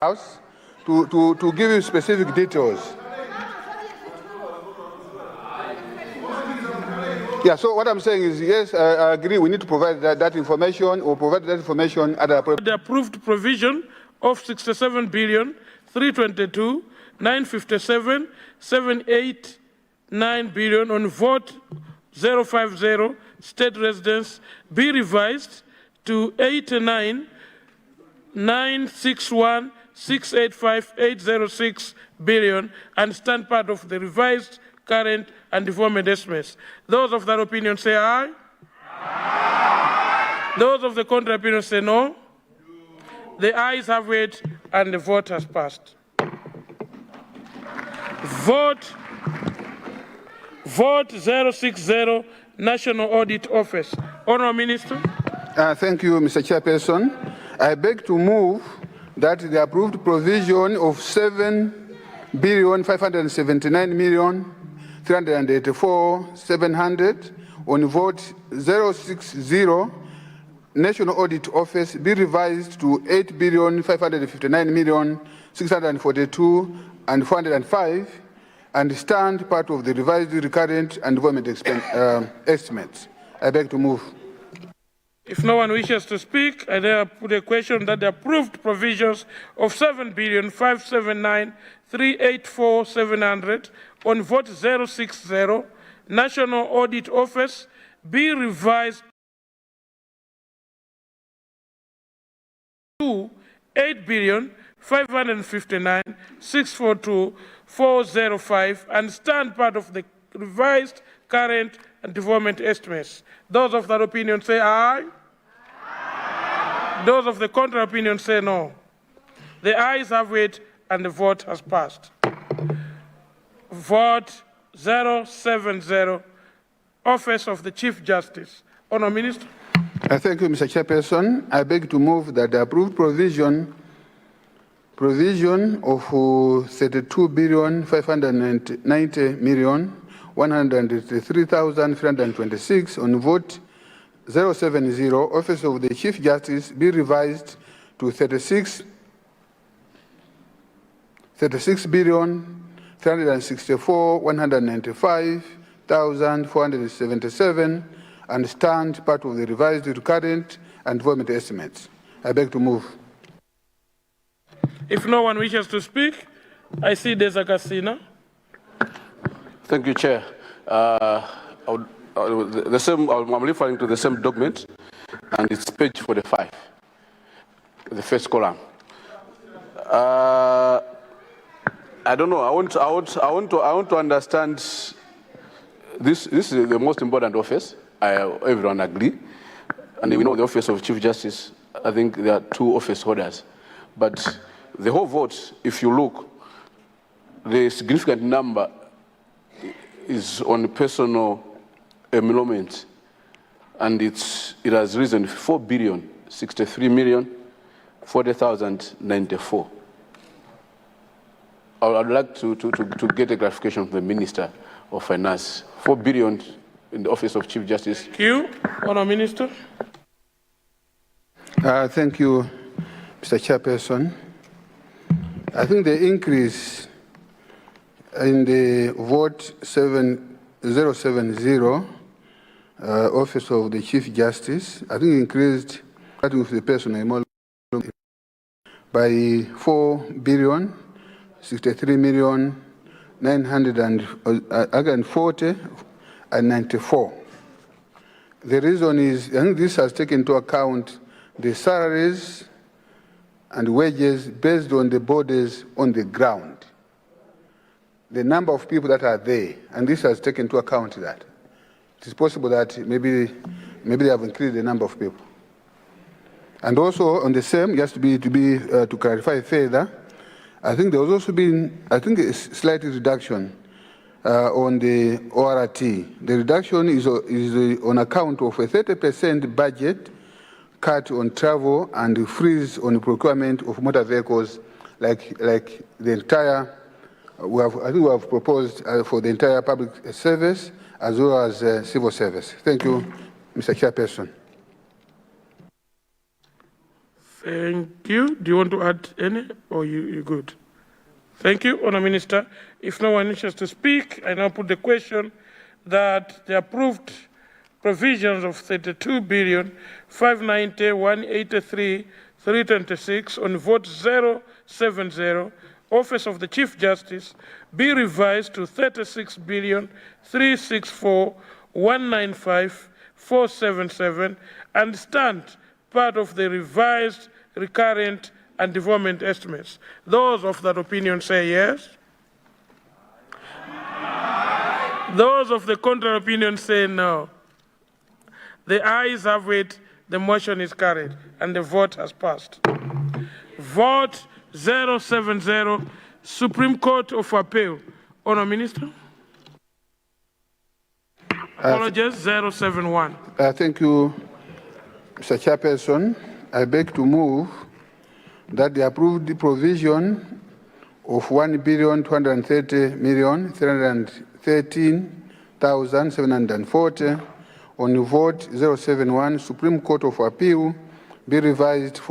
House to give you specific details. Yeah, so what I'm saying is, yes, I agree, we need to provide that information, or provide that information at the approved provision of 67 billion 322 957 789 billion on vote 050 state residents be revised to 89 961 685 806 billion and stand part of the revised current and development estimates. Those of that opinion say aye. Aye. Those of the contrary opinion say no. The ayes have it and the vote has passed. Vote 060, National Audit Office. Honourable Minister. Thank you, Mr. Chairperson. I beg to move that the approved provision of 7,579,384,700 on vote 060 National Audit Office be revised to 8,559,642,405 and stand part of the revised recurrent and development estimates. I beg to move. If no one wishes to speak, I then put a question that the approved provisions of 7,579,384,700 on vote 060 National Audit Office be revised to 8,559,642,405 and stand part of the revised current and development estimates. Those of that opinion say aye. Aye. Those of the contrary opinion say no. The ayes have it and the vote has passed. Vote 070, Office of the Chief Justice. Honourable Minister. Thank you, Mr. Chairperson. I beg to move that the approved provision of 32,590,183,326 on vote 070, Office of the Chief Justice be revised to 36,364,195,477 and stand part of the revised recurrent and development estimates. I beg to move. If no one wishes to speak, I see Desa Cassina. Thank you, Chair. I'm referring to the same document, and it's page 45, the first column. I don't know. I want to understand. This is the most important office. Everyone agree, and we know the Office of Chief Justice. I think there are two office holders, but the whole vote, if you look, the significant number is on personal emolument, and it has risen 4,063,040,094. I would like to get a clarification from the Minister of Finance. 4 billion in the Office of Chief Justice. Thank you, Honourable Minister. Thank you, Mr. Chairperson. I think the increase in the vote 070 Office of the Chief Justice, I think increased, starting with the personal by 4,63,940,094. The reason is, I think this has taken into account the salaries and wages based on the borders on the ground, the number of people that are there, and this has taken into account that. It is possible that maybe they have increased the number of people. And also on the same, just to clarify further, I think there was also been, a slight reduction on the ORT. The reduction is on account of a 30% budget cut on travel and freeze on the procurement of motor vehicles, like the entire. I think we have proposed for the entire public service as well as civil service. Thank you, Mr. Chairperson. Thank you. Do you want to add any, or you good? Thank you, Honour Minister. If no one wishes to speak, I now put the question that the approved provisions of 32,590,183,326 on vote 070, Office of the Chief Justice, be revised to 36,364,195,477 and stand part of the revised recurrent and development estimates. Those of that opinion say yes. Those of the contrary opinion say no. The ayes have it, the motion is carried, and the vote has passed. Vote 070, Supreme Court of Appeal. Honour Minister. Apologies, 071. Thank you, Mr. Chairperson. I beg to move that the approved provision of 1,230,313,740 on vote 071 Supreme Court of Appeal be revised to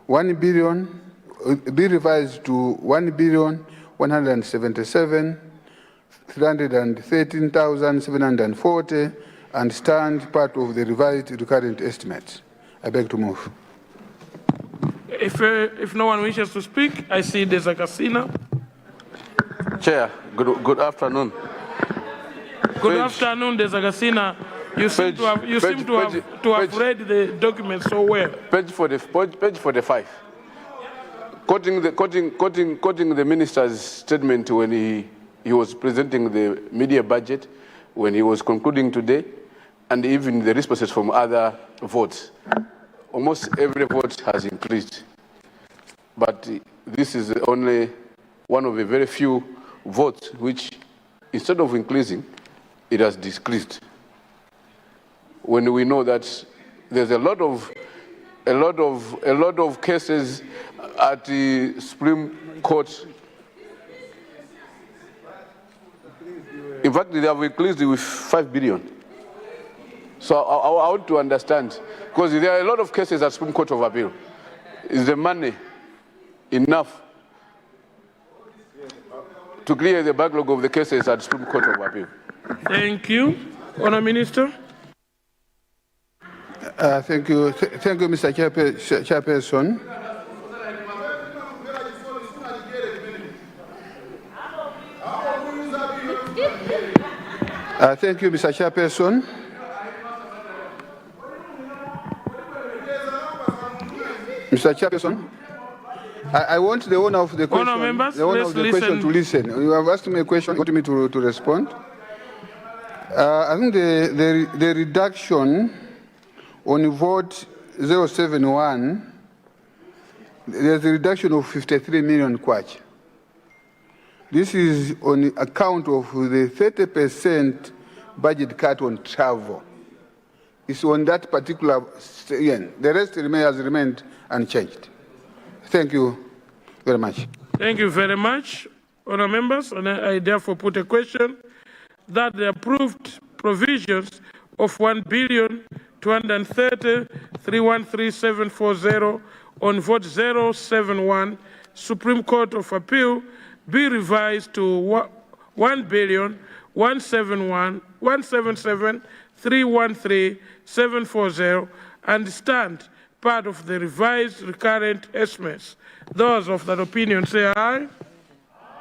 1,177,313,740 and stand part of the revised recurrent estimates. I beg to move. If no one wishes to speak, I see Desakasina. Chair, good afternoon. Good afternoon, Desakasina. You seem to have read the document so well. Page 45. Quoting the minister's statement when he was presenting the media budget, when he was concluding today, and even the responses from other votes. Almost every vote has increased. But this is only one of the very few votes which, instead of increasing, it has decreased. When we know that there's a lot of cases at the Supreme Court. In fact, they have increased with 5 billion. So I want to understand, because there are a lot of cases at Supreme Court of Appeal. Is the money enough to clear the backlog of the cases at Supreme Court of Appeal? Thank you. Honour Minister. Thank you, Mr. Chairperson. Thank you, Mr. Chairperson. Mr. Chairperson, I want the owner of the question, to listen. You have asked me a question, you want me to respond. I think the reduction on vote 071, there's a reduction of 53 million kwacha. This is on account of the 30% budget cut on travel. It's on that particular, the rest has remained unchanged. Thank you very much. Thank you very much, honour members, and I therefore put a question that the approved provisions of 1,230,313,740 on vote 071 Supreme Court of Appeal be revised to 1,177,313,740 and stand part of the revised recurrent estimates. Those of that opinion say aye.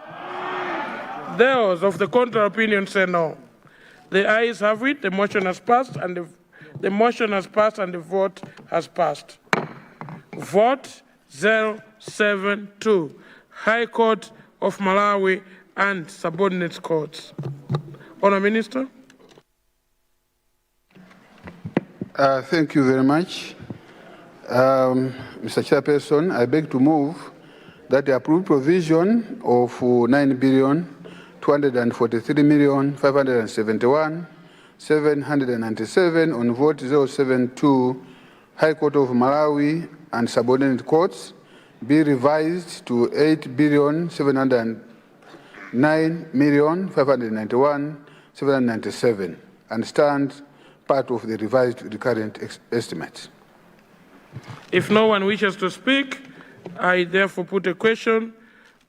Aye. Those of the contrary opinion say no. The ayes have it, the motion has passed, and the motion has passed and the vote has passed. Vote 072, High Court of Malawi and subordinate courts. Honour Minister. Thank you very much. Mr. Chairperson, I beg to move that the approved provision of 9,243,571,797 on vote 072 High Court of Malawi and subordinate courts be revised to 8,709,591,797 and stand part of the revised recurrent estimates. If no one wishes to speak, I therefore put a question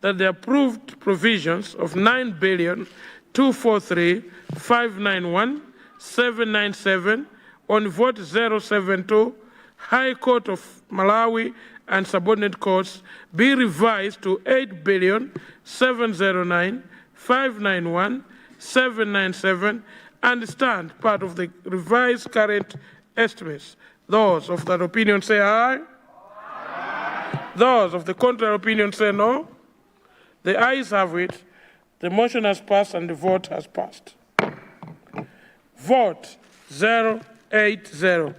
that the approved provisions of 9,243,591,797 on vote 072, High Court of Malawi and subordinate courts be revised to 8,709,591,797 and stand part of the revised current estimates. Those of that opinion say aye. Those of the contrary opinion say no. The ayes have it. The motion has passed and the vote has passed. Vote 080,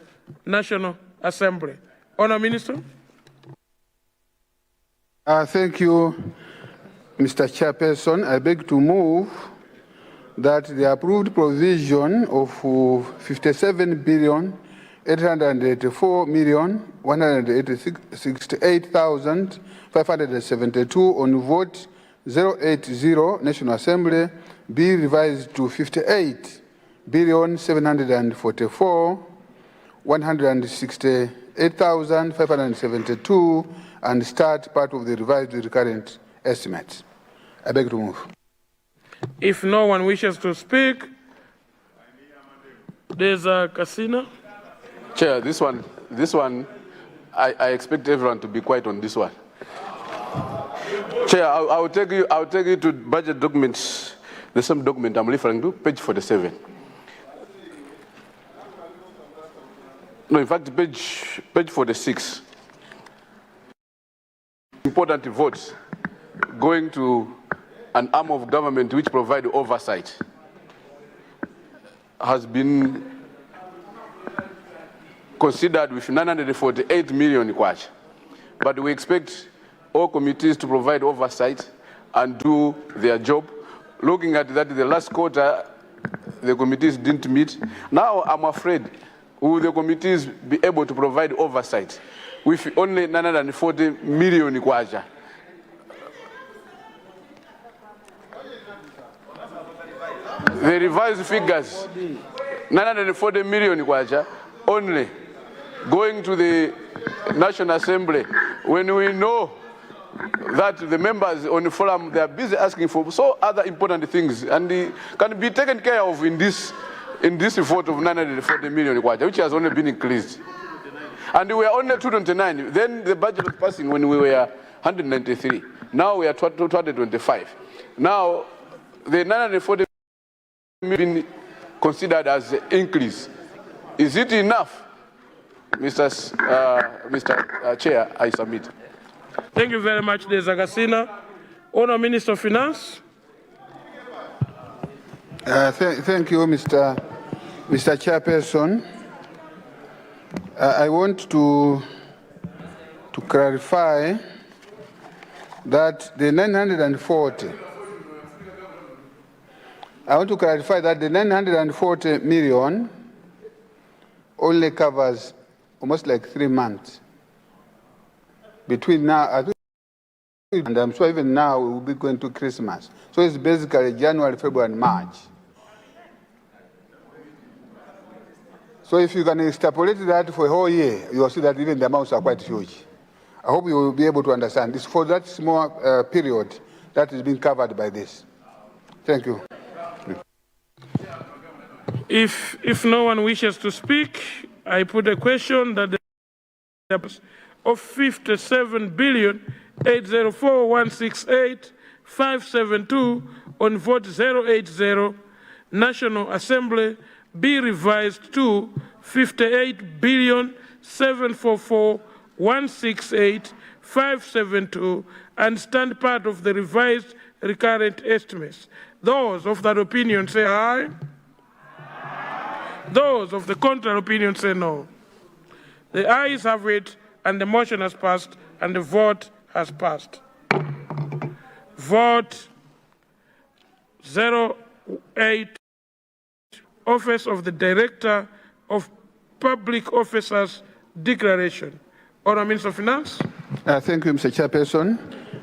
National Assembly. Honour Minister. Thank you, Mr. Chairperson. I beg to move that the approved provision of 57,884,168,572 on vote 080 National Assembly be revised to 58,744,168,572 and start part of the revised recurrent estimates. I beg to move. If no one wishes to speak, there's a casino. Chair, this one, I expect everyone to be quiet on this one. Chair, I'll take you to budget documents, the same document I'm referring to, page 47. No, in fact, page 46. Important votes going to an arm of government which provide oversight has been considered with 948 million kwacha. But we expect all committees to provide oversight and do their job. Looking at that, the last quarter, the committees didn't meet. Now I'm afraid, will the committees be able to provide oversight with only 940 million kwacha? The revised figures, 940 million kwacha only going to the National Assembly, when we know that the members on the forum, they are busy asking for so other important things, and they can be taken care of in this effort of 940 million kwacha, which has only been increased. And we are only 229. Then the budget was passing when we were 193. Now we are 225. Now the 940 million considered as an increase. Is it enough? Mr. Chair, I submit. Thank you very much, Dezagasina. Honour Minister of Finance. Thank you, Mr. Chairperson. I want to clarify that the 940. I want to clarify that the 940 million only covers almost like 3 months. Between now, I think, and I'm sure even now we will be going to Christmas. So it's basically January, February, and March. So if you can extrapolate that for a whole year, you'll see that even the amounts are quite huge. I hope you will be able to understand this for that small period that is being covered by this. Thank you. If no one wishes to speak, I put a question that the of 57,804,168,572 on vote 080 National Assembly be revised to 58,744,168,572 and stand part of the revised recurrent estimates. Those of that opinion say aye. Those of the contrary opinion say no. The ayes have it, and the motion has passed, and the vote has passed. Vote 08, Office of the Director of Public Officers Declaration. Honour Minister of Finance. Thank you, Mr. Chairperson.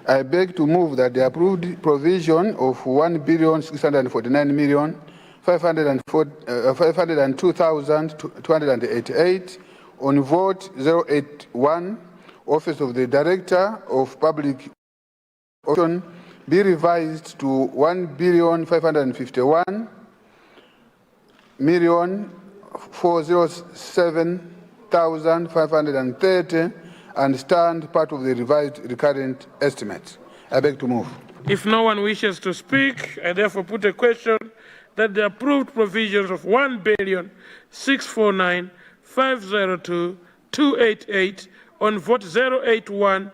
I beg to move that the approved provision of 1,649,502,288 On vote 081, Office of the Director of Public Option be revised to 1,551,407,530 and stand part of the revised recurrent estimate. I beg to move. If no one wishes to speak, I therefore put a question that the approved provisions of 1,649,502,288 on vote 081,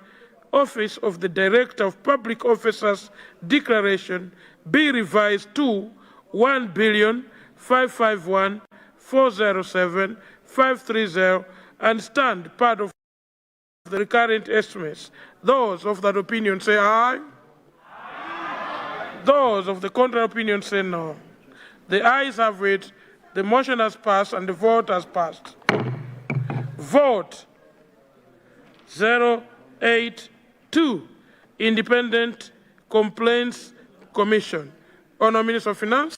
Office of the Director of Public Officers Declaration be revised to 1,551,407,530 and stand part of the recurrent estimates. Those of that opinion say aye. Those of the contrary opinion say no. The ayes have it. The motion has passed and the vote has passed. Vote 082, Independent Complaints Commission. Honourable Minister of Finance.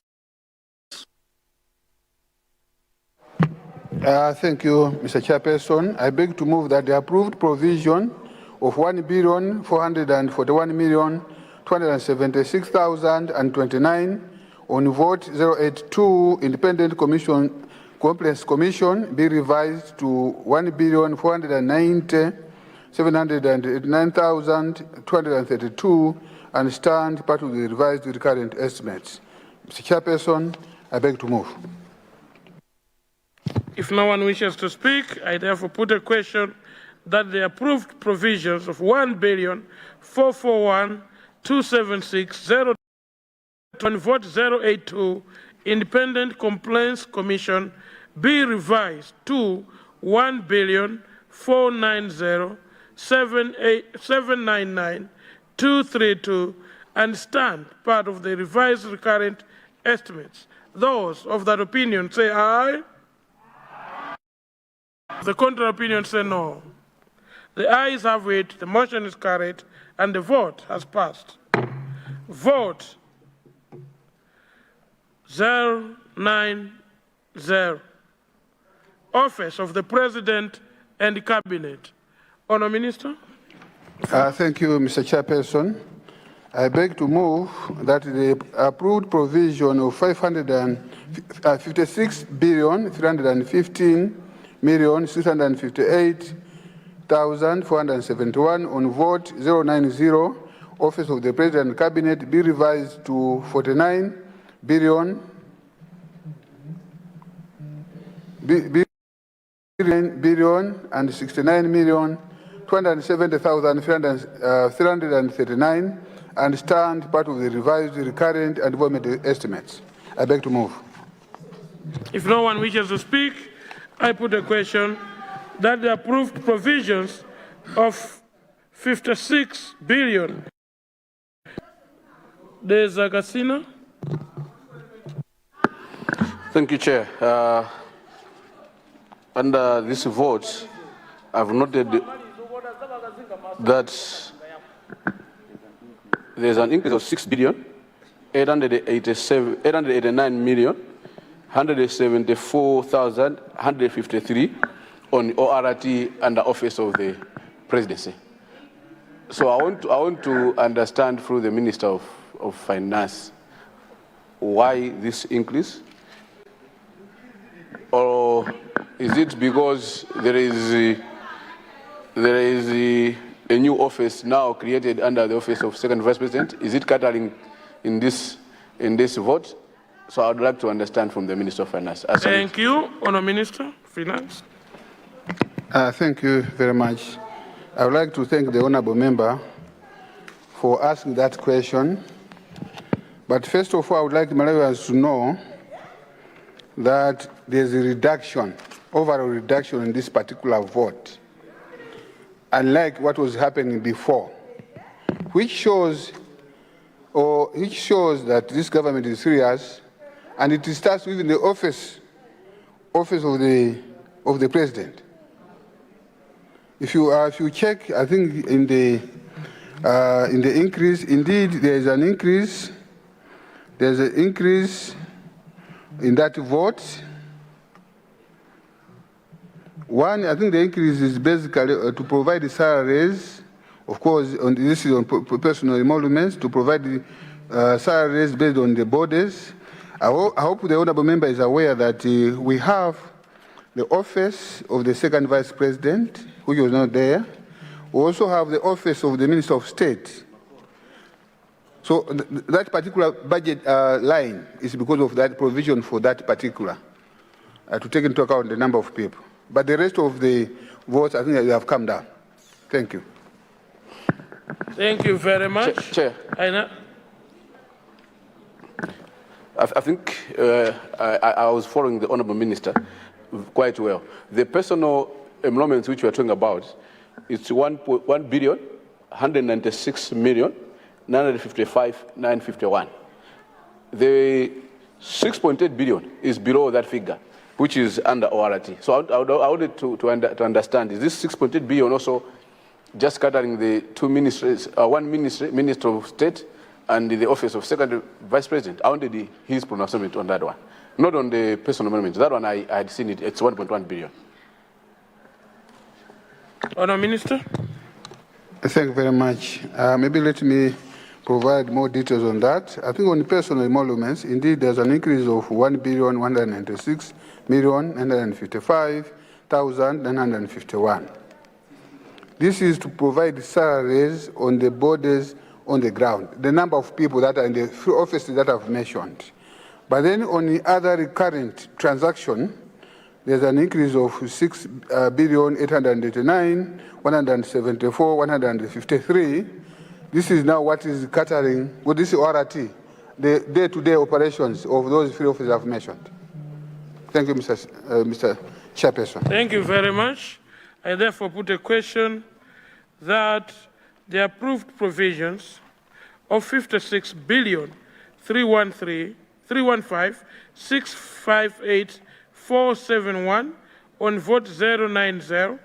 Thank you, Mr. Chairperson. I beg to move that the approved provision of 1,401,276,029 on vote 082 Independent Complaints Commission be revised to 1,490,789,232 and stand part of the revised recurrent estimates. Mr. Chairperson, I beg to move. If no one wishes to speak, I therefore put a question that the approved provisions of 1,441,276,0 on vote 082 Independent Complaints Commission be revised to 1,490,799,232 and stand part of the revised recurrent estimates. Those of that opinion say aye. The contrary opinion say no. The ayes have it, the motion is carried, and the vote has passed. Vote 090, Office of the President and Cabinet. Honourable Minister. Thank you, Mr. Chairperson. I beg to move that the approved provision of 56,315,658,471 on vote 090, Office of the President and Cabinet be revised to 49 billion and 69,270,339 and stand part of the revised recurrent and development estimates. I beg to move. If no one wishes to speak, I put a question that the approved provisions of 56 billion. There's a casino. Thank you, Chair. Under this vote, I've noted that there's an increase of 6 billion, 889,174,153 on ORT and the Office of the Presidency. So I want to understand through the Minister of Finance why this increase, or is it because there is a new office now created under the Office of Second Vice President? Is it catering in this vote? So I would like to understand from the Minister of Finance. Thank you, Honourable Minister of Finance. Thank you very much. I would like to thank the honourable member for asking that question. But first of all, I would like Malawians to know that there's a reduction, overall reduction in this particular vote, unlike what was happening before, which shows that this government is serious, and it starts with the office of the president. If you check, I think in the increase, indeed there is an increase. There's an increase in that vote. One, I think the increase is basically to provide the salaries, of course, this is on personal emoluments, to provide the salaries based on the borders. I hope the honorable member is aware that we have the office of the second vice president, which was not there. We also have the office of the Minister of State. So that particular budget line is because of that provision for that particular, to take into account the number of people. But the rest of the votes, I think they have come down. Thank you. Thank you very much. Chair. I think I was following the Honourable Minister quite well. The personal emoluments which we are talking about, it's 1 billion, 196 million, 955,951. The 6.8 billion is below that figure, which is under ORT. So I wanted to understand, is this 6.8 billion also just catering the two ministries, one ministry, Minister of State, and the Office of Second Vice President? I wanted his pronouncement on that one, not on the personal emoluments. That one I had seen it, it's 1.1 billion. Honourable Minister. Thank you very much. Maybe let me provide more details on that. I think on the personal emoluments, indeed, there's an increase of 1,196,955,951. This is to provide salaries on the borders on the ground, the number of people that are in the offices that I've mentioned. But then on the other recurrent transaction, there's an increase of 6,889,174,153. This is now what is catering, well, this is ORT, the day-to-day operations of those three offices I've mentioned. Thank you, Mr. Chairperson. Thank you very much. I therefore put a question that the approved provisions of 56,315,658,471 on vote 090,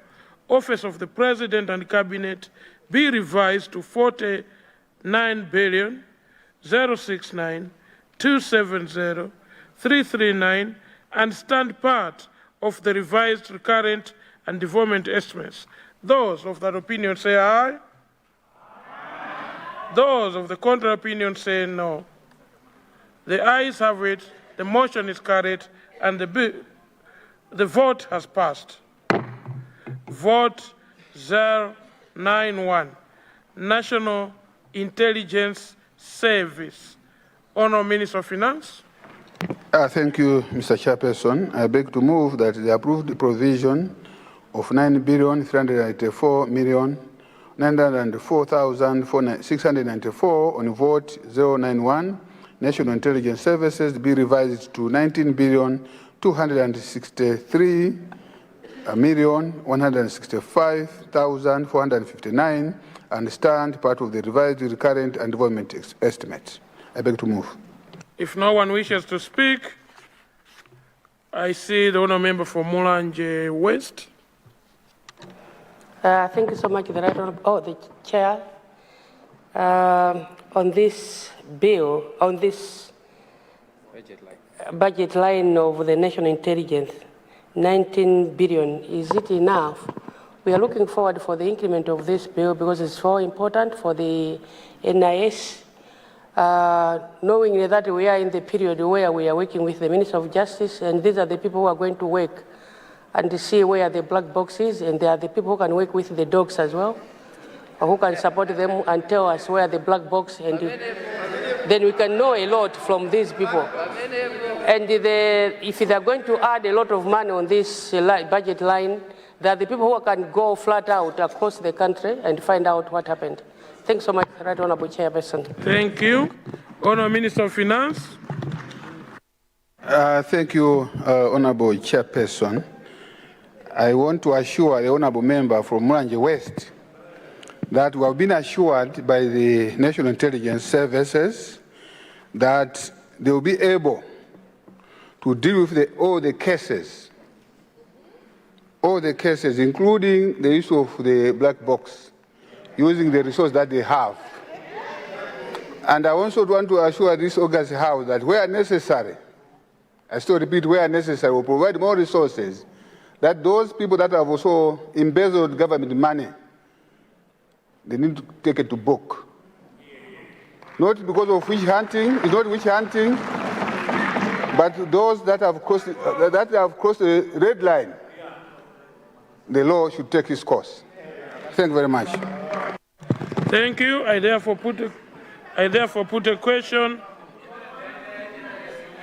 Office of the President and Cabinet, be revised to 49,069,270,339 and stand part of the revised recurrent and development estimates. Those of that opinion say aye. Those of the contrary opinion say no. The ayes have it, the motion is carried, and the vote has passed. Vote 091, National Intelligence Service. Honourable Minister of Finance. Thank you, Mr. Chairperson. I beg to move that the approved provision of 9,384,904,694 on vote 091, National Intelligence Services, be revised to 19,263,165,459 and stand part of the revised recurrent and development estimates. I beg to move. If no one wishes to speak, I see the honourable member for Mulanje West. Thank you so much, the Chair. On this bill, on this budget line of the national intelligence, 19 billion, is it enough? We are looking forward for the increment of this bill because it's so important for the NIS, knowing that we are in the period where we are working with the Minister of Justice, and these are the people who are going to work and to see where the black box is, and they are the people who can work with the dogs as well, or who can support them and tell us where the black box, and then we can know a lot from these people. And if they are going to add a lot of money on this budget line, they are the people who can go flat out across the country and find out what happened. Thanks so much, Right Honourable Chairperson. Thank you. Honourable Minister of Finance. Thank you, Honourable Chairperson. I want to assure the honourable member from Mulanje West that we have been assured by the National Intelligence Services that they will be able to deal with all the cases, including the issue of the black box, using the resource that they have. And I also want to assure this August House that where necessary, I still repeat, where necessary, we'll provide more resources that those people that have also embezzled government money, they need to take it to book. Not because of witch hunting, it's not witch hunting, but those that have crossed the red line, the law should take its course. Thank you very much. Thank you. I therefore put a question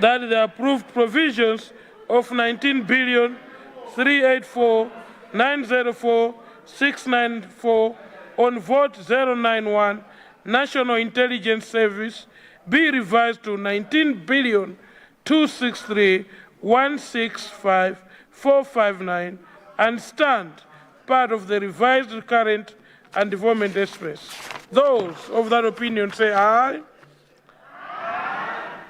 that the approved provisions of 19,384,904,694 on vote 091 National Intelligence Service be revised to 19,263,165,459 and stand part of the revised current and development estimates. Those of that opinion say aye.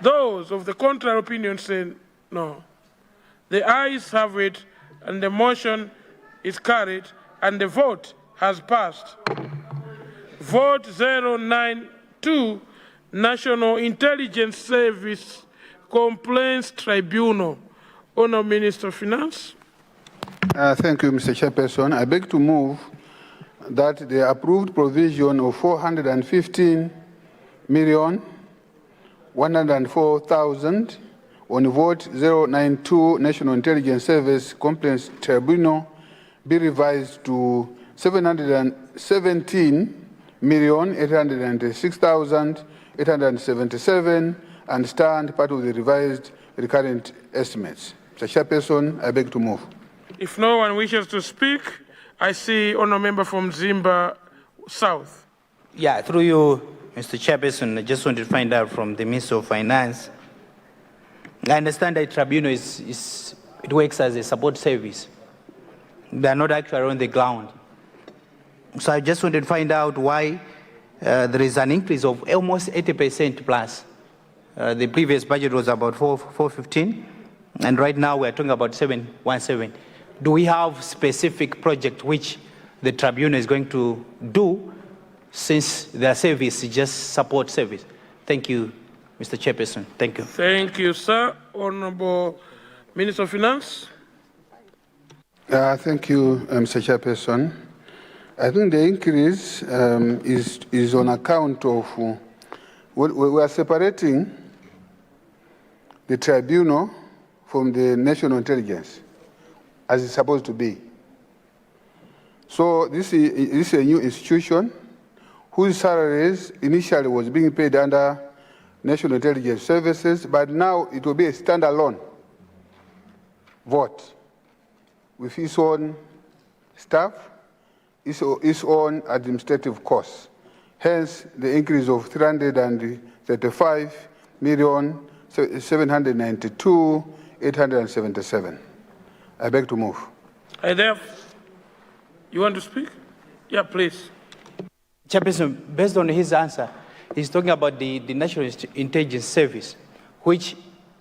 Those of the contrary opinion say no. The ayes have it, and the motion is carried, and the vote has passed. Vote 092, National Intelligence Service Complaints Tribunal. Honourable Minister of Finance. Thank you, Mr. Chairperson. I beg to move that the approved provision of 415,104,000 on vote 092 National Intelligence Service Complaints Tribunal be revised to 717,896,877 and stand part of the revised recurrent estimates. Mr. Chairperson, I beg to move. If no one wishes to speak, I see honourable member from Zimba South. Yeah, through you, Mr. Chairperson, I just wanted to find out from the Minister of Finance. I understand that tribunal it works as a support service. They are not actually on the ground. So I just wanted to find out why there is an increase of almost 80% plus. The previous budget was about 415, and right now we are talking about 717. Do we have specific project which the tribunal is going to do, since their service is just support service? Thank you, Mr. Chairperson. Thank you. Thank you, sir. Honourable Minister of Finance. Thank you, Mr. Chairperson. I think the increase is on account of we are separating the tribunal from the national intelligence, as it's supposed to be. So this is a new institution whose salaries initially was being paid under National Intelligence Services, but now it will be a standalone vote with its own staff, its own administrative costs. Hence, the increase of 335,792,877. I beg to move. You want to speak? Yeah, please. Chairperson, based on his answer, he's talking about the National Intelligence Service, which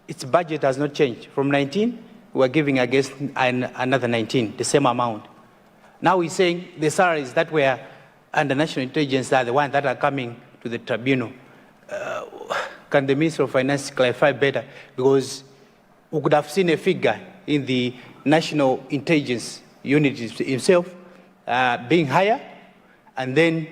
its budget has not changed. From 19, we're giving against another 19, the same amount. Now he's saying the salaries that were under National Intelligence are the ones that are coming to the tribunal. Can the Minister of Finance clarify better? Because we could have seen a figure in the National Intelligence Unit itself being higher and then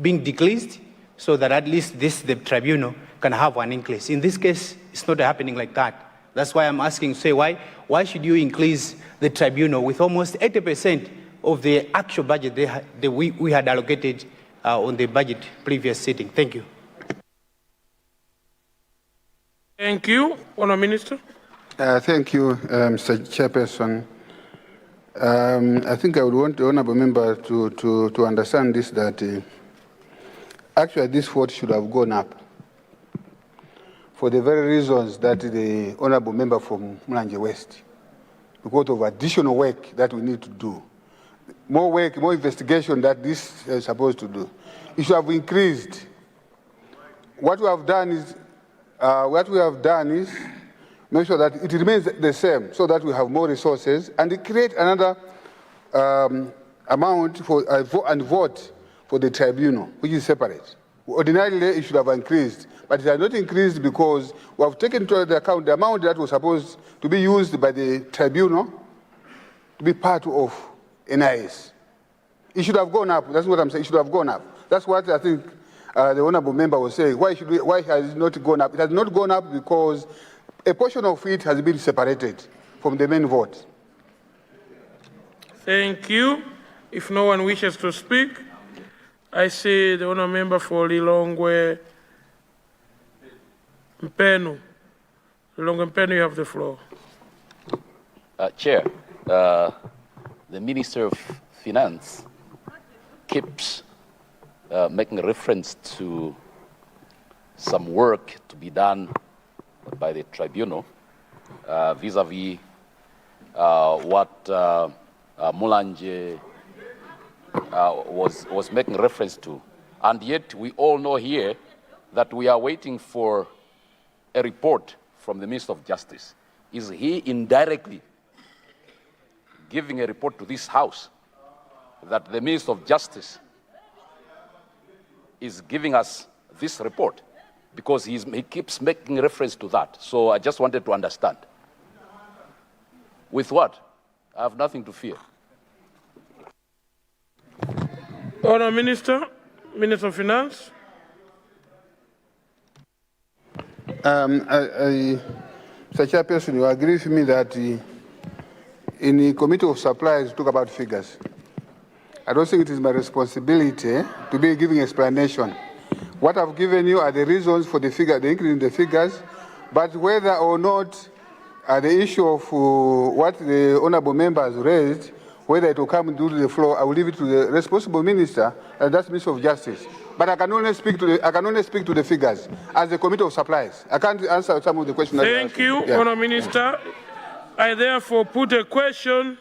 being decreased, so that at least the tribunal can have an increase. In this case, it's not happening like that. That's why I'm asking, say, why should you increase the tribunal with almost 80% of the actual budget we had allocated on the budget previous sitting? Thank you. Thank you. Honourable Minister. Thank you, Mr. Chairperson. I think I would want the honourable member to understand this, that actually this vote should have gone up for the very reasons that the honourable member from Mulanje West, because of additional work that we need to do, more work, more investigation that this is supposed to do. It should have increased. What we have done is make sure that it remains the same, so that we have more resources, and create another amount for and vote for the tribunal, which is separate. Ordinarily, it should have increased, but it has not increased because we have taken into account the amount that was supposed to be used by the tribunal to be part of NIS. It should have gone up. That's what I'm saying. It should have gone up. That's what I think the honourable member was saying. Why has it not gone up? It has not gone up because a portion of it has been separated from the main vote. Thank you. If no one wishes to speak, I see the honourable member for Lilongwe Mpenu. Lilongwe Mpenu, you have the floor. Chair, the Minister of Finance keeps making reference to some work to be done by the tribunal vis-a-vis what Mulanje was making reference to. And yet we all know here that we are waiting for a report from the Minister of Justice. Is he indirectly giving a report to this House that the Minister of Justice is giving us this report? Because he keeps making reference to that. So I just wanted to understand. With what? I have nothing to fear. Honourable Minister, Minister of Finance. Mr. Chairperson, you agree with me that in the Committee of Supplies, we talk about figures. I don't think it is my responsibility to be giving explanation. What I've given you are the reasons for the figure, the increase in the figures, but whether or not the issue of what the honourable members raised, whether it will come to the floor, I will leave it to the responsible minister, and that's Minister of Justice. But I can only speak to the figures as the Committee of Supplies. I can't answer some of the questions. Thank you, yeah. Honourable Minister. I therefore put a question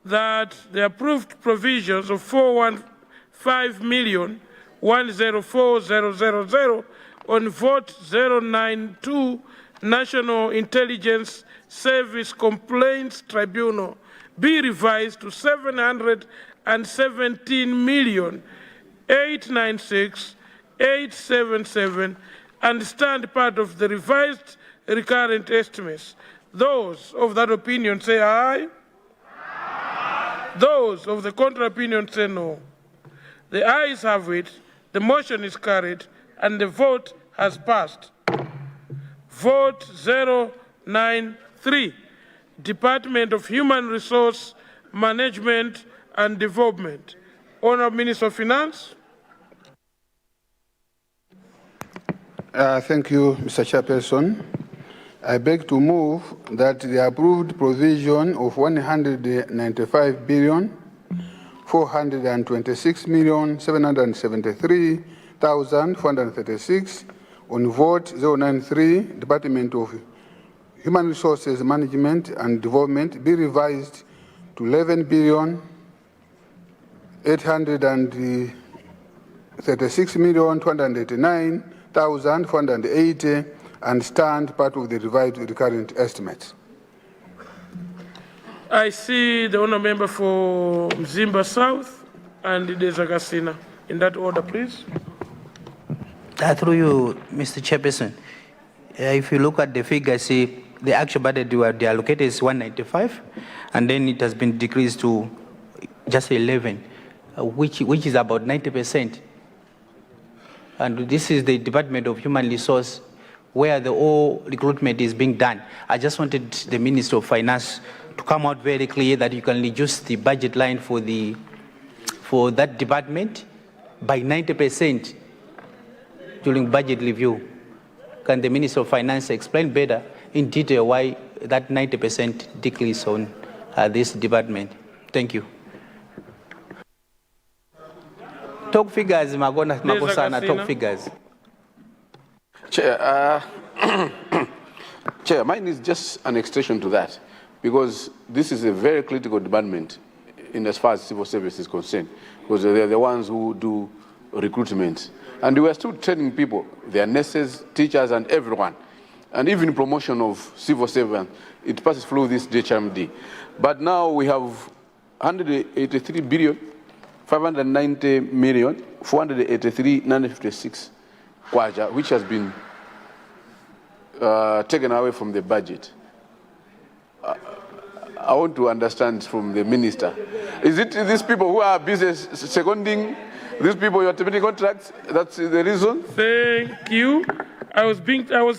that the approved provisions of 415,104,000 on vote 092 National Intelligence Service Complaints Tribunal be revised to 717,896,877 and stand part of the revised recurrent estimates. Those of that opinion say aye. Those of the contrary opinion say no. The ayes have it, the motion is carried, and the vote has passed. Vote 093, Department of Human Resource Management and Development. Honourable Minister of Finance. Thank you, Mr. Chairperson. I beg to move that the approved provision of 195,426,773,436 on vote 093, Department of Human Resources Management and Development be revised to 11,836,289,480 and stand part of the revised recurrent estimates. I see the honourable member for Mzimba South and Dezagasina. In that order, please. Through you, Mr. Chairperson, if you look at the figures, the actual budget they allocated is 195, and then it has been decreased to just 11, which is about 90%. And this is the Department of Human Resource, where the whole recruitment is being done. I just wanted the Minister of Finance to come out very clear that you can reduce the budget line for that department by 90% during budget review. Can the Minister of Finance explain better in detail why that 90% decrease on this department? Thank you. Talk figures, Magosana, talk figures. Chair, Chair, mine is just an extension to that, because this is a very critical department in as far as civil service is concerned, because they're the ones who do recruitment. And we are still training people, their nurses, teachers, and everyone. And even promotion of civil servants, it passes through this DHMD. But now we have 183 billion, 590 million, 483,956 kwaja, which has been taken away from the budget. I want to understand from the minister. Is it these people who are busy seconding these people you are terminating contracts? That's the reason? Thank you. I was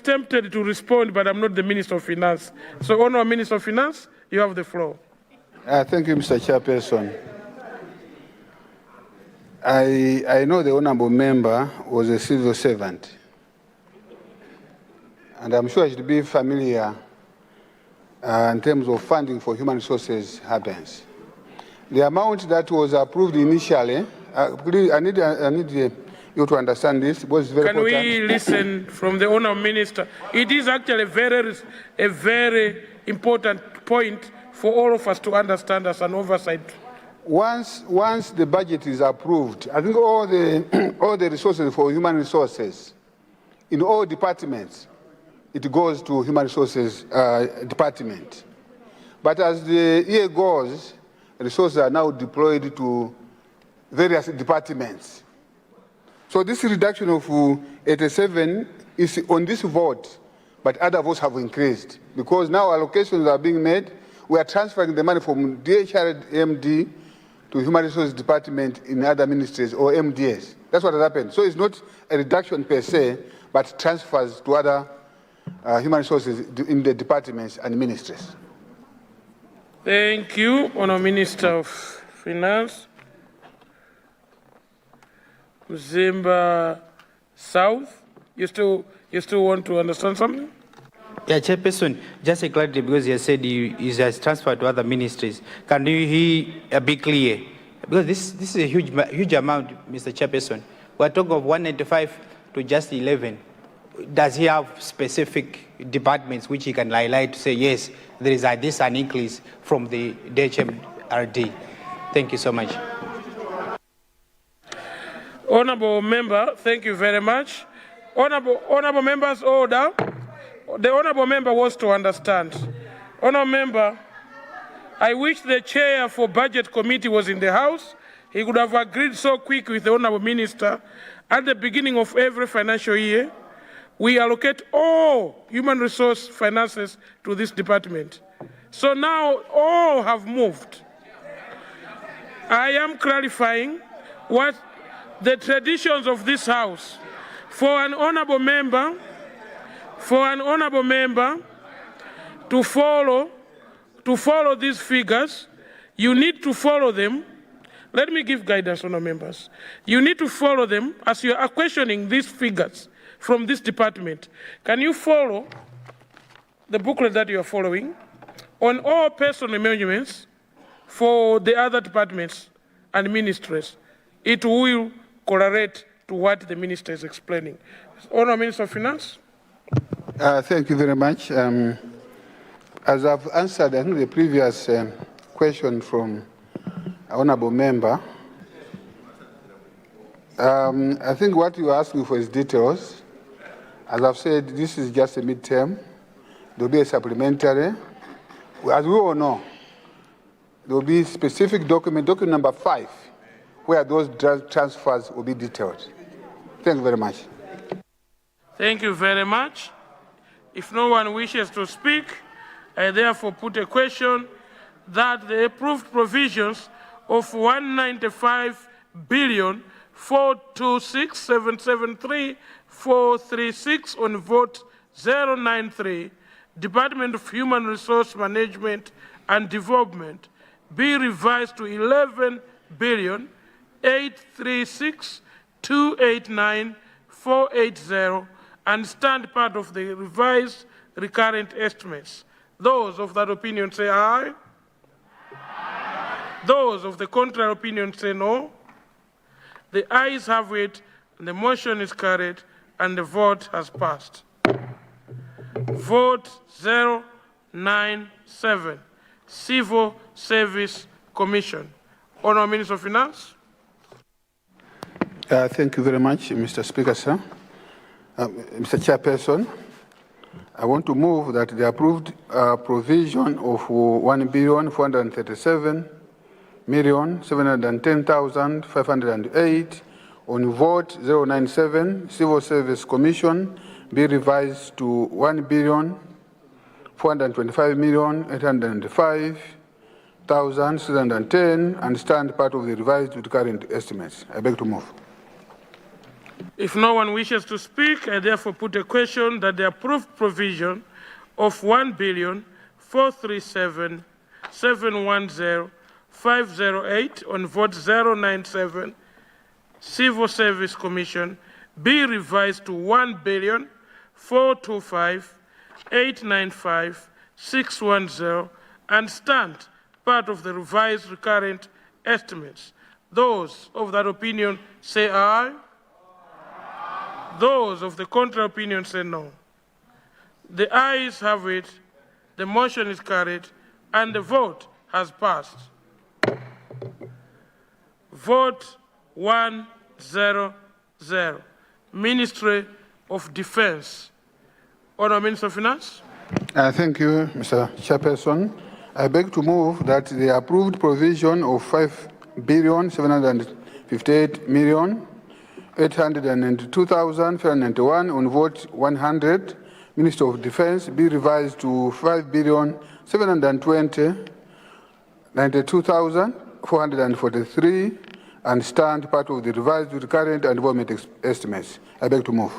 tempted to respond, but I'm not the Minister of Finance. So, Honourable Minister of Finance, you have the floor. Thank you, Mr. Chairperson. I know the honourable member was a civil servant, and I'm sure she should be familiar in terms of funding for human resources happens. The amount that was approved initially, please, I need you to understand this. Was very Can important. we listen from the honourable minister? It is actually a very important point for all of us to understand as an oversight. Once the budget is approved, I think all the resources for human resources in all departments, it goes to human resources department. But as the year goes, resources are now deployed to various departments. So this reduction of 87 is on this vote, but other votes have increased because now allocations are being made. We are transferring the money from DHRMD to Human Resources Department in other ministries or MDS. That's what has happened. So it's not a reduction per se, but transfers to other human resources in the departments and ministries. Thank you, Honourable Minister of Finance. Mzimba South, you still want to understand something? Yeah, Chairperson, just a clarity because you said he has transferred to other ministries. Can you be clear? Because this is a huge amount, Mr. Chairperson. We're talking of 195 to just 11. Does he have specific departments which he can highlight to say, yes, there is this an increase from the DHMRD? Thank you so much. Honourable member, thank you very much. Honourable members, order. The honourable member wants to understand. Honourable member, I wish the chair for budget committee was in the house. He could have agreed so quick with the honourable minister. At the beginning of every financial year, we allocate all human resource finances to this department. So now all have moved. I am clarifying what the traditions of this house. For an honourable member to follow these figures, you need to follow them. Let me give guidance, honourable members. You need to follow them as you are questioning these figures from this department. Can you follow the booklet that you are following on all personal measurements for the other departments and ministries? It will correlate to what the minister is explaining. Honourable Minister of Finance. Thank you very much. As I've answered, I think the previous question from honourable member, I think what you are asking for is details. As I've said, this is just a midterm. There will be a supplementary. As we all know, there will be specific document number 5, where those transfers will be detailed. Thank you very much. Thank you very much. If no one wishes to speak, I therefore put a question that the approved provisions of 195,426,773,436 on vote 093, Department of Human Resource Management and Development, be revised to 11,836,289,480 and stand part of the revised recurrent estimates. Those of that opinion say aye. Aye. Those of the contrary opinion say no. The ayes have it, and the motion is carried, and the vote has passed. Vote 097, Civil Service Commission. Honourable Minister of Finance. Thank you very much, Mr. Speaker, sir. Mr. Chairperson, I want to move that the approved provision of 1,437,710,508 on vote 097 Civil Service Commission be revised to 1,425,805 610 and stand part of the revised recurrent estimates. I beg to move. If no one wishes to speak, I therefore put a question that the approved provision of 1,437,710,508 on vote 097 Civil Service Commission be revised to 1,425,895,610 and stand part of the revised recurrent estimates. Those of that opinion say aye. Those of the contrary opinion say no. The ayes have it, the motion is carried, and the vote has passed. Vote 100. Ministry of Defense. Honourable Minister of Finance. Thank you, Mr. Chairperson. I beg to move that the approved provision of 5,758,892,591 on vote 100, Minister of Defense, be revised to 5,792,443 and stand part of the revised recurrent and development estimates. I beg to move.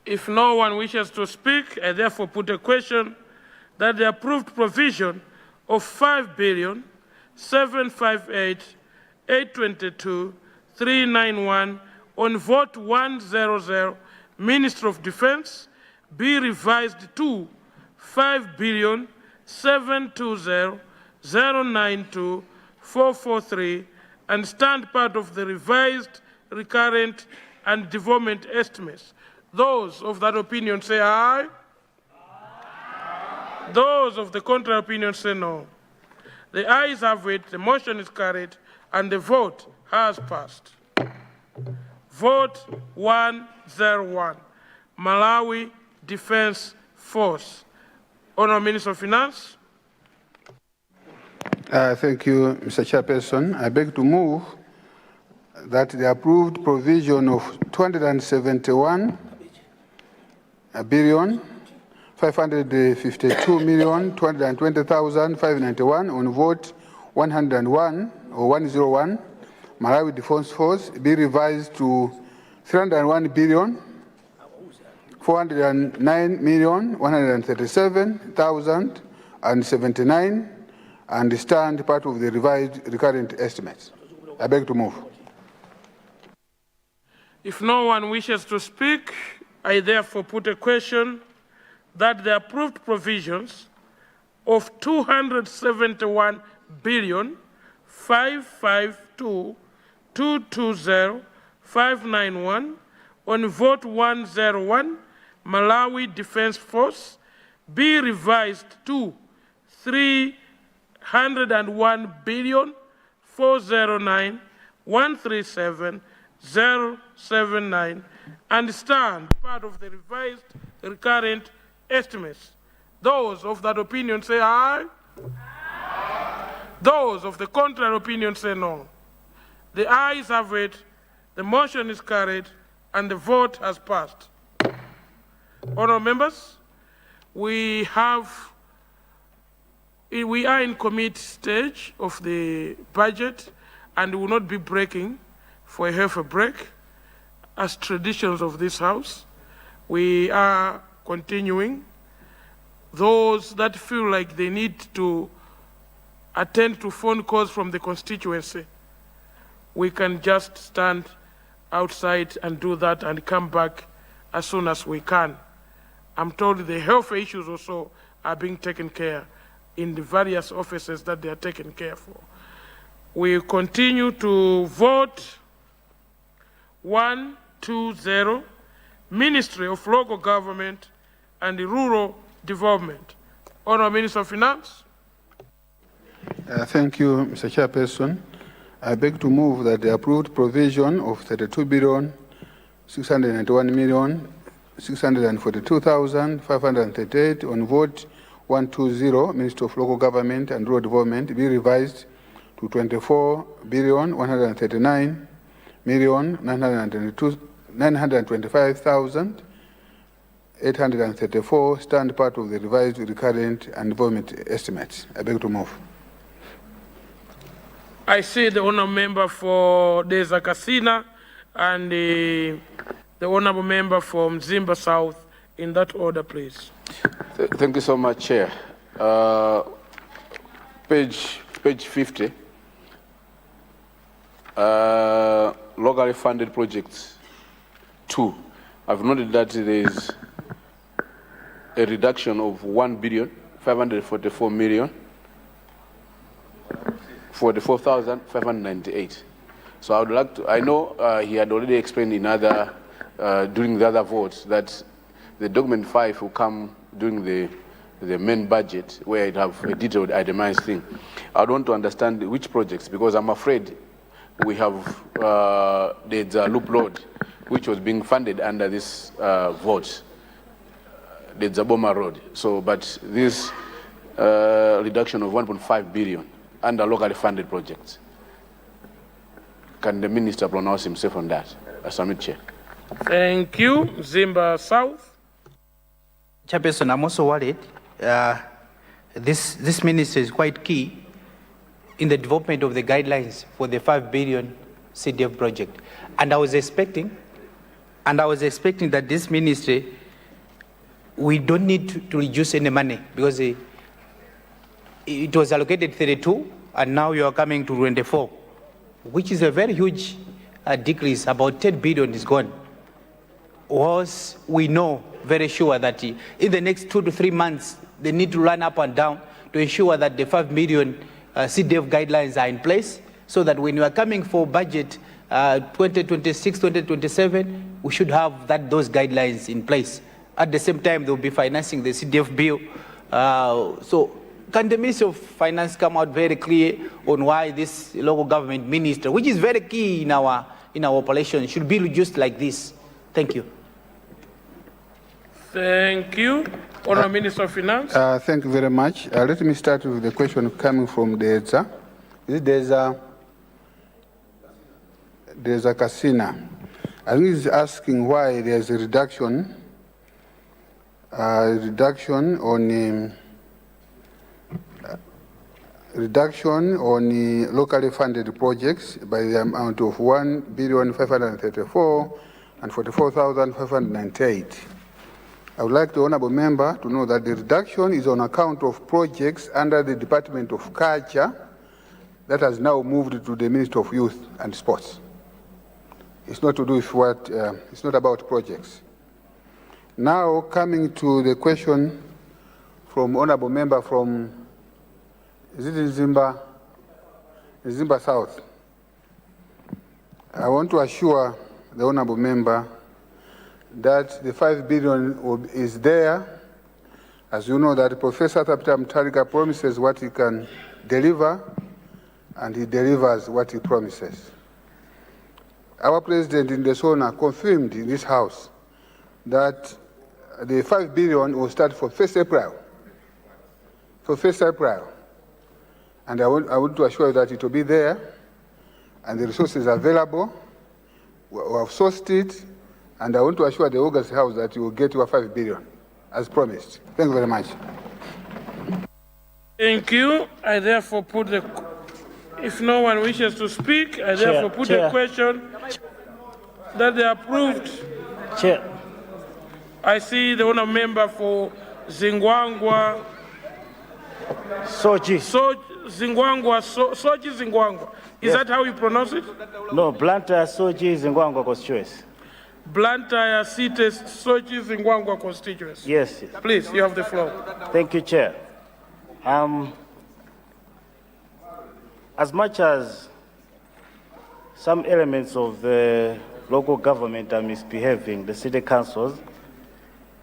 If no one wishes to speak, I therefore put a question that the approved provision of 5,758,822,391 on vote 100, Minister of Defense, be revised to 5,720,092,443 and stand part of the revised recurrent and development estimates. Those of that opinion say aye. Those of the contrary opinion say no. The ayes have it, the motion is carried, and the vote has passed. Vote 101, Malawi Defense Force. Honourable Minister of Finance. Thank you, Mr. Chairperson. I beg to move that the approved provision of 271,552,220,591 on vote 101 or 101, Malawi Defense Force, be revised to 301,409,137,079 and stand part of the revised recurrent estimates. I beg to move. If no one wishes to speak, I therefore put a question that the approved provisions of 271,552,220,591 on vote 101, Malawi Defense Force, be revised to 301,409,137,079 and stand part of the revised recurrent estimates. Those of that opinion say aye. Those of the contrary opinion say no. The ayes have it, the motion is carried, and the vote has passed. Honourable members, we are in committee stage of the budget and will not be breaking for a half a break. As traditions of this House, we are continuing. Those that feel like they need to attend to phone calls from the constituency, we can just stand outside and do that and come back as soon as we can. I'm told the health issues also are being taken care in the various offices that they are taken care for. We continue to vote 120, Ministry of Local Government and Rural Development. Honourable Minister of Finance. Thank you, Mr. Chairperson. I beg to move that the approved provision of 32,691,642,538 on vote 120, Ministry of Local Government and Rural Development, be revised to 24,925,834, stand part of the revised recurrent and development estimates. I beg to move. I see the honourable member for Deza Kasina and the honourable member from Zimba South. In that order, please. Thank you so much, Chair. Page 50. Locally funded projects 2. I've noted that there is a reduction of 1,544,598. So I would like to, I know he had already explained in other, during the other votes that the document 5 will come during the main budget where it have a detailed itemized thing. I want to understand which projects, because I'm afraid we have there's a loop road which was being funded under this vote, the Zaboma Road. So, but this reduction of 1.5 billion under locally funded projects. Can the minister pronounce himself on that? I submit, Chair. Thank you. Zimba South. Chairperson, I'm also worried. This minister is quite key in the development of the guidelines for the 5 billion CDF project. And I was expecting that this ministry, we don't need to reduce any money because it was allocated 32 and now you are coming to 24, which is a very huge decrease. About 10 billion is gone. Was we know very sure that in the next 2 to 3 months, they need to run up and down to ensure that the 5 million CDF guidelines are in place, so that when you are coming for budget 2026, 2027, we should have those guidelines in place. At the same time, they'll be financing the CDF bill. So can the Ministry of Finance come out very clear on why this local government minister, which is very key in our operation, should be reduced like this? Thank you. Thank you. Honourable Minister of Finance. Thank you very much. Let me start with the question coming from Deza. Is it Deza Kasina? I think he's asking why there's a reduction on the locally funded projects by the amount of 1,534,000 and 44,598. I would like the honourable member to know that the reduction is on account of projects under the Department of Culture that has now moved to the Ministry of Youth and Sports. It's not to do with what, it's not about projects. Now coming to the question from honourable member from, is it in Zimba South? I want to assure the honourable member that the 5 billion is there. As you know, that Professor Tapita Mutharika promises what he can deliver, and he delivers what he promises. Our president in the SONA confirmed in this house that the 5 billion will start for 1st April. For 1st April. And I want to assure you that it will be there, and the resources are available. We have sourced it, and I want to assure the August House that you will get your 5 billion, as promised. Thank you very much. Thank you. I therefore put the, if no one wishes to speak, I therefore put the question that they approved. Chair. I see the honourable member for Zingwangwa. Sochi. Sochi Zingwangwa. Is that how you pronounce it? No, Luntha Sochi Zingwangwa constituency. Blantyre Cities, Sochi Zingwangwa constituency. Yes. Please, you have the floor. Thank you, Chair. As much as some elements of the local government are misbehaving, the city councils,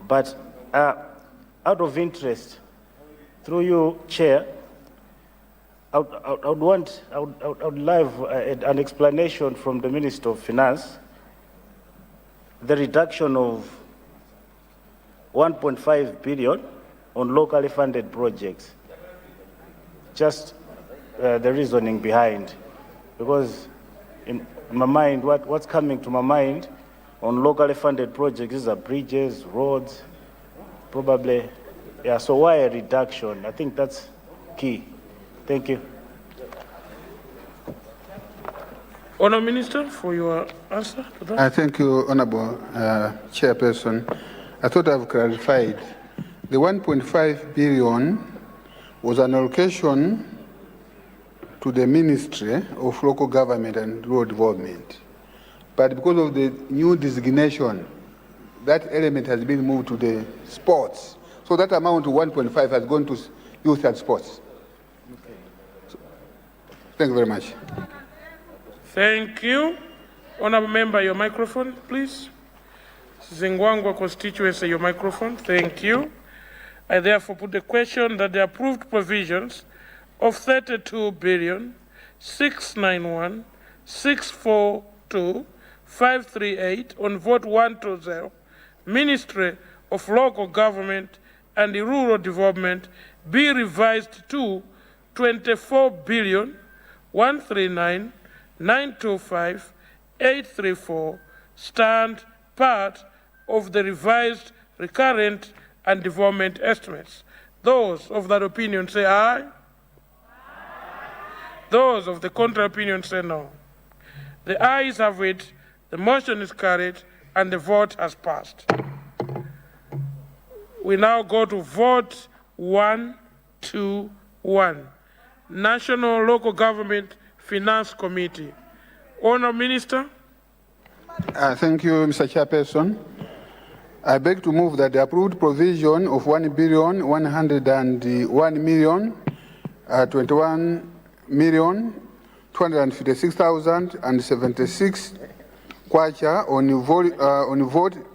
but out of interest, through you, Chair, I would love an explanation from the Minister of Finance. The reduction of 1.5 billion on locally funded projects. Just the reasoning behind, because in my mind, what's coming to my mind on locally funded projects is bridges, roads, probably. Yeah, so why a reduction? I think that's key. Thank you. Honourable Minister, for your answer to that. Thank you, Honourable Chairperson. I thought I've clarified. The 1.5 billion was an allocation to the Ministry of Local Government and Rural Development. But because of the new designation, that element has been moved to the sports. So that amount of 1.5 has gone to youth and sports. Okay. So, thank you very much. Thank you. Honourable Member, your microphone, please. Zingwangwa constituency, your microphone. Thank you. I therefore put the question that the approved provisions of 32,691,642,538 on vote 120, Ministry of Local Government and Rural Development be revised to 24,139,925,834 stand part of the revised recurrent and development estimates. Those of that opinion say aye. Those of the contrary opinion say no. The ayes have it, the motion is carried, and the vote has passed. We now go to vote 121. National Local Government Finance Committee. Honourable Minister. Thank you, Mr. Chairperson. I beg to move that the approved provision of 1,101,256,076 kwacha on vote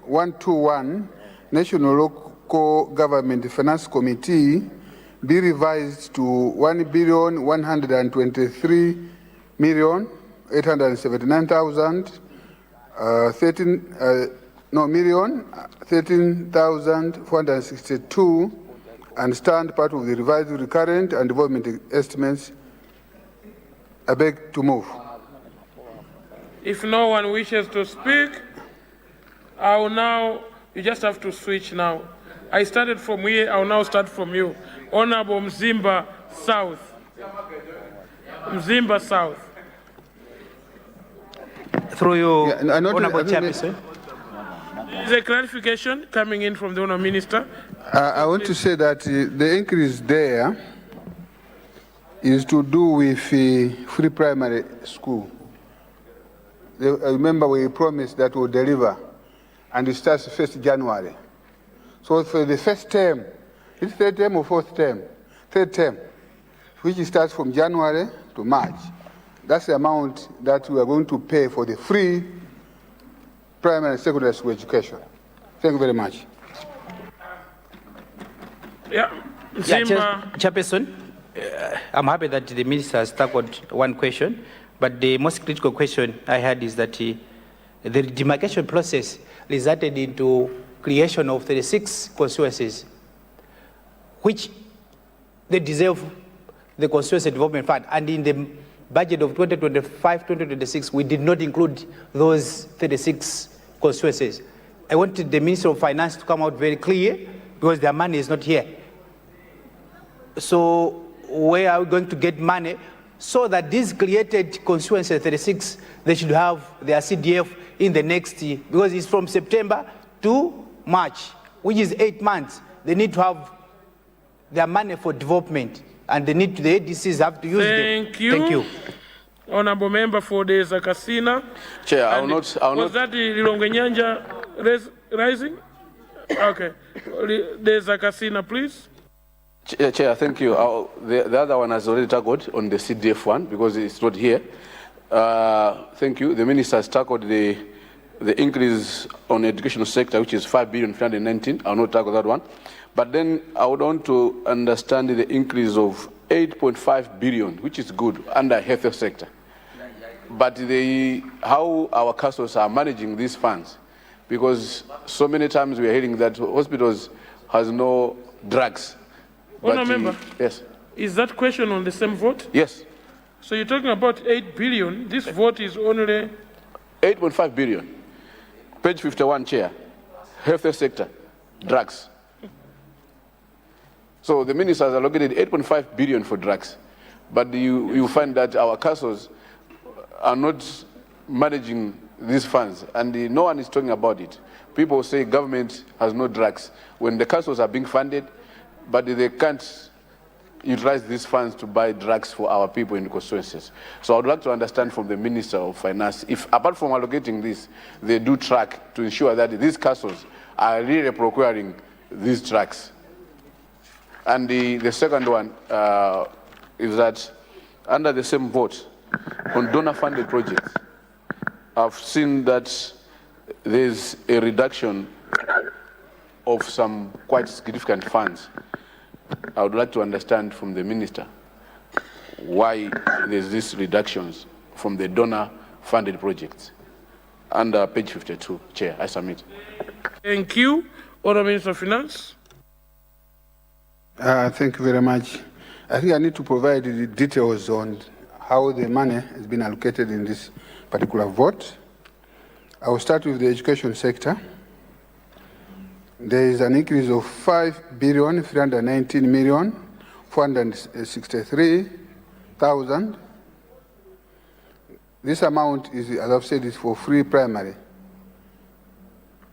121 National Local Government Finance Committee be revised to 13,462 and stand part of the revised recurrent and development estimates. I beg to move. If no one wishes to speak, I will now, you just have to switch now. I started from here, I will now start from you. Honorable Mzimba South. Mzimba South. Through you, Yeah, Honorable Chairperson. Is a clarification coming in from the Honourable Minister? I want to say that the increase there is to do with free primary school. I remember we promised that we'll deliver, and it starts 1st January. So for the first term, it's third term or fourth term? Third term, which starts from January to March. That's the amount that we are going to pay for the free primary and secondary school education. Thank you very much. Yeah, Chairperson, I'm happy that the minister has tackled one question, but the most critical question I had is that the demarcation process resulted into creation of 36 constituencies, which they deserve the constituency development fund. And in the budget of 2025-2026, we did not include those 36 constituencies. I wanted the Minister of Finance to come out very clear because their money is not here. So where are we going to get money so that these created constituencies, 36, they should have their CDF in the next year? Because it's from September to March, which is 8 months. They need to have their money for development, and the ADCs have to use them. Thank you. Thank you. Honourable Member for the Zakasina. Chair, I will not. Was that the Lilongwenyanja rising? Okay. The Zakasina, please. Chair, thank you. The other one has already tackled on the CDF one because it's not here. Thank you. The minister has tackled the increase on the educational sector, which is 5,319. I will not tackle that one. But then I would want to understand the increase of 8.5 billion, which is good, under health sector. But how our castles are managing these funds, because so many times we are hearing that hospitals has no drugs. Member, yes. Is that question on the same vote? Yes. So you're talking about 8 billion. This vote is only 8.5 billion. Page 51, Chair. Health sector, drugs. So the minister has allocated 8.5 billion for drugs, but you find that our castles are not managing these funds, and no one is talking about it. People say government has no drugs when the councils are being funded, but they can't utilize these funds to buy drugs for our people in the constituencies. So I would like to understand from the Minister of Finance if, apart from allocating this, they do track to ensure that these councils are really procuring these drugs. And the second one is that under the same vote on donor-funded projects, I've seen that there's a reduction of some quite significant funds. I would like to understand from the Minister why there's these reductions from the donor-funded projects. Under page 52, Chair, I submit. Thank you. Honourable Minister of Finance. Thank you very much. I think I need to provide the details on how the money has been allocated in this particular vote. I will start with the education sector. There is an increase of 5,319,463,000. This amount is, as I've said, is for free primary,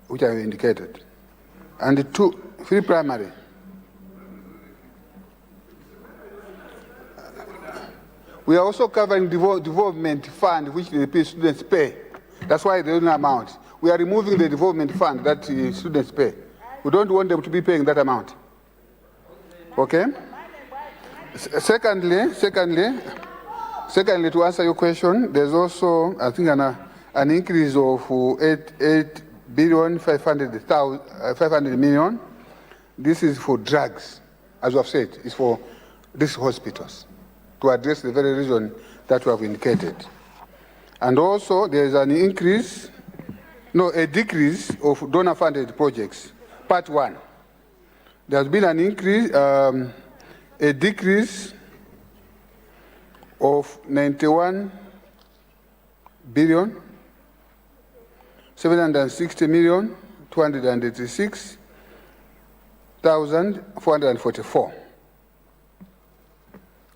which I have indicated. And the free primary. We are also covering development fund, which the students pay. That's why there is no amount. We are removing the development fund that students pay. We don't want them to be paying that amount. Okay? Secondly, to answer your question, there's also, I think, an increase of 8,500 million. This is for drugs, as we have said, it's for these hospitals, to address the very reason that we have indicated. And also, there is a decrease of donor-funded projects. Part 1. There has been an increase, a decrease of 91,760,286,444.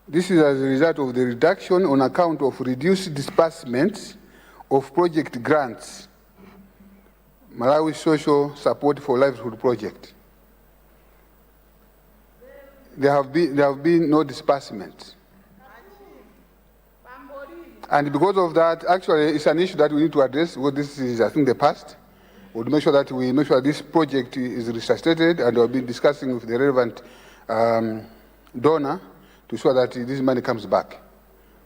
This is as a result of the reduction on account of reduced disbursements of project grants, Malawi Social Support for Livelihood Project. There have been no disbursements. And because of that, actually, it's an issue that we need to address. Well, this is, I think, the past. We'll make sure that this project is resuscitated, and we'll be discussing with the relevant donor to ensure that this money comes back.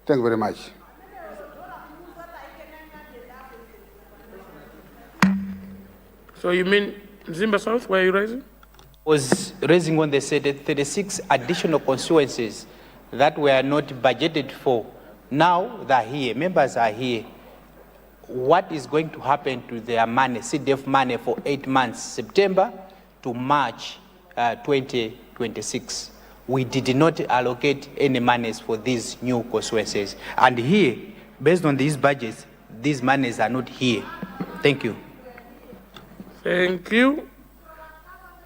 Thank you very much. So you mean Zimba South, where are you raising? Was raising when they said that 36 additional constituencies that were not budgeted for. Now they're here, members are here. What is going to happen to their money, CDF money for 8 months, September to March 2026? We did not allocate any monies for these new constituencies. And here, based on these budgets, these monies are not here. Thank you. Thank you.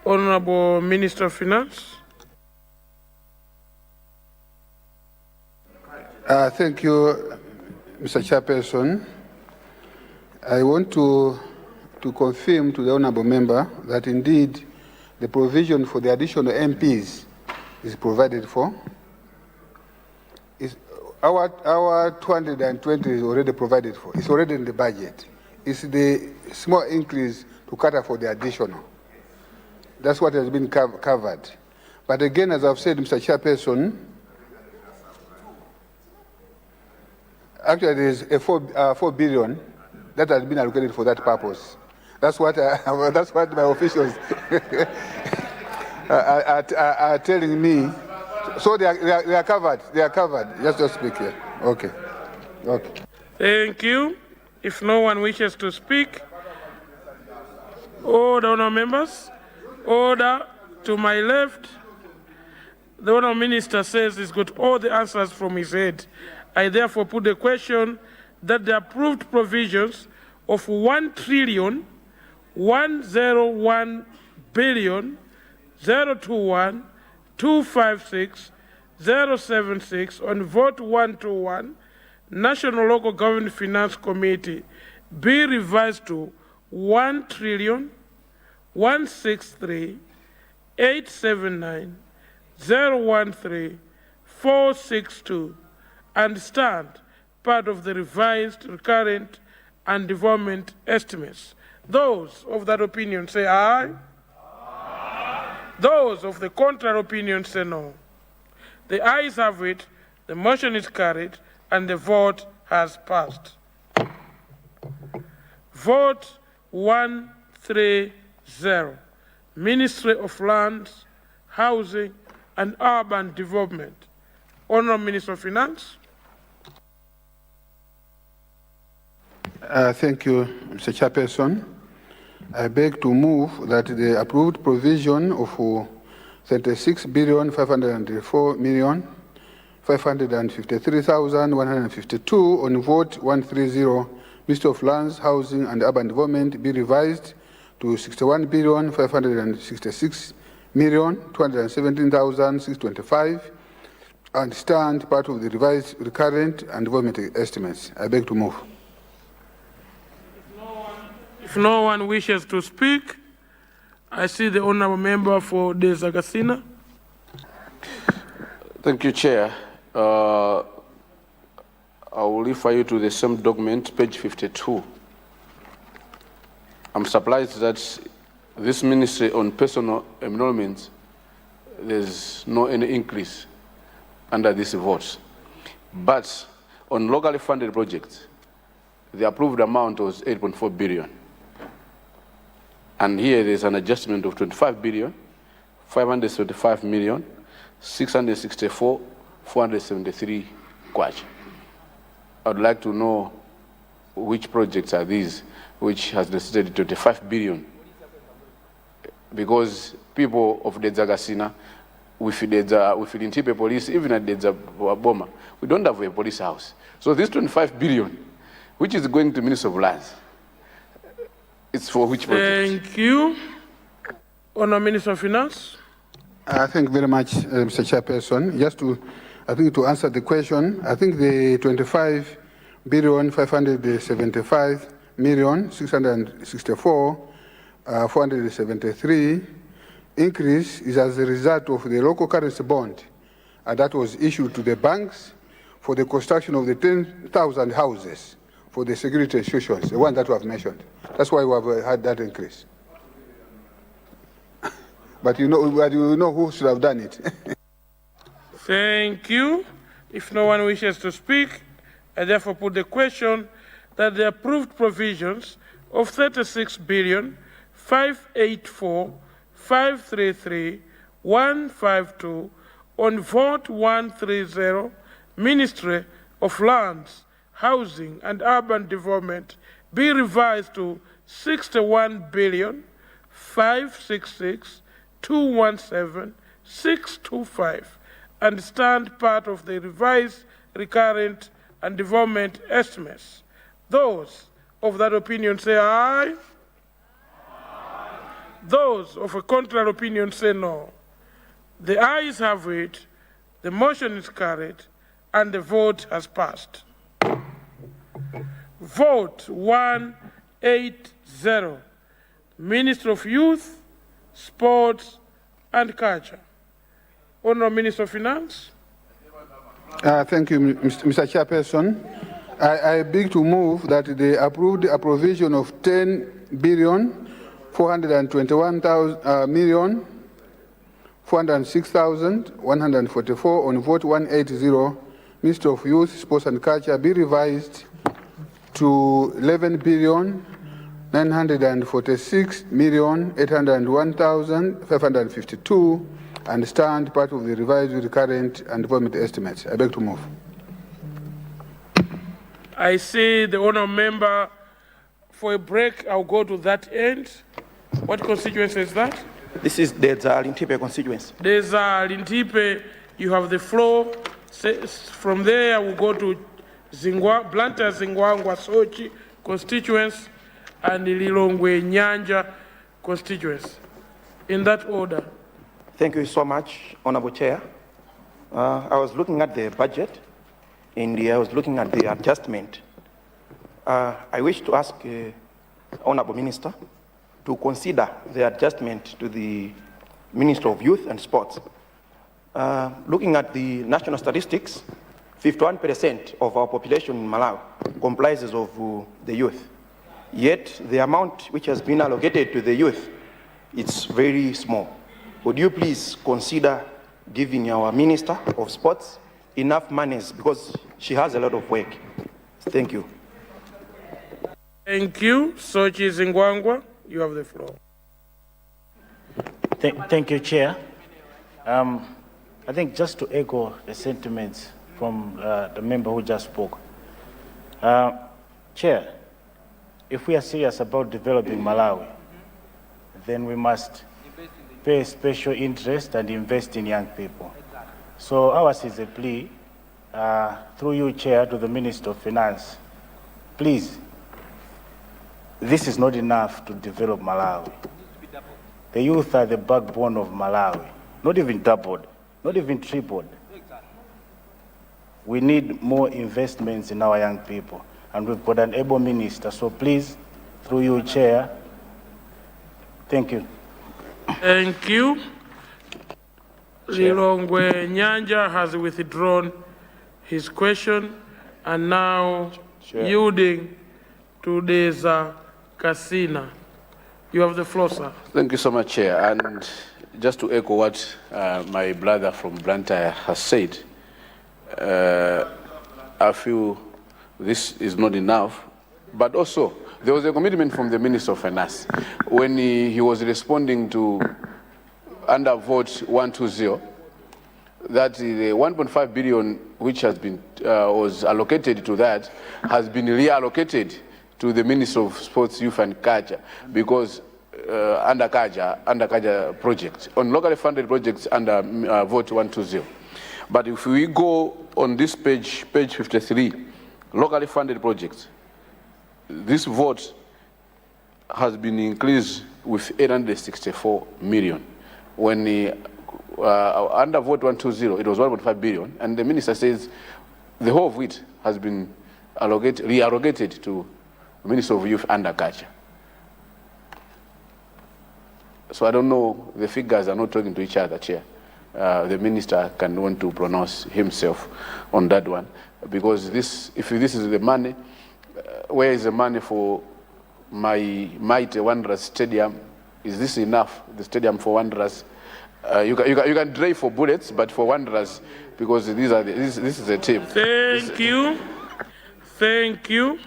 Honorable Minister of Finance. Thank you, Mr. Chairperson. I want to confirm to the honorable member that indeed the provision for the additional MPs is provided for. Our 220 is already provided for. It's already in the budget. It's the small increase to cater for the additional. That's what has been covered. But again, as I've said, Mr. Chairperson, actually there is a 4 billion that has been allocated for that purpose. That's what my officials are telling me. So they are covered. They are covered. Just speak here. Okay. Thank you. If no one wishes to speak, order, honourable members. Order to my left. The honourable minister says he's got all the answers from his head. I therefore put the question that the approved provisions of 1,101,021,256,076 on vote 121 National Local Government Finance Committee be revised to 1,163,879,013,462 and stand part of the revised recurrent and development estimates. Those of that opinion say aye. Aye. Those of the contrary opinion say no. The ayes have it, the motion is carried, and the vote has passed. Vote 130. Ministry of Lands, Housing, and Urban Development. Honourable Minister of Finance. Thank you, Mr. Chairperson. I beg to move that the approved provision of 36,504,553,152 on vote 130, Ministry of Lands, Housing and Urban Development be revised to 61,566,217,625 and stand part of the revised recurrent and development estimates. I beg to move. If no one wishes to speak, I see the honourable member for De Zagasina. Thank you, Chair. I will refer you to the same document, page 52. I'm surprised that this ministry on personal emoluments, there's no any increase under these votes. But on locally funded projects, the approved amount was 8.4 billion. And here there's an adjustment of 25 billion, 575 million, 664, 473 kwacha. I'd like to know which projects are these, which has necessitated 25 billion. Because people of Dedzagasina, with Luntha police, even at Dedzaboma, we don't have a police house. So this 25 billion, which is going to Minister of Lands, it's for which project? Thank you. Honourable Minister of Finance. Thank you very much, Mr. Chairperson. Just to, I think to answer the question, I think the 25,575,664,473 increase is as a result of the local currency bond that was issued to the banks for the construction of the 10,000 houses for the security institutions, the one that we have mentioned. That's why we have had that increase. But you know who should have done it. Thank you. If no one wishes to speak, I therefore put the question that the approved provisions of 36,584,533,152 on vote 130, Ministry of Lands, Housing and Urban Development be revised to 61,566,217,625 and stand part of the revised recurrent and development estimates. Those of that opinion say aye. Aye. Those of a contrary opinion say no. The ayes have it, the motion is carried, and the vote has passed. Vote 180, Minister of Youth, Sports and Culture. Honourable Minister of Finance. Thank you, Mr. Chairperson. I beg to move that the approved appropriation of 10,421,406,144 on vote 180, Minister of Youth, Sports and Culture be revised to 11,946,801,552 and stand part of the revised recurrent and development estimates. I beg to move. I see the honourable member for a break. I'll go to that end. What constituency is that? This is the Luntha constituency. There's Luntha. You have the floor. From there, we'll go to Blanta Zingwangwa Sochi constituency and Lilongwe Nyanja constituency. In that order. Thank you so much, Honorable Chair. I was looking at the budget, and I was looking at the adjustment. I wish to ask Honorable Minister to consider the adjustment to the Minister of Youth and Sports. Looking at the national statistics, 51% of our population in Malawi comprises of the youth. Yet the amount which has been allocated to the youth, it's very small. Would you please consider giving our Minister of Sports enough monies, because she has a lot of work? Thank you. Thank you. Sochi Zingwangwa, you have the floor. Thank you, Chair. I think just to echo the sentiments from the member who just spoke. Chair, if we are serious about developing Malawi, then we must pay special interest and invest in young people. So ours is a plea, through you, Chair, to the Minister of Finance. Please, this is not enough to develop Malawi. The youth are the backbone of Malawi, not even doubled, not even tripled. We need more investments in our young people, and we've got an able minister. So please, through you, Chair, thank you. Thank you. Lilongwe Nyanja has withdrawn his question and now yielding to Deza Kasina. You have the floor, sir. Thank you so much, Chair. And just to echo what my brother from Luntha has said, I feel this is not enough. But also, there was a commitment from the Minister of Finance when he was responding to under vote 120 that the 1.5 billion which has been was allocated to that has been reallocated to the Minister of Sports, Youth and Culture, because under Culture project, on locally funded projects under vote 120. But if we go on this page 53, locally funded projects, this vote has been increased with 864 million. When under vote 120, it was 1.5 billion, and the minister says the whole of it has been reallocated to the Minister of Youth and Culture. So I don't know, the figures are not talking to each other, Chair. The minister can want to pronounce himself on that one, because if this is the money, where is the money for my Mighty Wanderers Stadium? Is this enough, the stadium for Wanderers? You can drive for Bullets, but for Wanderers, because this is a team. Thank you. Thank you.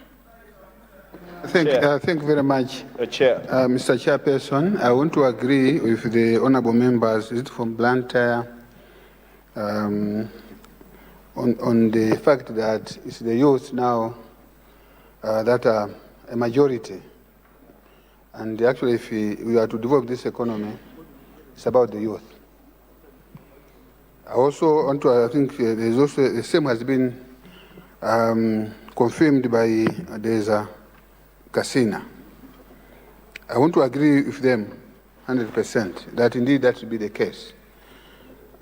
Thank you very much. Chair. Mr. Chairperson, I want to agree with the honorable members from Blantyre on the fact that it's the youth now that are a majority. And actually, if we are to develop this economy, it's about the youth. I also want to, I think there's also, the same has been confirmed by Deza Kasina. I want to agree with them 100% that indeed that should be the case.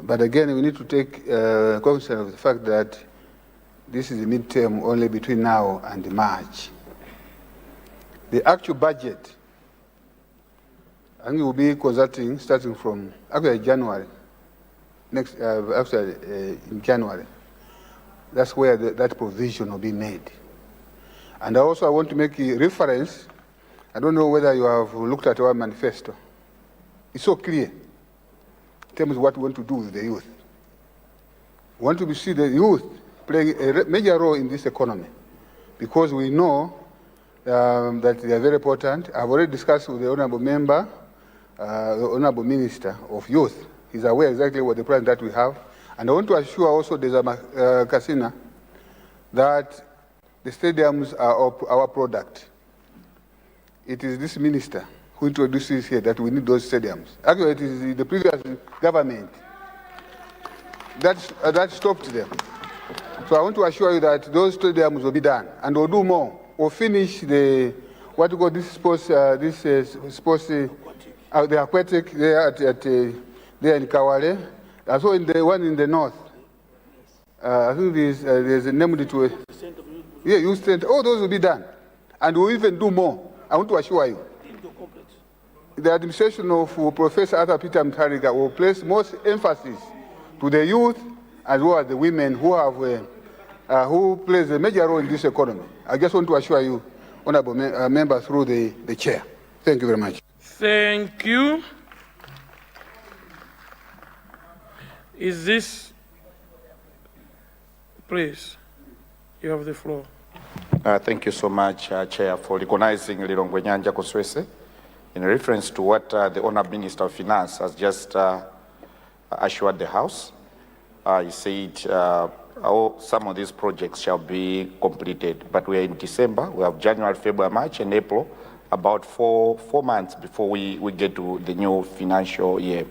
But again, we need to take cognizance of the fact that this is a midterm only between now and March. The actual budget, I think we'll be consulting starting from actually January, in January. That's where that provision will be made. And also I want to make a reference. I don't know whether you have looked at our manifesto. It's so clear in terms of what we want to do with the youth. We want to see the youth playing a major role in this economy, because we know that they are very important. I've already discussed with the honorable member, the honorable minister of youth. He's aware exactly what the plan that we have. And I want to assure also Deza Kasina that the stadiums are our product. It is this minister who introduces here that we need those stadiums. Actually, it is the previous government that stopped them. So I want to assure you that those stadiums will be done, and we'll do more. We'll finish the what we call this sports, the aquatic there there in Kawale, also in the one in the north. I think there's a name to it. Yeah, youth center. All those will be done. And we'll even do more. I want to assure you. The administration of Professor Arthur Peter Mutharika will place most emphasis to the youth as well as the women who have who plays a major role in this economy. I just want to assure you, honorable member, through the chair. Thank you very much. Thank you. Is this, please, you have the floor. Thank you so much, Chair, for recognizing Lilongwe Nyanja Koswese. In reference to what the Honourable Minister of Finance has just assured the House, he said some of these projects shall be completed, but we are in December. We have January, February, March, and April, about four months before we get to the new financial year.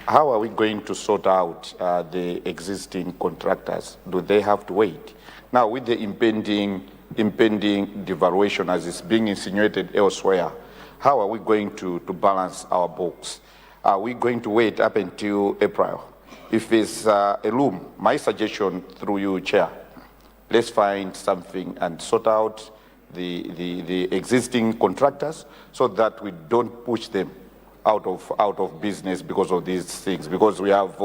How are we going to sort out the existing contractors? Do they have to wait? Now, with the impending devaluation as is being insinuated elsewhere, how are we going to balance our books? Are we going to wait up until April? If it's a loom, my suggestion through you, Chair, let's find something and sort out the existing contractors so that we don't push them out of business because of these things. Because we have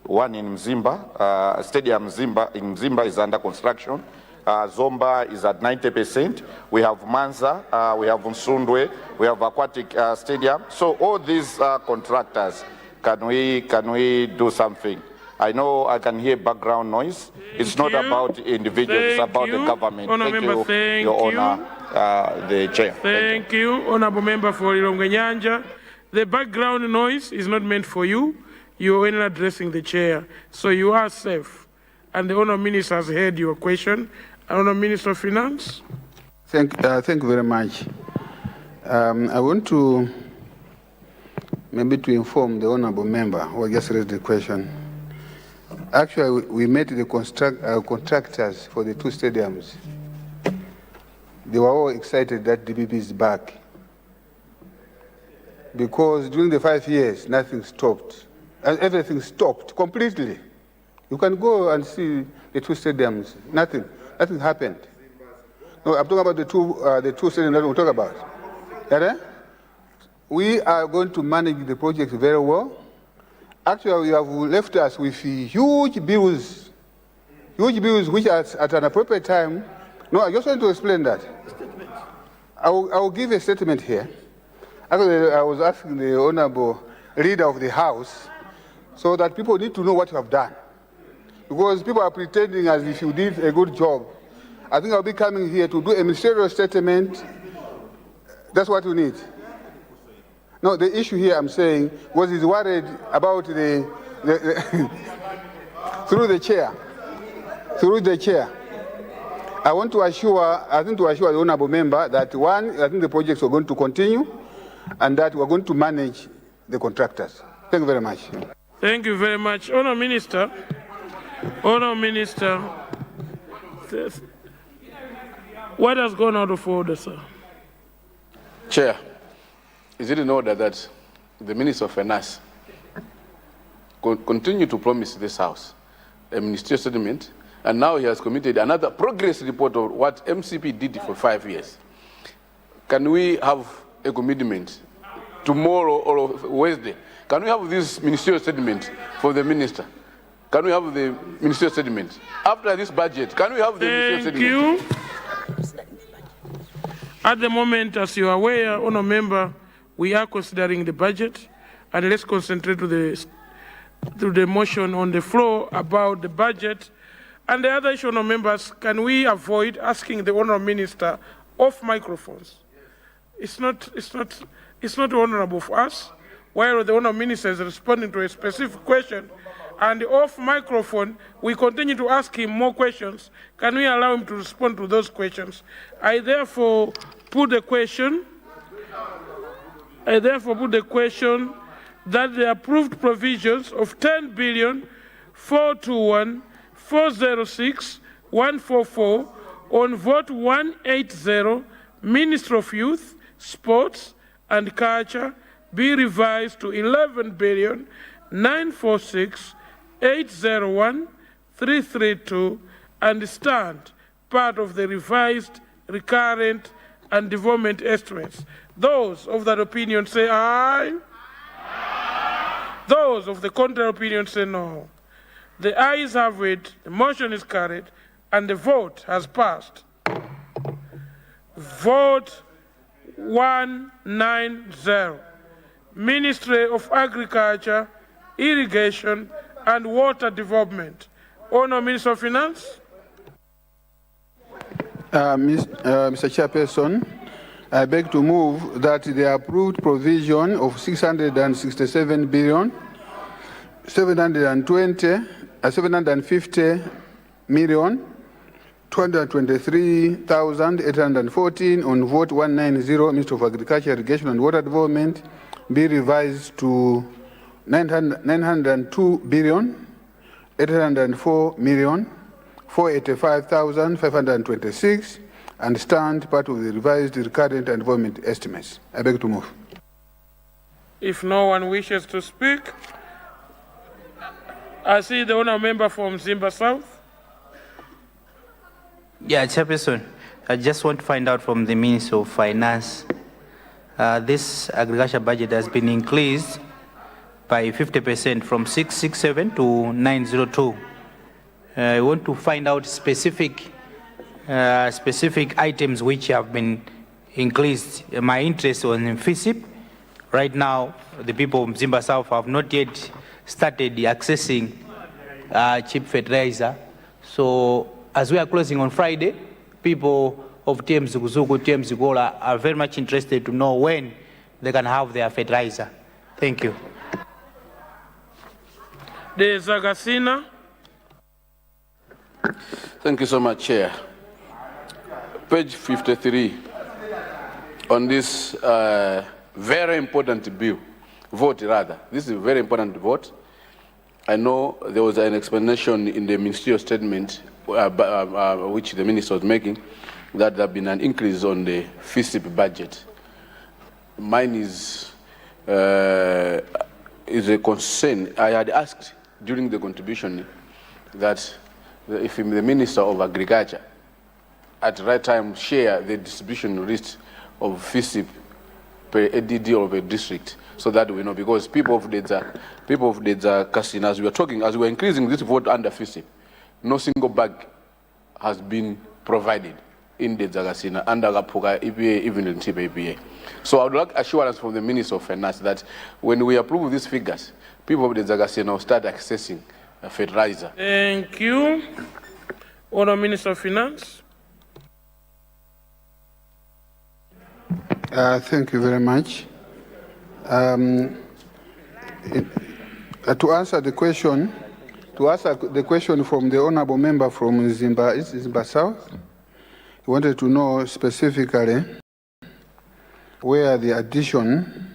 one in Mzimba, Stadium Mzimba in Mzimba is under construction. Zomba is at 90%. We have Manza, we have Msundwe, we have Aquatic Stadium. So all these contractors, can we do something? I know I can hear background noise. It's not about individuals, it's about the government. Thank you, Your Honor, the Chair. Thank you, Honorable Member for Lilongwe Nyanja. The background noise is not meant for you. You are addressing the chair, so you are safe. And the Honourable Minister has heard your question. Honourable Minister of Finance. Thank you very much. I want to maybe inform the Honourable Member who just raised the question. Actually, we met the contractors for the two stadiums. They were all excited that DBB is back. Because during the 5 years, nothing stopped. And everything stopped completely. You can go and see the two stadiums. Nothing happened. No, I'm talking about the two stadiums that we talk about. Yeah? We are going to manage the project very well. Actually, you have left us with huge bills which at an appropriate time. No, I just want to explain that. I will give a statement here. Actually, I was asking the Honorable Leader of the House so that people need to know what you have done. Because people are pretending as if you did a good job. I think I'll be coming here to do a ministerial statement. That's what you need. No, the issue here I'm saying was he's worried about the through the chair. I want to assure the Honorable Member that one, I think the projects are going to continue and that we're going to manage the contractors. Thank you very much. Thank you very much. Honourable Minister, what has gone out of order, sir? Chair, is it in order that the Minister of Finance continue to promise this House a ministerial settlement, and now he has committed another progress report of what MCP did for 5 years? Can we have a commitment tomorrow or Wednesday? Can we have this ministerial statement for the minister? Can we have the ministerial statement? After this budget, can we have the ministerial statement? Thank you. At the moment, as you are aware, Honourable Member, we are considering the budget, and let's concentrate to the motion on the floor about the budget. And the other issue, Honourable Members, can we avoid asking the Honourable Minister off microphones? It's not honourable for us, while the Honourable Minister is responding to a specific question, and off microphone, we continue to ask him more questions. Can we allow him to respond to those questions? I therefore put the question that the approved provisions of 10,421,406,144 on vote 180, Ministry of Youth, Sports and Culture, be revised to 11,946,801,3 332 and stand part of the revised, recurrent, and development estimates. Those of that opinion say aye. Those of the contrary opinion say no. The ayes have it, the motion is carried, and the vote has passed. Vote 190. Ministry of Agriculture, Irrigation, and Water Development. Honourable Minister of Finance. Mr. Chairperson, I beg to move that the approved provision of 667 billion 750 million 223,814 on vote 190, Minister of Agriculture, Irrigation and Water Development, be revised to 902 billion 804 million 485,526 and stand part of the revised recurrent and development estimates. I beg to move. If no one wishes to speak, I see the honourable member from Zimba South. Yeah, Chairperson, I just want to find out from the Minister of Finance, this agriculture budget has been increased by 50% from 667 to 902. I want to find out specific items which have been increased. My interest was in FISIP. Right now, the people of Zimba South have not yet started accessing cheap fertilizer. So as we are closing on Friday, people of TM Zuguzugu, TM Zugola are very much interested to know when they can have their fertilizer. Thank you. De Zagasina. Thank you so much, Chair. Page 53 on this very important vote rather. This is a very important vote. I know there was an explanation in the ministerial statement which the minister was making that there have been an increase on the FISIP budget. Mine is a concern. I had asked during the contribution that if the Minister of Agriculture at the right time share the distribution list of FISIP per ADD of a district, so that we know, because people of the Kasina, as we were talking, as we were increasing this vote under FISIP, no single bag has been provided in the Zagasina under Gapuka EPA, even in TPA EPA. So I would like assurance from the Minister of Finance that when we approve these figures, people of the Zagasina will start accessing fertilizer. Thank you. Honourable Minister of Finance. Thank you very much. To answer the question from the honourable member from Zimba South, he wanted to know specifically where the addition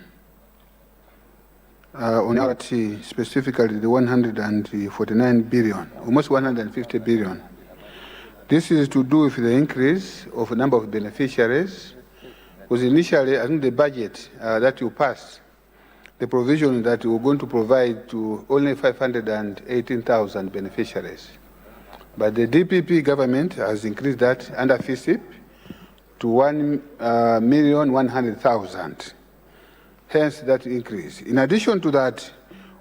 on RT, specifically the 149 billion, almost 150 billion. This is to do with the increase of the number of beneficiaries, because initially, I think the budget that you passed, the provision that we were going to provide to only 518,000 beneficiaries. But the DPP government has increased that under FISIP to 1,100,000. Hence that increase. In addition to that,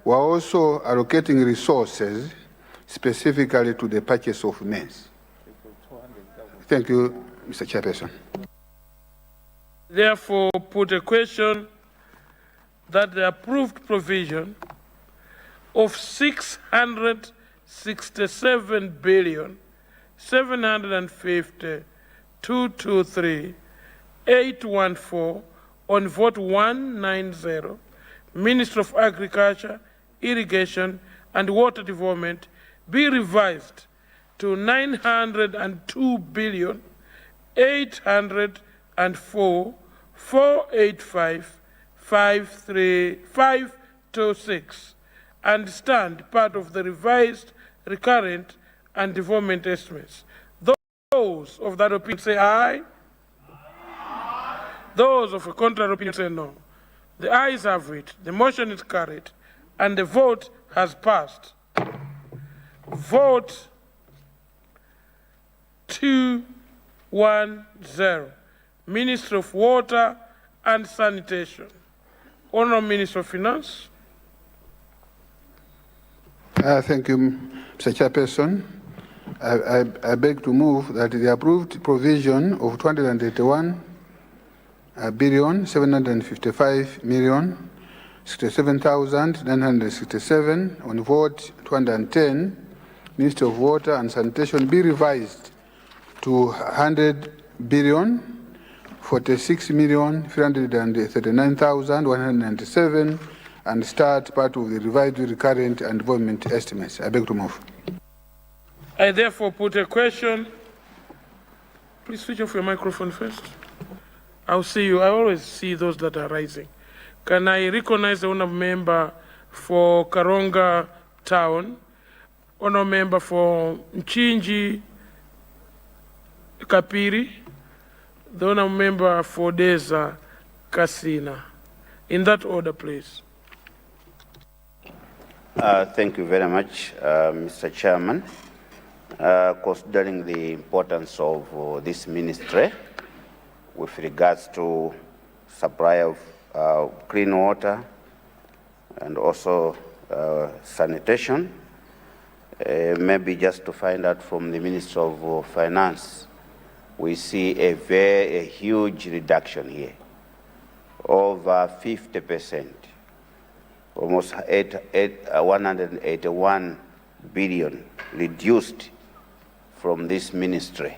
we're also allocating resources specifically to the purchase of maize. Thank you, Mr. Chairperson. Therefore, put a question that the approved provision of 667 billion 750 223 814 on vote 190, Ministry of Agriculture, Irrigation and Water Development be revised to 902 billion 804 485 526 and stand part of the revised, recurrent and development estimates. Those of that opinion say aye. Those of a contrary opinion say no. The ayes have it, the motion is carried, and the vote has passed. Vote 210. Ministry of Water and Sanitation. Honorable Minister of Finance. Thank you, Mr. Chairperson. I beg to move that the approved provision of 281,755,067,967 on vote 210, Ministry of Water and Sanitation be revised to 100,046,339,197 and start part of the revised recurrent and development estimates. I beg to move. I therefore put a question. Please switch off your microphone first. I'll see you. I always see those that are rising. Can I recognize the honorable member for Karonga Town, honorable member for Mchinji Kapiri, the honorable member for Deza Kasina. In that order, please. Thank you very much, Mr. Chairman. Considering the importance of this ministry with regards to supply of clean water and also sanitation, maybe just to find out from the Minister of Finance, we see a huge reduction here, over 50%. Almost 181 billion reduced from this ministry.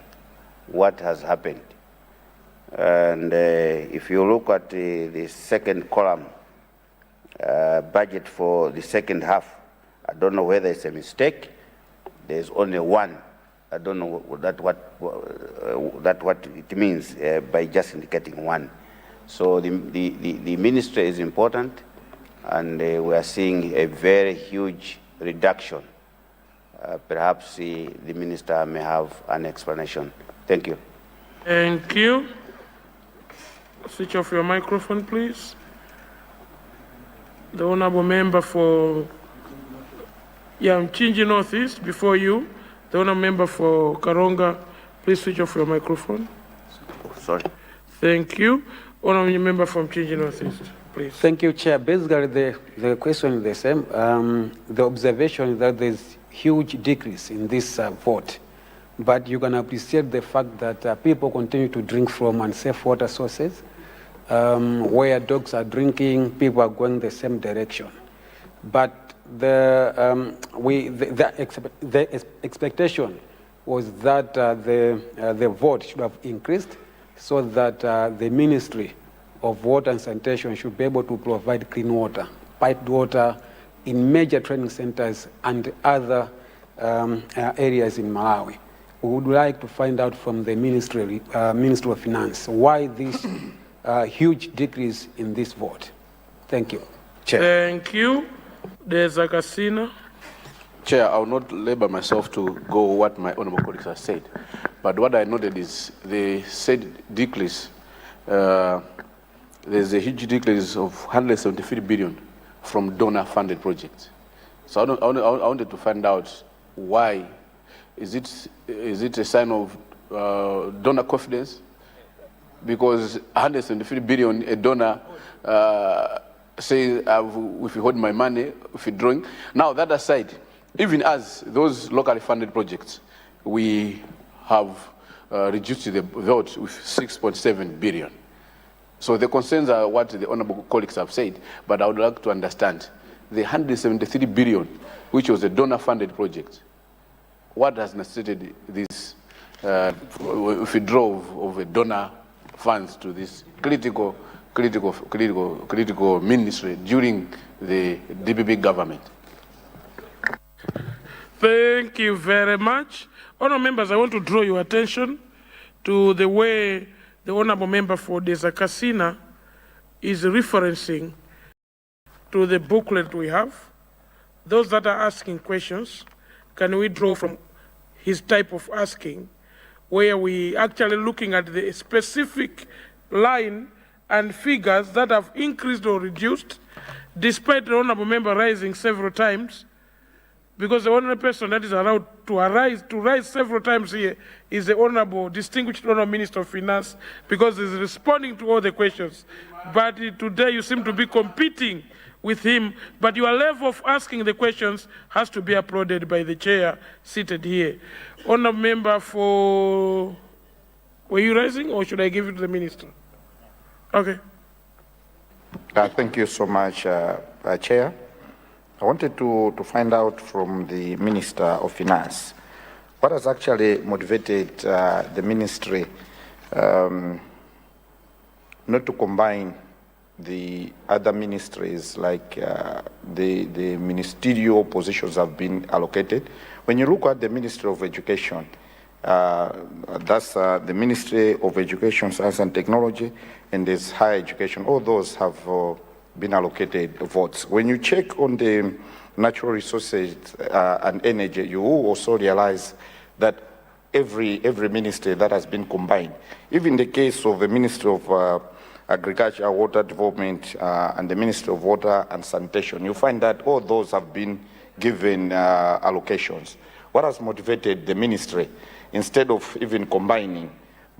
What has happened? And if you look at the second column, budget for the second half, I don't know whether it's a mistake. There's only one. I don't know what it means by just indicating one. So the ministry is important, and we are seeing a very huge reduction. Perhaps the minister may have an explanation. Thank you. Thank you. Switch off your microphone, please. The honorable member for Mchinji Northeast, before you. The honorable member for Karonga, please switch off your microphone. Sorry. Thank you. Honorable member from Mchinji Northeast, please. Thank you, Chair. Basically, the question is the same. The observation is that there's huge decrease in this vote, but you can appreciate the fact that people continue to drink from unsafe water sources, where dogs are drinking, people are going the same direction. But the expectation was that the vote should have increased so that the Ministry of Water and Sanitation should be able to provide clean water, piped water in major training centers and other areas in Malawi. We would like to find out from the Ministry of Finance why this huge decrease in this vote. Thank you, Chair. Thank you. There's a Casino. Chair, I will not labor myself to go what my honorable colleagues have said, but what I noted is they said decrease. There's a huge decrease of 173 billion from donor-funded projects. So I wanted to find out why. Is it a sign of donor confidence? Because 173 billion, a donor say, if you hold my money, if you're drawing. Now, that aside, even as those locally funded projects, we have reduced the vote with 6.7 billion. So the concerns are what the honorable colleagues have said, but I would like to understand the 173 billion, which was a donor-funded project, what has necessitated this withdrawal of a donor funds to this critical ministry during the DPP government? Thank you very much. Honourable members, I want to draw your attention to the way the honourable member for Deza Kasina is referencing to the booklet we have. Those that are asking questions, can we draw from his type of asking, where we actually looking at the specific line and figures that have increased or reduced, despite the honourable member rising several times. because the only person that is allowed to rise several times here is the Honorable, Distinguished Honorable Minister of Finance, because he's responding to all the questions. But today you seem to be competing with him, but your level of asking the questions has to be applauded by the chair seated here. Honorable Member for... Were you rising, or should I give it to the Minister? Okay. Thank you so much, Chair. I wanted to find out from the Minister of Finance what has actually motivated the ministry not to combine the other ministries, like the ministerial positions have been allocated. When you look at the Ministry of Education, that's the Ministry of Education, Science and Technology, and there's higher education. All those have been allocated votes. When you check on the natural resources and energy, you will also realize that every ministry that has been combined, even the case of the Ministry of Agriculture, Water Development, and the Ministry of Water and Sanitation, you find that all those have been given allocations. What has motivated the ministry, instead of even combining,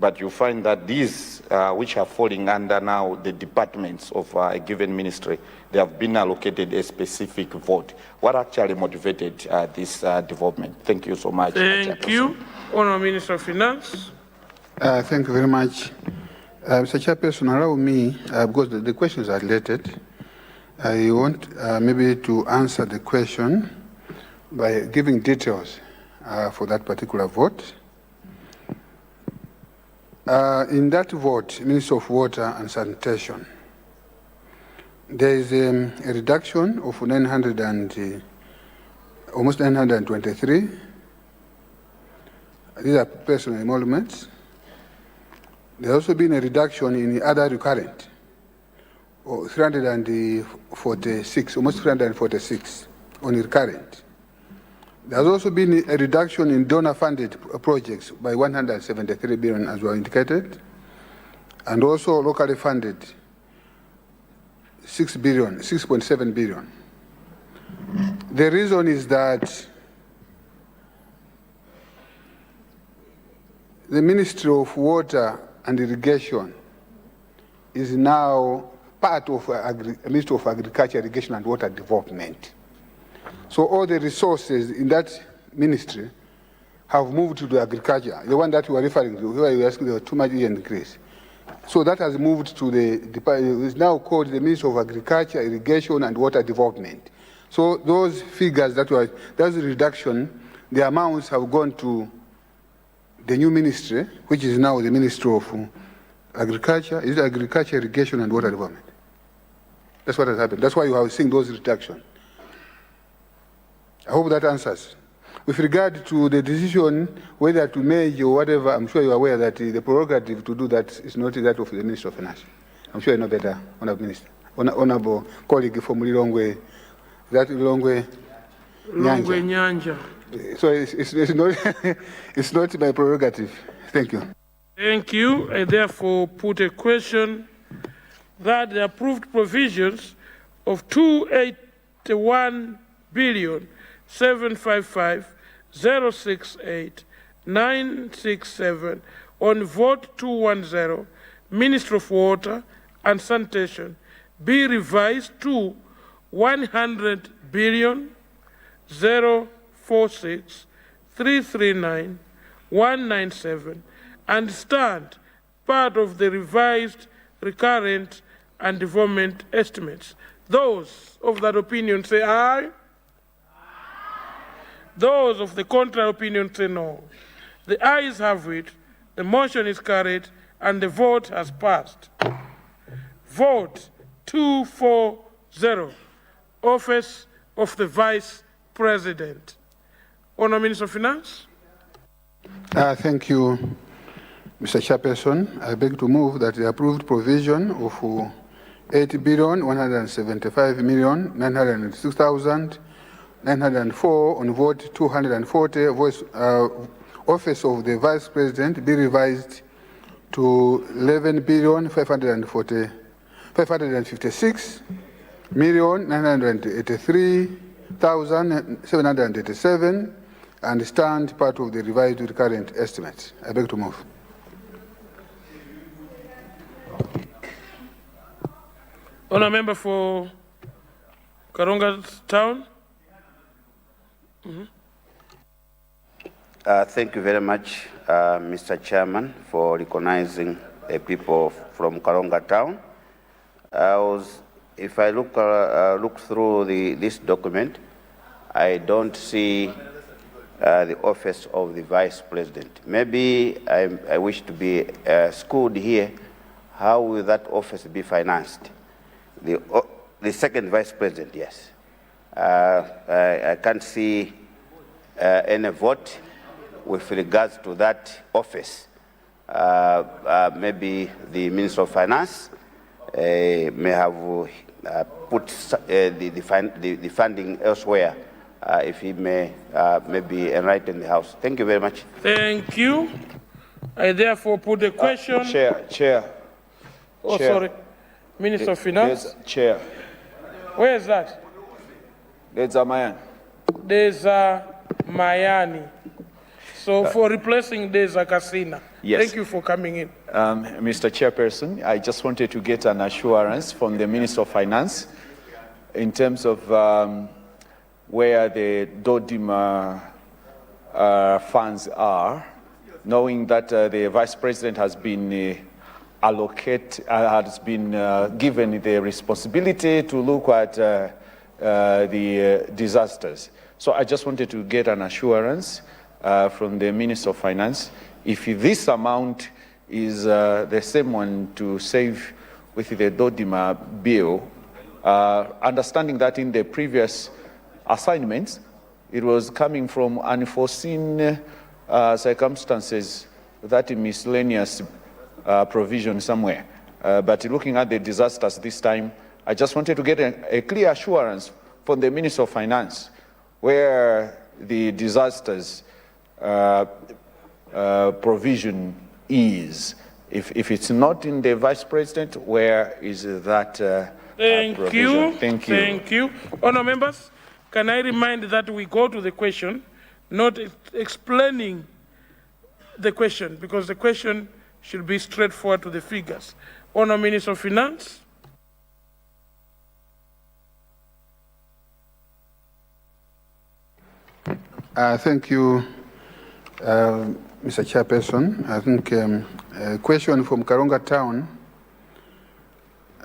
but you find that these, which are falling under now the departments of a given ministry, they have been allocated a specific vote. What actually motivated this development? Thank you so much. Thank you. Honourable Minister of Finance. Thank you very much. Mr. Chairperson, allow me, because the questions are related, I want maybe to answer the question by giving details for that particular vote. In that vote, Minister of Water and Sanitation, there is a reduction of almost 923. These are personal emoluments. There has also been a reduction in other recurrent, 346, almost 346 on recurrent. There has also been a reduction in donor-funded projects by 173 billion, as well indicated, and also locally funded 6.7 billion. The reason is that the Ministry of Water and Irrigation is now part of Ministry of Agriculture, Irrigation and Water Development. So all the resources in that ministry have moved to the agriculture, the one that you are referring to, where you are asking the too much increase. So that has moved to the department, it's now called the Ministry of Agriculture, Irrigation and Water Development. So those figures that's the reduction, the amounts have gone to the new ministry, which is now the Ministry of Agriculture, is Agriculture, Irrigation and Water Development. That's what has happened. That's why you have seen those reductions. I hope that answers. With regard to the decision whether to merge or whatever, I'm sure you're aware that the prerogative to do that is not that of the Minister of Finance. I'm sure you know better, Honourable Minister. Honourable colleague from Lilongwe, that Lilongwe Nyanja. So it's not, it's not my prerogative. Thank you. Thank you. I therefore put a question that the approved provisions of 281 billion 755 068 967 on vote 210, Ministry of Water and Sanitation, be revised to 100 billion 046 339 197 and stand part of the revised recurrent and development estimates. Those of that opinion say aye. Those of the contrary opinion say no. The ayes have it, the motion is carried, and the vote has passed. Vote 240, Office of the Vice President. Honourable Minister of Finance. Thank you, Mr. Chairperson. I beg to move that the approved provision of 8,175,906,904 on vote 240, Office of the Vice President be revised to 11,556,983,4 1,787 and stand part of the revised recurrent estimates. I beg to move. Honourable Member for Karonga Town. Thank you very much, Mr. Chairman, for recognizing the people from Karonga Town. If I look through this document, I don't see the office of the Vice President. Maybe I wish to be schooled here. How will that office be financed? The second Vice President, yes. I can't see any vote with regards to that office. Maybe the Minister of Finance may have put the funding elsewhere, if he may maybe enlighten the House. Thank you very much. Thank you. I therefore put the question. Chair. Oh, Chair. sorry. Minister of Finance. Chair. Where is that? There's a man. There's Mayani. So for replacing there's a Casina. Yes. Thank you for coming in. Mr. Chairperson, I just wanted to get an assurance from the Minister of Finance in terms of where the DODIMA funds are, knowing that the Vice President has been given the responsibility to look at the disasters. So I just wanted to get an assurance from the Minister of Finance if this amount is the same one to save with the DODIMA bill, understanding that in the previous assignments, it was coming from unforeseen circumstances, that miscellaneous provision somewhere. But looking at the disasters this time, I just wanted to get a clear assurance from the Minister of Finance where the disasters provision is. If it's not in the Vice President, where is that provision? Thank you. Thank you. Honour members, can I remind that we go to the question, not explaining the question, because the question should be straightforward to the figures. Honour Minister of Finance. Thank you, Mr. Chairperson. I think a question from Karonga Town,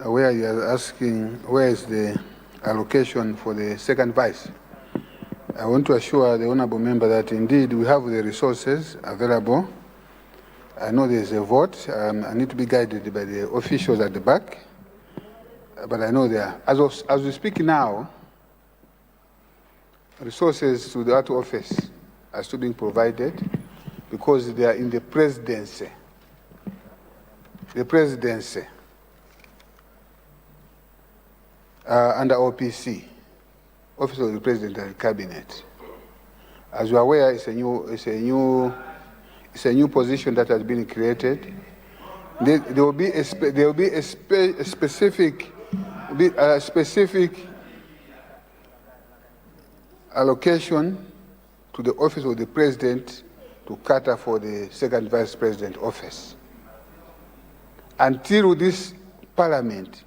where you are asking where is the allocation for the second vice. I want to assure the honourable member that indeed we have the resources available. I know there is a vote. I need to be guided by the officials at the back, but I know there. As we speak now, resources to that office are still being provided because they are in the presidency. The presidency under OPC, Office of the President and Cabinet. As you are aware, it's a new position that has been created. There will be a specific allocation to the Office of the President to cater for the second Vice President office. Until this Parliament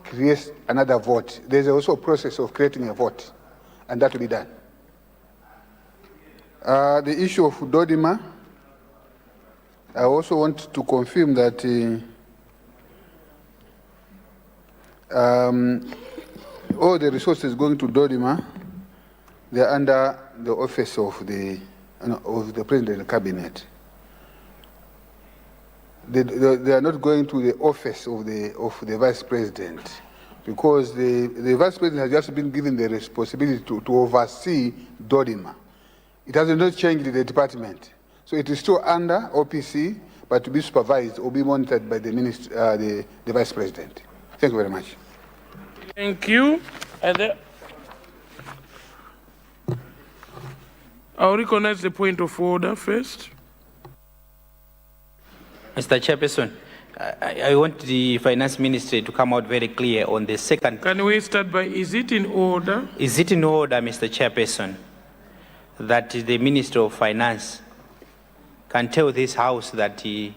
creates another vote, there's also a process of creating a vote, and that will be done. The issue of DODIMA, I also want to confirm that all the resources going to DODIMA, they are under the office of the President of the Cabinet. They are not going to the office of the Vice President, because the Vice President has just been given the responsibility to oversee DODIMA. It has not changed the department. So it is still under OPC, but to be supervised or be monitored by the Vice President. Thank you very much. Thank you. I'll recognize the point of order first. Mr. Chairperson, I want the finance ministry to come out very clear on the second. Can we start by, is it in order? Is it in order, Mr. Chairperson, that the Minister of Finance can tell this House that it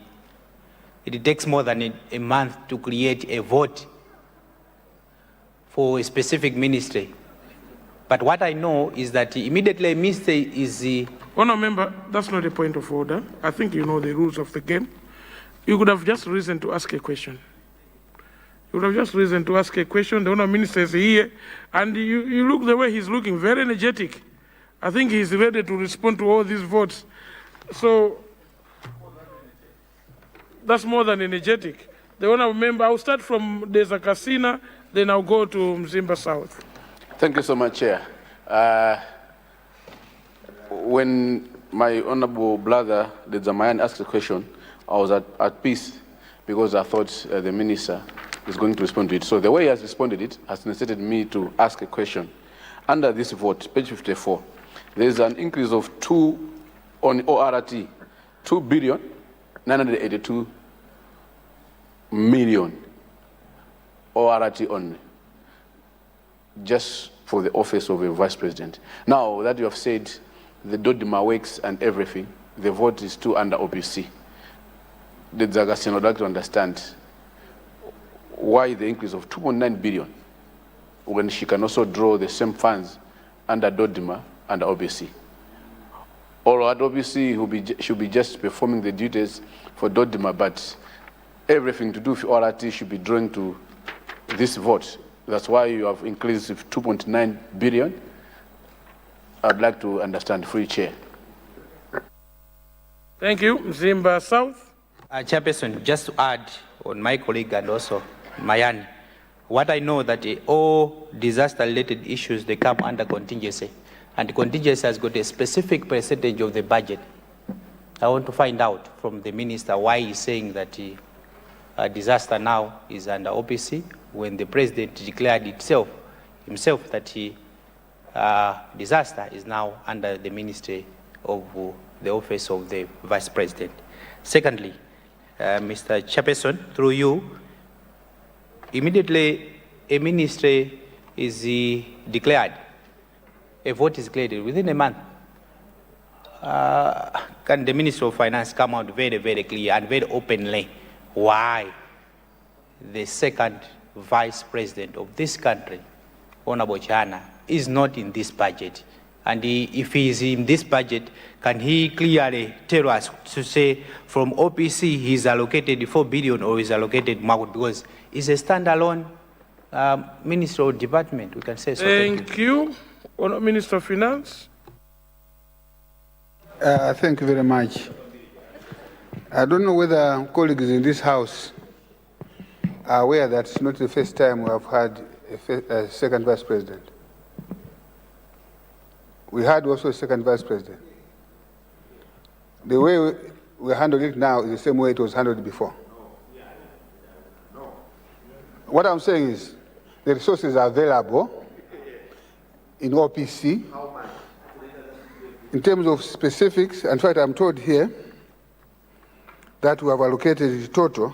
takes more than a month to create a vote for a specific ministry? But what I know is that immediately a ministry is the... Honourable Member, that's not a point of order. I think you know the rules of the game. You could have just reason to ask a question. You would have just reason to ask a question. The Honourable Minister is here, and you look the way he's looking, very energetic. I think he's ready to respond to all these votes. So that's more than energetic. The Honourable Member, I'll start from Deza Kasina, then I'll go to Mzimba South. Thank you so much, Chair. When my honourable brother, the Zamayan, asked the question, I was at peace because I thought the minister is going to respond to it. So the way he has responded it has necessitated me to ask a question. Under this vote, page 54, there is an increase of 2 on ORT, 2,982 million ORT only, just for the office of a vice president. Now that you have said the Dodima works and everything, the vote is still under OPC. The Zagasin would like to understand why the increase of 2.9 billion when she can also draw the same funds under Dodima and OBC. Or at OBC should be just performing the duties for Dodima, but everything to do with ORT should be drawn to this vote. That's why you have increased 2.9 billion. I'd like to understand, free chair. Thank you. Mzimba South. Chairperson, just to add on my colleague and also Mayan, what I know that all disaster-related issues, they come under contingency. And contingency has got a specific percentage of the budget. I want to find out from the minister why he's saying that disaster now is under OPC when the president declared himself that disaster is now under the ministry of the office of the vice president. Secondly, Mr. Chairperson, through you, immediately a ministry is declared, a vote is declared within a month. Can the Minister of Finance come out very, very clear and very openly why the second vice president of this country, Honorable Chana, is not in this budget? And if he is in this budget, can he clearly tell us to say from OPC he's allocated 4 billion or he's allocated more, because it's a standalone minister or department, we can say so. Thank you. Honourable Minister of Finance. Thank you very much. I don't know whether colleagues in this House are aware that it's not the first time we have had a second vice president. We had also a second vice president. The way we handle it now is the same way it was handled before. What I'm saying is the resources are available in OPC. In terms of specifics, in fact, I'm told here that we have allocated a total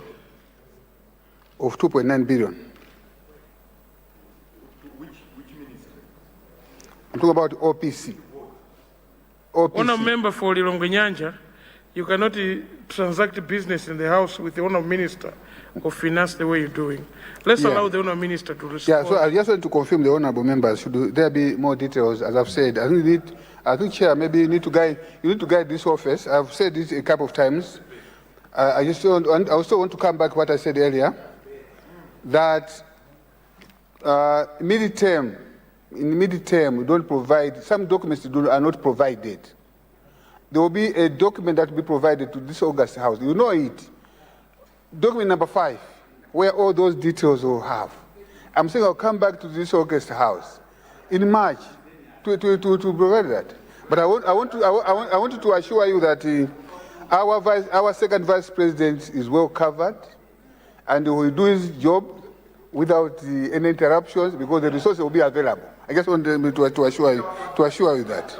of 2.9 billion. I'm talking about OPC. Honourable Member for Lilongwe Nyanja, you cannot transact business in the House with the Honourable Minister of Finance the way you're doing. Let's allow the Honourable Minister to respond. Yeah, so I just want to confirm the Honourable Members. Should there be more details? As I've said, I think Chair, maybe you need to guide this office. I've said this a couple of times. I also want to come back to what I said earlier, that in mid-term, we don't provide, some documents are not provided. There will be a document that will be provided to this August House. You know it. Document number 5, where all those details will have. I'm saying I'll come back to this August House in March to provide that. But I wanted to assure you that our second vice president is well covered, and he will do his job without any interruptions because the resources will be available. I just wanted to assure you that.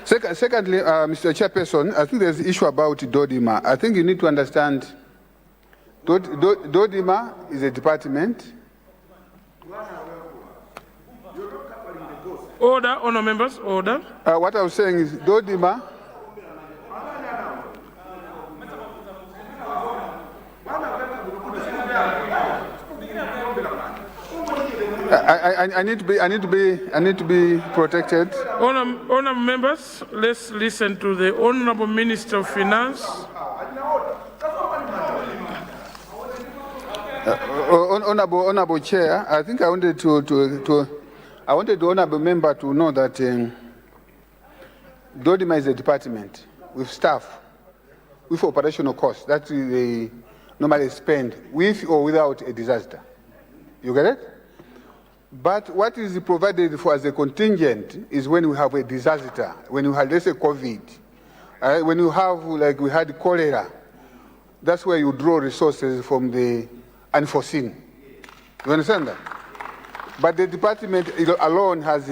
Secondly, Mr. Chairperson, I think there's an issue about Dodima. I think you need to understand Dodima is a department. Order, honour members, order. What I was saying is Dodima. I need to be protected. Honourable members, let's listen to the Honourable Minister of Finance. Honourable Chair, I think I wanted I wanted the honourable member to know that Dodima is a department with staff, with operational costs that they normally spend with or without a disaster. You get it? But what is provided for as a contingent is when we have a disaster, when you have, let's say, COVID, when you have, like we had cholera, that's where you draw resources from the unforeseen. You understand that? But the department alone has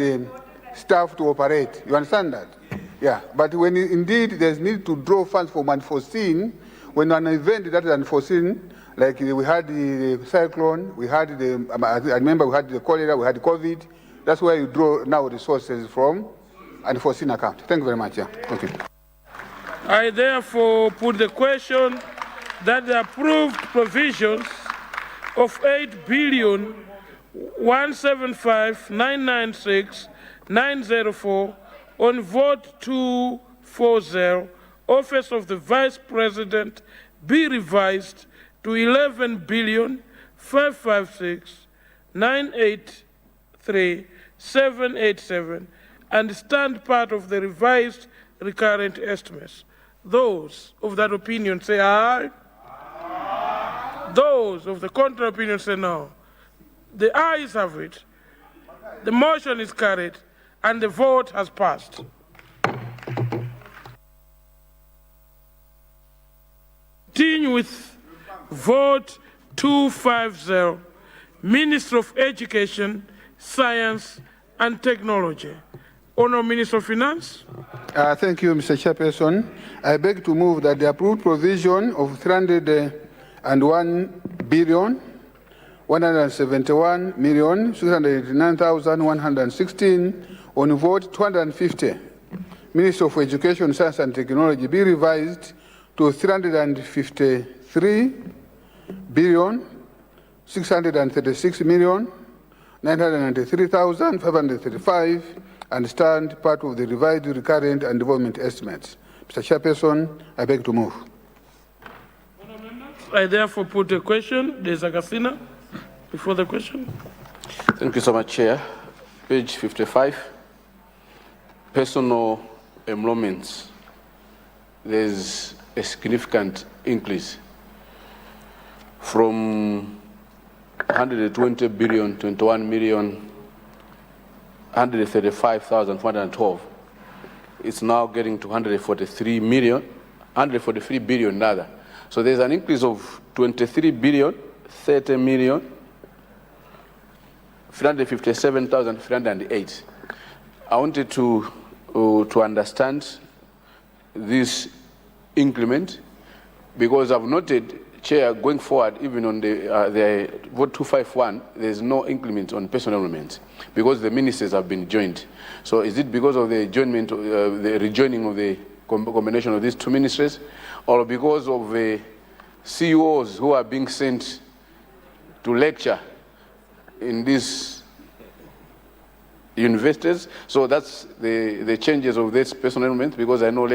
staff to operate. You understand that? Yeah. But when indeed there's need to draw funds from unforeseen, when an event that is unforeseen, like we had the cyclone, we had I remember we had the cholera, we had COVID. That's where you draw now resources from unforeseen account. Thank you very much. Yeah. Okay. I therefore put the question that the approved provisions of 8,175,996,904 on vote 240, Office of the Vice President, be revised to 11,556,983,787 and stand part of the revised recurrent estimates. Those of that opinion say aye. Aye. Those of the contrary opinion say no. The ayes have it. The motion is carried and the vote has passed. Continue with vote 250, Minister of Education, Science and Technology. Honourable Minister of Finance. Thank you, Mr. Chairperson. I beg to move that the approved provision of 301,171,689,116 on vote 250, Minister of Education, Science and Technology, be revised to 353,636,993,535 and stand part of the revised recurrent and development estimates. Mr. Chairperson, I beg to move. I therefore put a question. There's Agasina before the question. Thank you so much, Chair. Page 55, personal enrollments. There's a significant increase from 120 billion, 21 million, 135,412. It's now getting to 143 billion rather. So there's an increase of 23 billion, 30 million, 357,308. I wanted to understand this increment because I've noted, Chair, going forward, even on the vote 251, there's no increment on personal enrollment because the ministers have been joined. So is it because of the adjournment, the rejoining of the combination of these two ministries, or because of the CEOs who are being sent to lecture in these universities? So that's the changes of this personal enrollment, because I know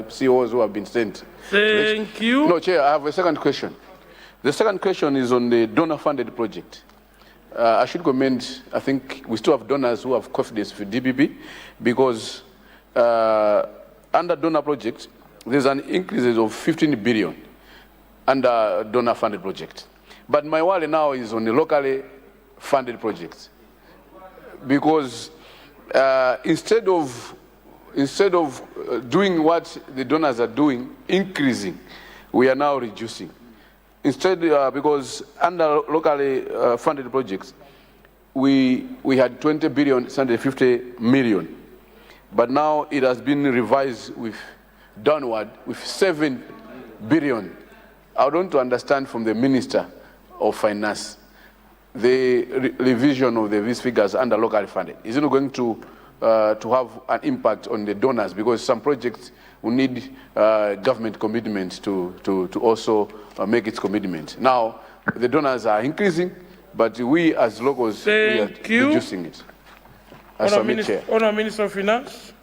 CEOs who have been sent. Thank you. No, Chair, I have a second question. The second question is on the donor-funded project. I should commend, I think we still have donors who have confidence for DBB, because under donor project, there's an increase of 15 billion under donor-funded project. But my worry now is on the locally funded projects, because instead of doing what the donors are doing, increasing, we are now reducing. Instead, because under locally funded projects, we had 20 billion, 150 million, but now it has been revised with downward with 7 billion I would want to understand from the Minister of Finance the revision of these figures under locally funded. Is it going to have an impact on the donors? Because some projects will need government commitment to also make its commitment. Now, the donors are increasing, but we as locals, we are reducing it. Honourable Minister of Finance.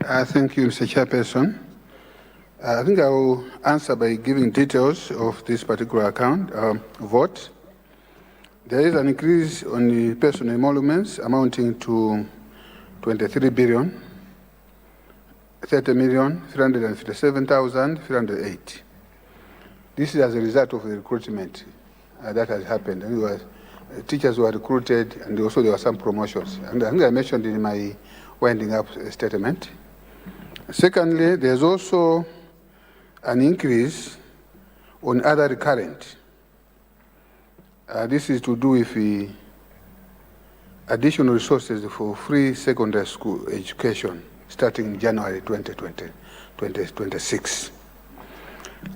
Thank you, Mr. Chairperson. I think I will answer by giving details of this particular account vote. There is an increase on the personal emoluments amounting to 23 billion, 30,357,308. This is as a result of the recruitment that has happened. And teachers were recruited, and also there were some promotions. And I think I mentioned in my winding up statement. Secondly, there's also an increase on other recurrent. This is to do with the additional resources for free secondary school education starting January 2026.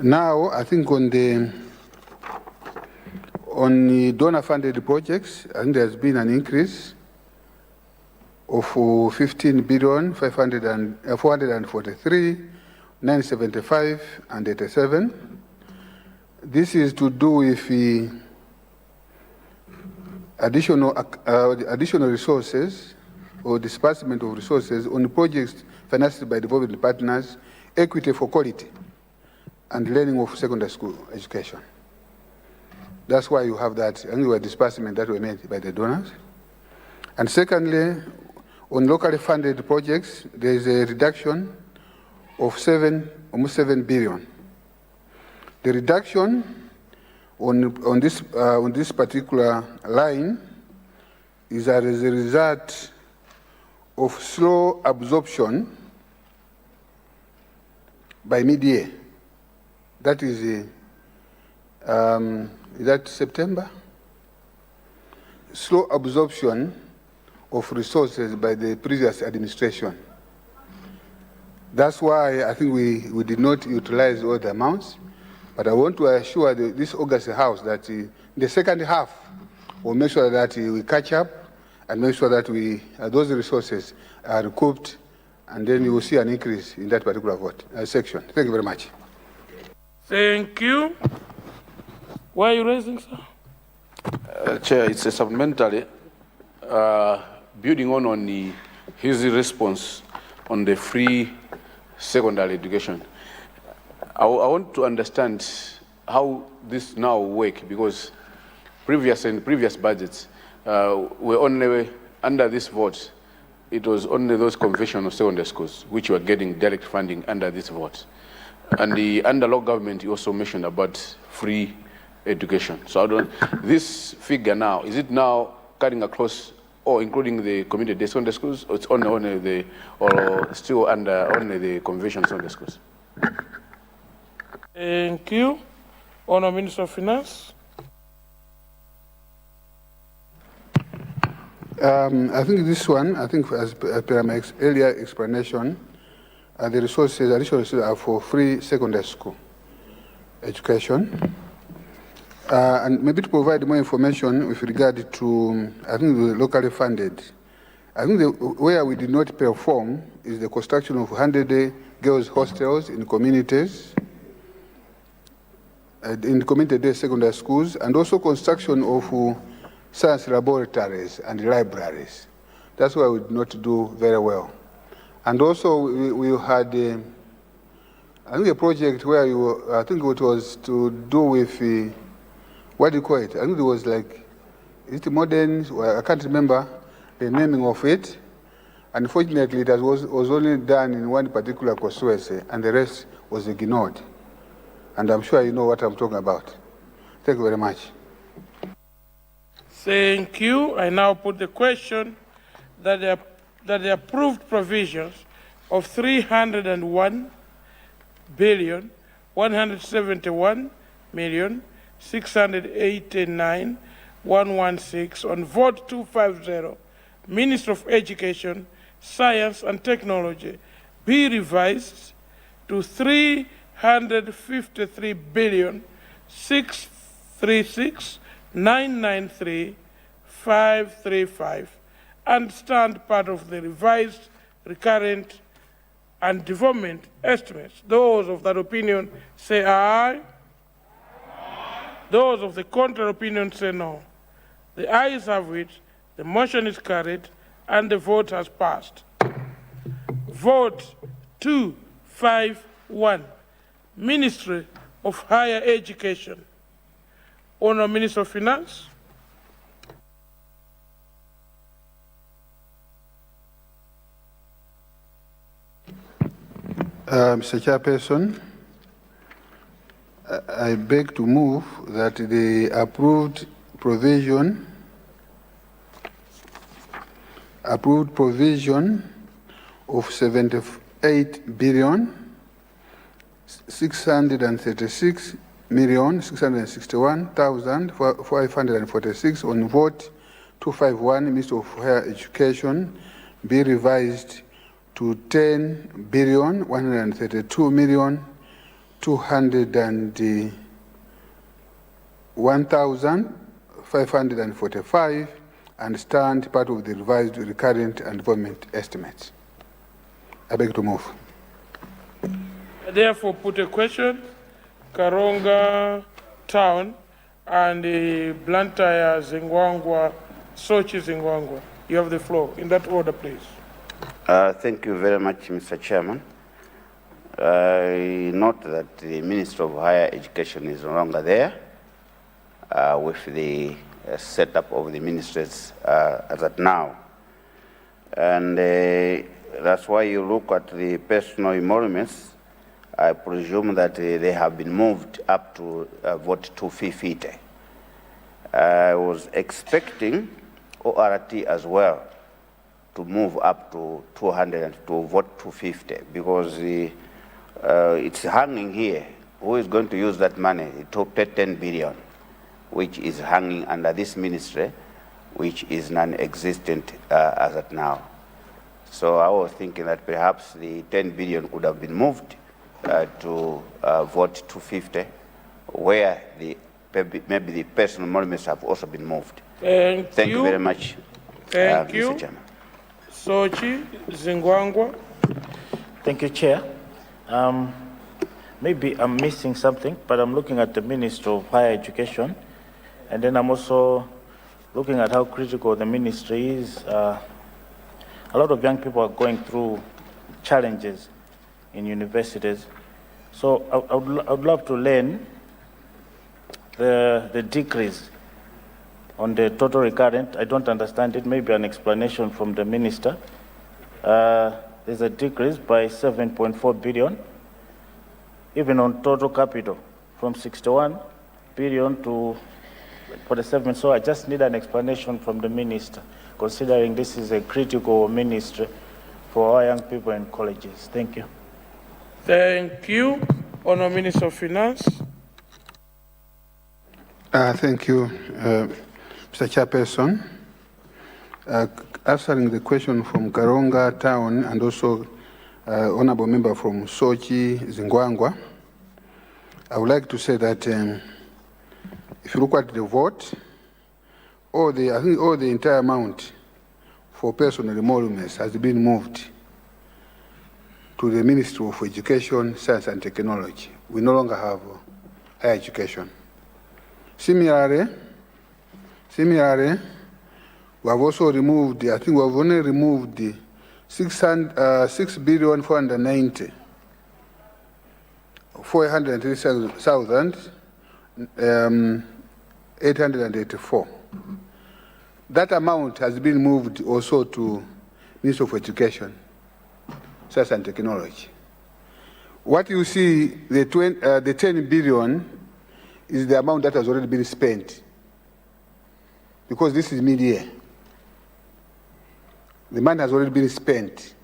Now, I think on the donor-funded projects, I think there's been an increase of 15,443,975,87. This is to do with the additional resources or disbursement of resources on projects financed by development partners, equity for quality, and learning of secondary school education. That's why you have that annual disbursement that were made by the donors. And secondly, on locally funded projects, there is a reduction of almost 7 billion. The reduction on this particular line is as a result of slow absorption by mid-year. That is that September? Slow absorption of resources by the previous administration. That's why I think we did not utilize all the amounts, but I want to assure this August House that the second half we'll make sure that we catch up and make sure that those resources are recouped, and then you will see an increase in that particular section. Thank you very much. Thank you. Why are you raising, sir? Chair, it's a supplementary building on his response on the free secondary education. I want to understand how this now works, because previous budgets were only under this vote. It was only those conventional secondary schools which were getting direct funding under this vote. And the under local government, you also mentioned about free education. So this figure now, is it now cutting across or including the community secondary schools, or it's only or still under only the conventional secondary schools? Thank you. Honourable Minister of Finance. I think this one, as per my earlier explanation, the additional resources are for free secondary school education. And maybe to provide more information with regard to, I think, the locally funded. I think where we did not perform is the construction of 100 girls' hostels in communities, in community-day secondary schools, and also construction of science laboratories and libraries. That's why we did not do very well. And also we had, I think, a project where I think it was to do with, what do you call it? I think it was like, is it modern? Well, I can't remember the naming of it. Unfortunately, it was only done in one particular constituency, and the rest was ignored. And I'm sure you know what I'm talking about. Thank you very much. Thank you. I now put the question that the approved provisions of 301,171,689,116 on vote 250, Minister of Education, Science and Technology, be revised to 350,636,993,535 and stand part of the revised recurrent and development estimates. Those of that opinion say aye. Those of the contrary opinion say no. The ayes have it, the motion is carried, and the vote has passed. Vote 251, Ministry of Higher Education. Honourable Minister of Finance. Mr. Chairperson, I beg to move that the approved provision of 78,636,661,546 on vote 251, Minister of Higher Education, be revised to 10,132,201,545 and stand part of the revised recurrent and development estimates. I beg to move. I therefore put a question. Karonga Town and Luntha Zingwangwa, Sochi Zingwangwa. You have the floor. In that order, please. Thank you very much, Mr. Chairman. I note that the Minister of Higher Education is no longer there with the setup of the ministries as at now. And that's why you look at the personal emoluments. I presume that they have been moved up to vote 250. I was expecting ORT as well to move up to 200 to vote 250 because it's hanging here. Who is going to use that money? It took 10 billion, which is hanging under this ministry, which is non-existent as at now. So I was thinking that perhaps the 10 billion could have been moved to vote 250, where maybe the personal emoluments have also been moved. Thank you very much, Mr. Chairman. Sochi Zingwangwa. Thank you, Chair. Maybe I'm missing something, but I'm looking at the Minister of Higher Education, and then I'm also looking at how critical the ministry is. A lot of young people are going through challenges in universities. So I would love to learn the decrease on the total recurrent. I don't understand it. Maybe an explanation from the minister. There's a decrease by 7.4 billion, even on total capital, from 61 billion to 47. So I just need an explanation from the minister, considering this is a critical ministry for our young people in colleges. Thank you. Thank you. Honourable Minister of Finance. Thank you, Mr. Chairperson. Answering the question from Karonga Town and also Honourable Member from Sochi Zingwangwa, I would like to say that if you look at the vote, I think all the entire amount for personal emoluments has been moved to the Ministry of Education, Science and Technology. We no longer have higher education. Similarly, we have also removed, I think we have only removed the 403,884. That amount has been moved also to Ministry of Education, Science and Technology. What you see, the 10 billion is the amount that has already been spent, because this is mid-year. The money has already been spent,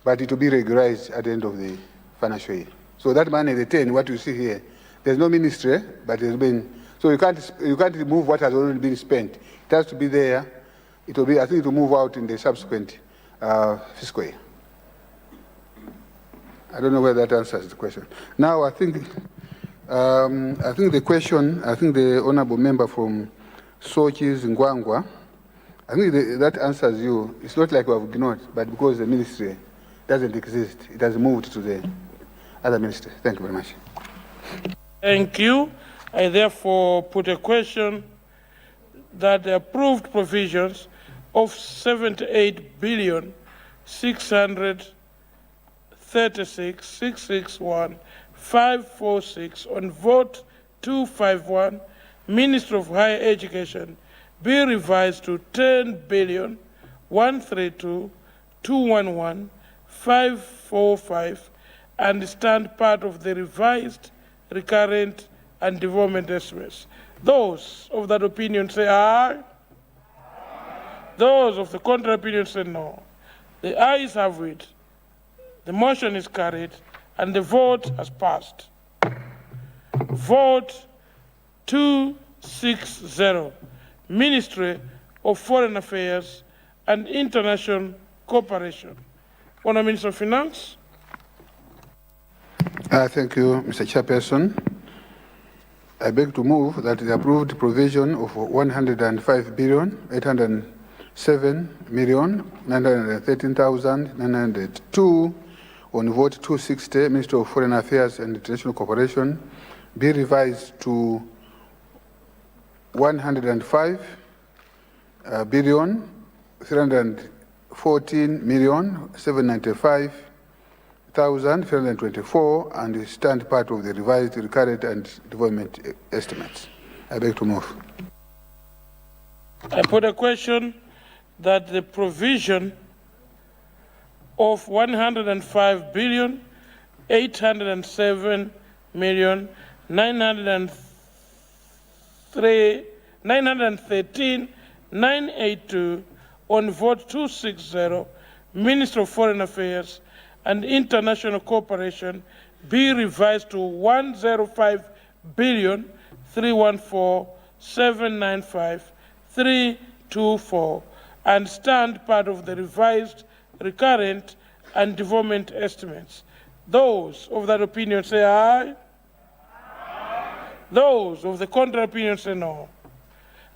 but it will be regularized at the end of the financial year. So that money, the 10, what you see here, there's no ministry, but it's been, so you can't remove what has already been spent. It has to be there. It will be, I think it will move out in the subsequent fiscal year. I don't know whether that answers the question. Now, I think the question, I think the honorable member from Sochi's Ngwangwa, I think that answers you. It's not like we have ignored, but because the ministry doesn't exist, it has moved to the other ministry. Thank you very much. Thank you. I therefore put a question that the approved provisions of 78,636,661,546 on vote 251, Ministry of Higher Education, be revised to 10,132,211,545 and stand part of the revised, recurrent, and development estimates. Those of that opinion say aye. Those of the contrary opinion say no. The ayes have it. The motion is carried, and the vote has passed. Vote 260, Ministry of Foreign Affairs and International Cooperation. Honourable Minister of Finance. Thank you, Mr. Chairperson. I beg to move that the approved provision of 105,807,913,902 on vote 260, Ministry of Foreign Affairs and International Cooperation, be revised to 105,314,795,324 and stand part of the revised, recurrent, and development estimates. I beg to move. I put a question that the provision of 105,807,913,982 on vote 260, Minister of Foreign Affairs and International Cooperation be revised to 105,314,795,324 and stand part of the revised, recurrent, and development estimates. Those of that opinion say aye. Those of the contrary opinion say no.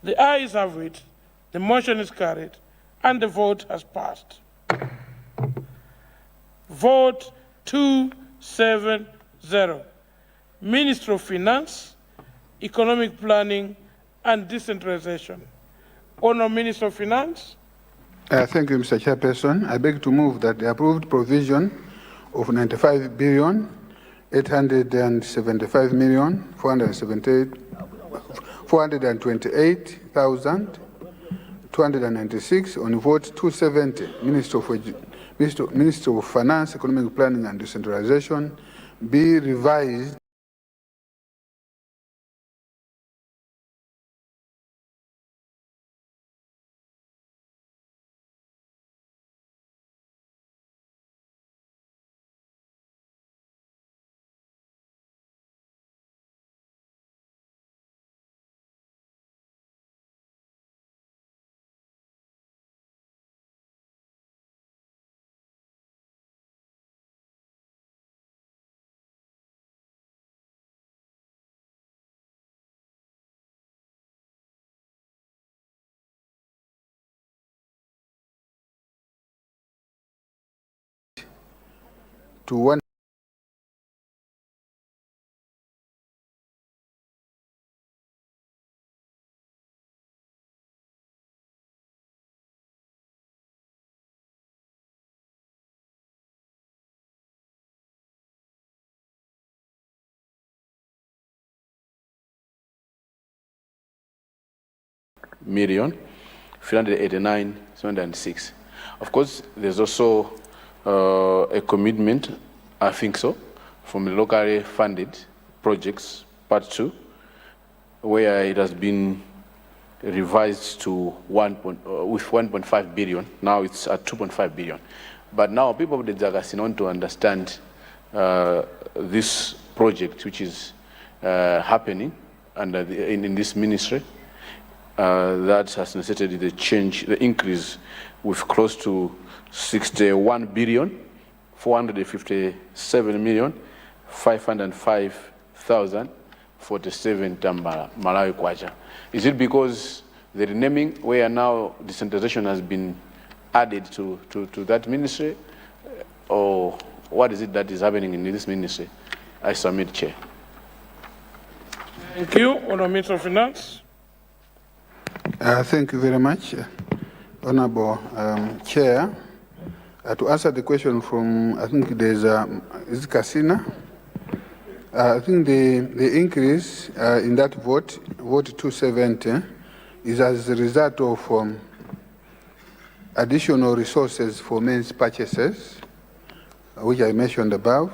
The ayes have it, the motion is carried, and the vote has passed. Vote 270, Ministry of Finance, Economic Planning, and Decentralization. Honourable Minister of Finance. Thank you, Mr. Chairperson. I beg to move that the approved provision of 95,875,428,296 on vote 270, Minister of Finance, Economic Planning and Decentralization, be revised to 1. Million 389,706. Of course, there's also a commitment, I think so, from the locally funded projects, part 2, where it has been revised to with 1.5 billion. Now it's at 2.5 billion. But now people of the Jagasin want to understand this project, which is happening under in this ministry. That has necessitated the increase with close to 61 billion 457,505,047 Tambala, Malawi Kwacha. Is it because the renaming where now decentralization has been added to that ministry? Or what is it that is happening in this ministry? I submit, Chair. Thank you. Honourable Minister of Finance. Thank you very much, Honourable Chair. To answer the question from, I think there's, is it Casina? I think the increase in that vote 270, is as a result of additional resources for maize purchases, which I mentioned above.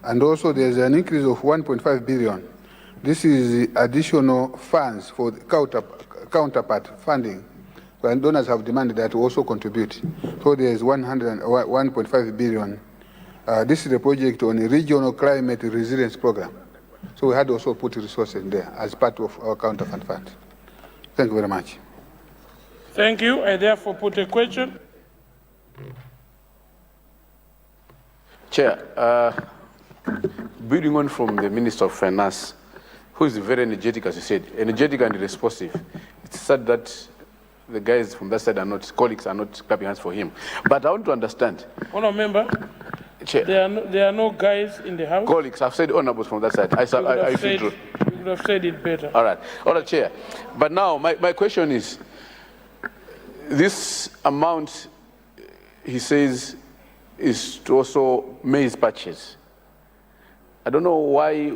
And also there's an increase of 1.5 billion. This is additional funds for the counterpart funding. And donors have demanded that we also contribute. So there's 1.5 billion. This is a project on a regional climate resilience program. So we had also put resources in there as part of our counterfund fund. Thank you very much. Thank you. I therefore put a question. Chair, building on from the Minister of Finance, who is very energetic, as you said, energetic and responsive. It's sad that the guys from that side are not, colleagues are not clapping hands for him. But I want to understand. Honourable Member, Chair, there are no guys in the House. Colleagues, I've said honourables from that side. You would have said it better. All right, Chair. But now my question is, this amount, he says, is to also maize purchase. I don't know why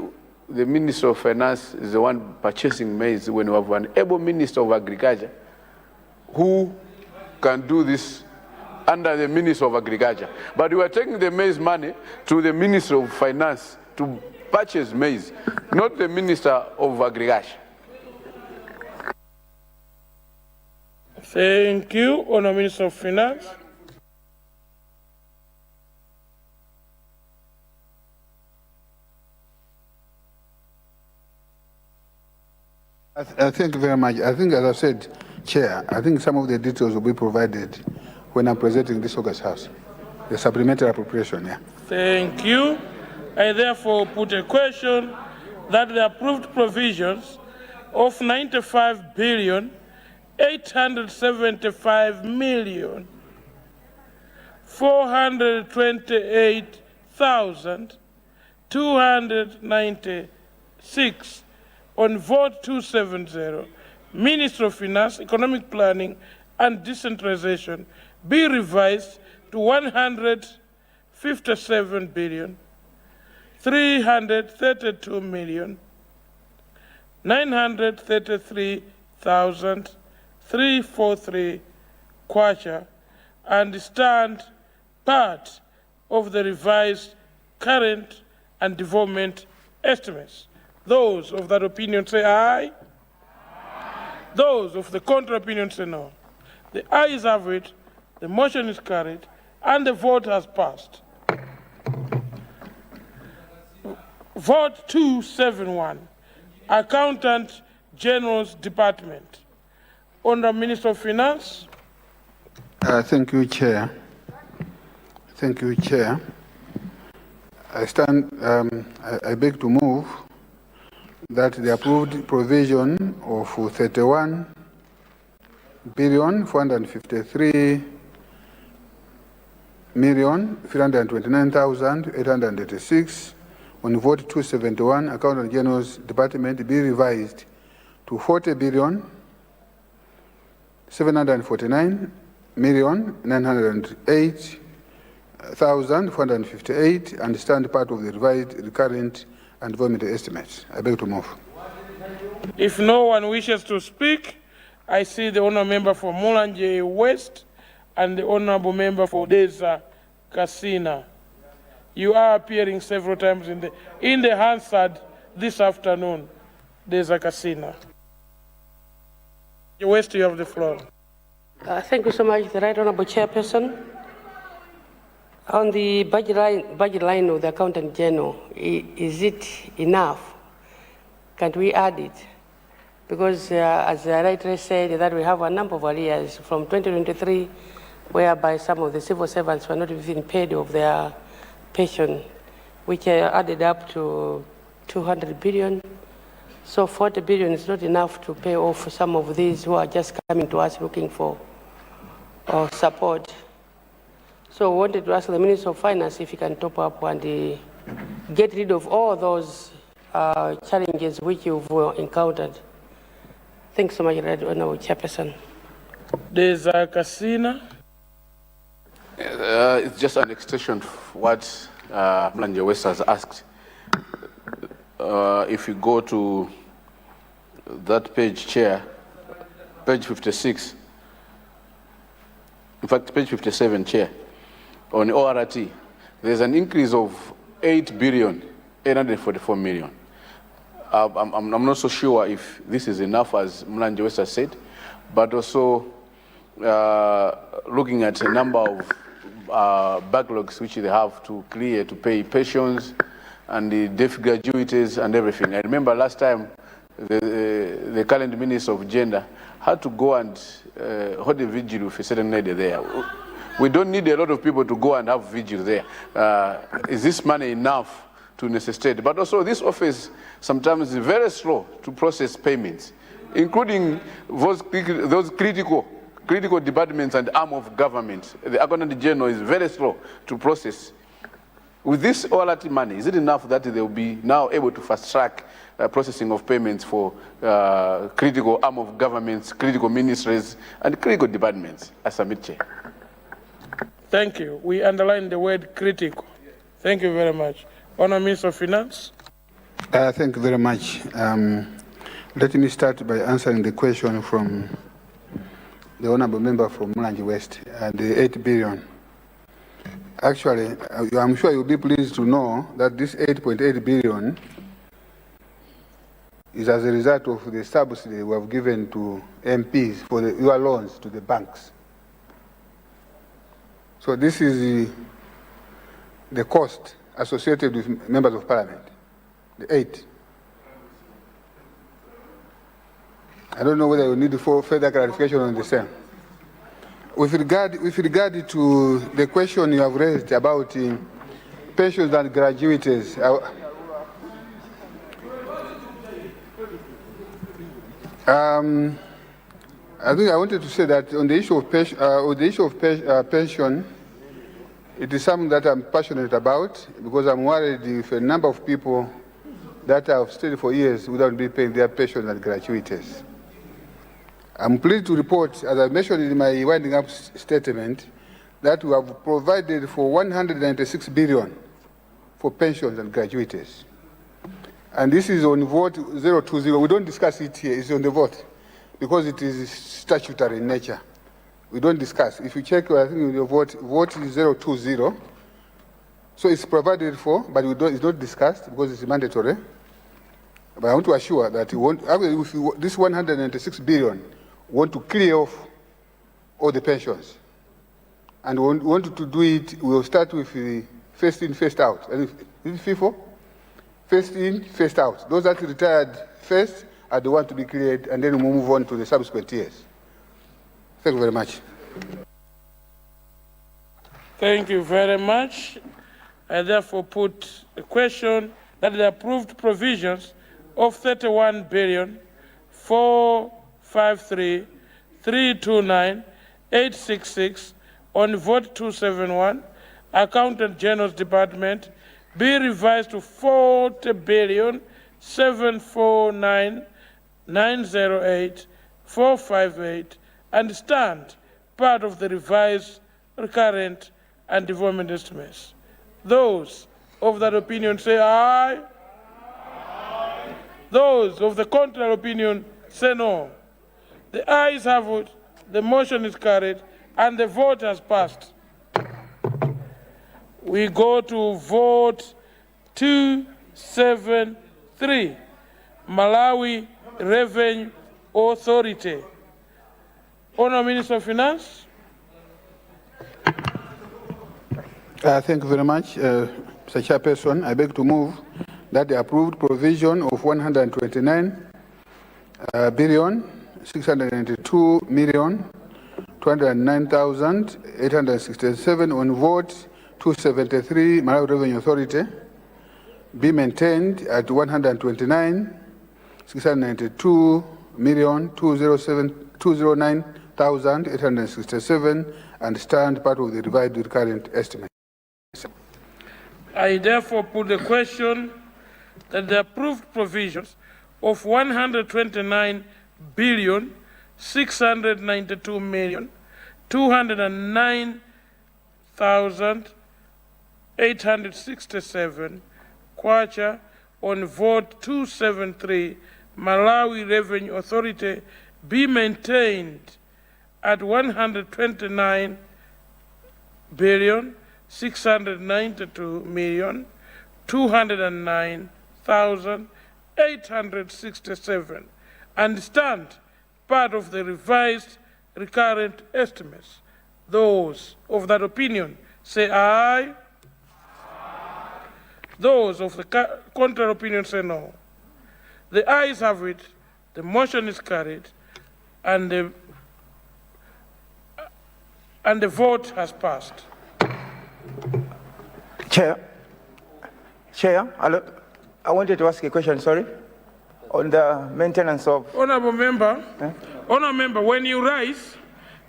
the Minister of Finance is the one purchasing maize when we have an able Minister of Agriculture who can do this under the Minister of Agriculture. But we are taking the maize money to the Minister of Finance to purchase maize, not the Minister of Agriculture. Thank you, Honourable Minister of Finance. Thank you very much. I think, as I said, Chair, I think some of the details will be provided when I'm presenting this August House. The supplementary appropriation, yeah. Thank you. I therefore put a question that the approved provisions of 95,875,428,296 on vote 270, Ministry of Finance, Economic Planning and Decentralization be revised to 157,332,933,343 kwacha and stand part of the revised current and development estimates. Those of that opinion say aye. Those of the contrary opinion say no. The ayes have it, the motion is carried, and the vote has passed. Vote 271, Accountant General's Department. Honourable Minister of Finance. Thank you, Chair. Thank you, Chair. I beg to move that the approved provision of 31,453,329,886 on vote 271, Accountant General's Department be revised to 40,749,908,458 and stand part of the revised recurrent and development estimates. I beg to move. If no one wishes to speak, I see the honourable member for Mulanje West and the honourable member for Deza Kasina. You are appearing several times in the Hansard this afternoon, Deza Kasina. West, you have the floor. Thank you so much, the Right Honourable Chairperson. On the budget line of the Accountant General, is it enough? Can't we add it? Because as the writer said, that we have a number of arrears from 2023, whereby some of the civil servants were not even paid of their pension, which added up to 200 billion. So 40 billion is not enough to pay off some of these who are just coming to us looking for support. So I wanted to ask the Minister of Finance if he can top up and get rid of all those challenges which you've encountered. Thanks so much, Honorable Chairperson. There's a casino. It's just an extension of what Mlanje West has asked. If you go to that page, Chair, page 56, in fact, page 57, Chair, on ORT, there's an increase of 8,844 million. I'm not so sure if this is enough, as Mlanje West has said, but also looking at a number of backlogs which they have to clear to pay pensions and the deaf gratuities and everything. I remember last time the current Minister of Gender had to go and hold a vigil with a certain lady there. We don't need a lot of people to go and have vigil there. Is this money enough to necessitate? But also this office sometimes is very slow to process payments, including those critical departments and arm of government. The Accountant General is very slow to process. With this ORT money, is it enough that they will be now able to fast-track processing of payments for critical arm of governments, critical ministries, and critical departments? I submit, Chair. Thank you. We underline the word critical. Thank you very much. Honourable Minister of Finance. Thank you very much. Let me start by answering the question from the Honourable Member from Mlanje West, the 8 billion. Actually, I'm sure you'll be pleased to know that this 8.8 billion is as a result of the subsidy we have given to MPs for your loans to the banks. So this is the cost associated with members of parliament, the 8. I don't know whether you need further clarification on the same. With regard to the question you have raised about pensions and gratuities, I think I wanted to say that on the issue of pension, it is something that I'm passionate about because I'm worried if a number of people that have stayed for years without being paying their pensions and gratuities. I'm pleased to report, as I mentioned in my winding up statement, that we have provided for 196 billion for pensions and gratuities. And this is on vote 020. We don't discuss it here, it's on the vote, because it is statutory in nature. We don't discuss. If you check, I think your vote is 020. So it's provided for, but it's not discussed because it's mandatory. But I want to assure that this 196 billion, we want to clear off all the pensions. And we want to do it, we will start with the first in, first out. And is it FIFO? First in, first out. Those that retired first are the ones to be cleared, and then we move on to the subsequent years. Thank you very much. Thank you very much. I therefore put a question that the approved provisions of 31 billion 453,329,866 on vote 271, Accountant General's Department, be revised to 40 billion 749,908,458 and stand part of the revised recurrent and development estimates. Those of that opinion say aye. Aye. Those of the contrary opinion say no. The ayes have it, the motion is carried, and the vote has passed. We go to vote 273, Malawi Revenue Authority. Honourable Minister of Finance. Thank you very much, Mr. Chairperson. I beg to move that the approved provision of 129 billion 692,209,867 on vote 273, Malawi Revenue Authority, be maintained at 129,209,867 and stand part of the revised current estimate. I therefore put the question that the approved provisions of 129,692,209,867 kwacha on vote 273 Malawi Revenue Authority be maintained at 129,692,209,867 and stand part of the revised recurrent estimates. Those of that opinion say aye. Those of the contrary opinion say no. The ayes have it, the motion is carried, and the vote has passed. Chair, I wanted to ask a question, sorry, on the maintenance of... Honorable member, Honorable member, when you rise,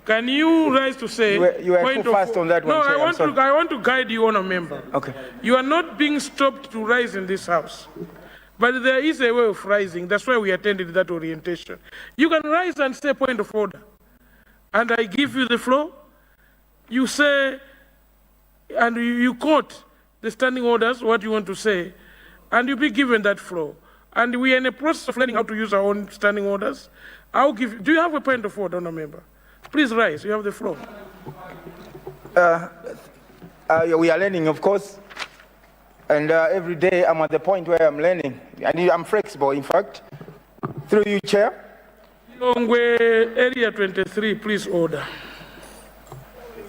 can you rise to say... You are too fast on that one, No, Chair, I want to guide you, Honorable member. Okay. You are not being stopped to rise in this house. But there is a way of rising. That's why we attended that orientation. You can rise and say point of order. And I give you the floor. You say, and you quote the standing orders, what you want to say, and you'll be given that floor. And we are in a process of learning how to use our own standing orders. I'll give you, do you have a point of order, Honorable member? Please rise, you have the floor. We are learning, of course, and every day I'm at the point where I'm learning. I'm flexible, in fact. Through you, Chair. Longwe, Area 23, please order.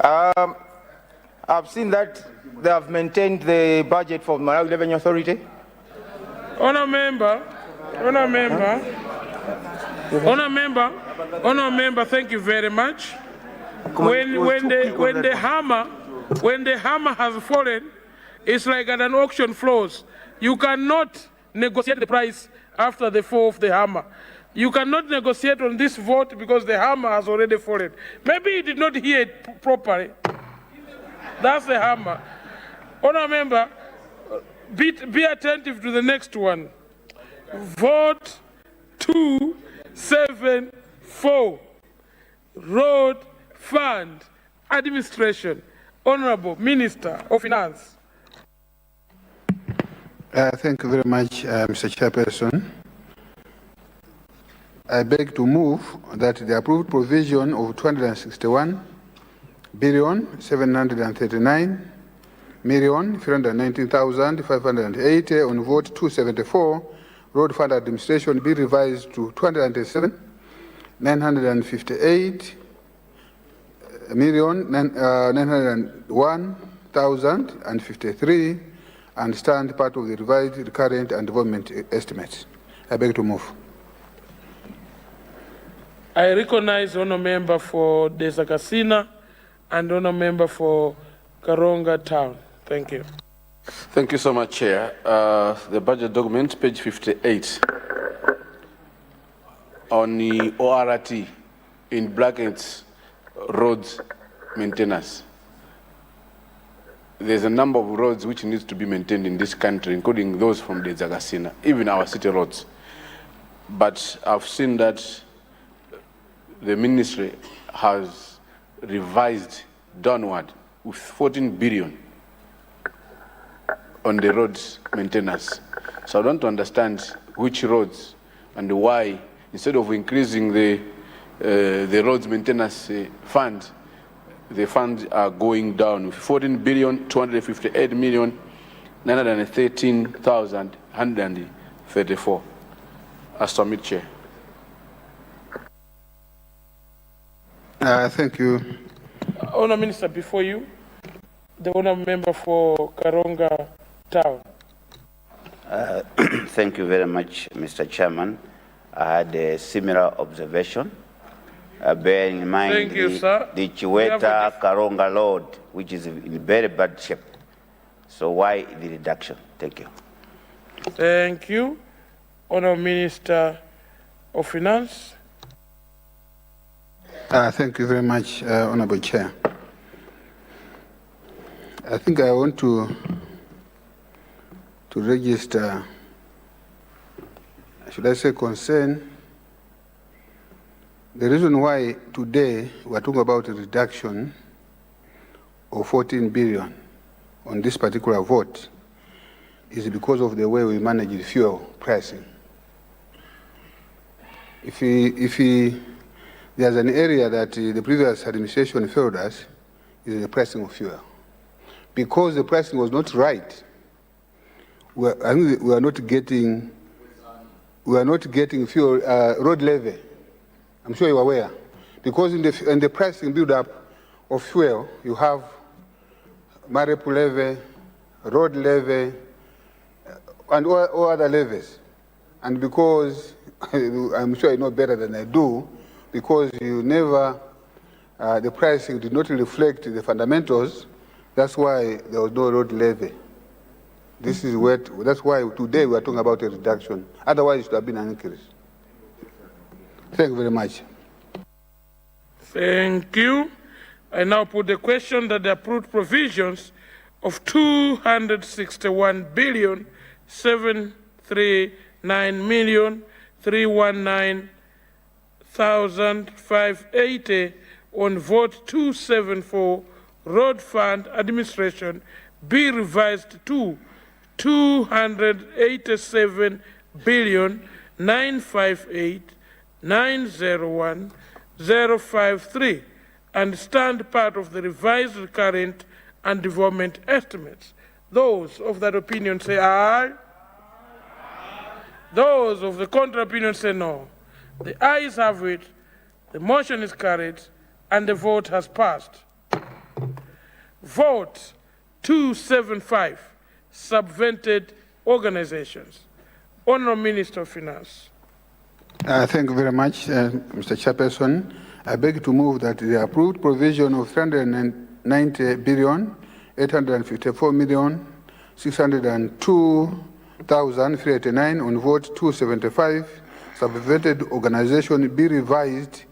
I've seen that they have maintained the budget for Malawi Revenue Authority. Honourable member, thank you very much. When the hammer has fallen, it's like at an auction floors. You cannot negotiate the price after the fall of the hammer. You cannot negotiate on this vote because the hammer has already fallen. Maybe you did not hear it properly. That's the hammer. Honourable member, be attentive to the next one. Vote 274, Road Fund Administration. Honourable Minister of Finance. Thank you very much, Mr. Chairperson. I beg to move that the approved provision of 261,739,319,580 on vote 274, Road Fund Administration be revised to 297,958,901,053 and stand part of the revised recurrent and development estimates. I beg to move. I recognize Honourable Member for Desakasina and Honourable Member for Karonga Town. Thank you. Thank you so much, Chair. The budget document, page 58, on the ORT in brackets, roads maintenance. There's a number of roads which needs to be maintained in this country, including those from the Zagasina, even our city roads. But I've seen that the ministry has revised downward with 14 billion on the roads maintenance. So I want to understand which roads and why, instead of increasing the roads maintenance fund, the funds are going down with 14,258,913,134. I submit, Chair. Thank you. Honourable Minister, before you, the Honourable Member for Karonga Town. Thank you very much, Mr. Chairman. I had a similar observation. Bearing in mind the Chiweta Karonga Road, which is in very bad shape. So why the reduction? Thank you. Thank you. Honourable Minister of Finance. Thank you very much, Honourable Chair. I think I want to register, should I say, concern. The reason why today we're talking about a reduction of 14 billion on this particular vote is because of the way we manage the fuel pricing. If there's an area that the previous administration failed us, is the pricing of fuel. Because the pricing was not right, we are not getting fuel road levy. I'm sure you're aware. Because in the pricing build-up of fuel, you have marital levy, road levy, and all other levies. And because, I'm sure you know better than I do, because you never, the pricing did not reflect the fundamentals, that's why there was no road levy. That's why today we are talking about a reduction. Otherwise, it should have been an increase. Thank you very much. Thank you. I now put the question that the approved provisions of 269,319,580 on vote 274 Road Fund Administration be revised to 287,958,901,053 and stand part of the revised recurrent and development estimates. Those of that opinion say aye. Those of the contrary opinion say no. The ayes have it, the motion is carried, and the vote has passed. Vote 275, subvented organizations. Honourable Minister of Finance. Thank you very much, Mr. Chairperson. I beg to move that the approved provision of 390,854,602,389 on vote 275, subvented organization be revised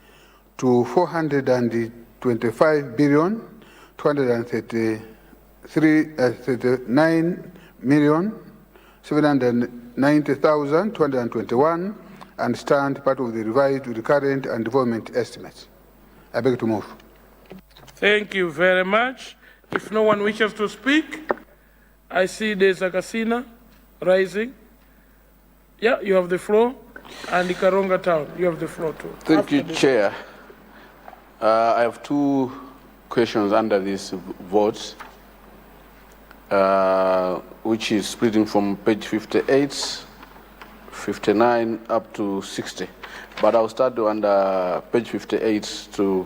to 439,790,221 and stand part of the revised recurrent and development estimates. I beg to move. Thank you very much. If no one wishes to speak, I see there's a Casina rising. Yeah, you have the floor. And the Karonga Town, you have the floor too. Thank you, Chair. I have two questions under these votes, which is splitting from page 58, 59 up to 60. But I'll start under page 58 to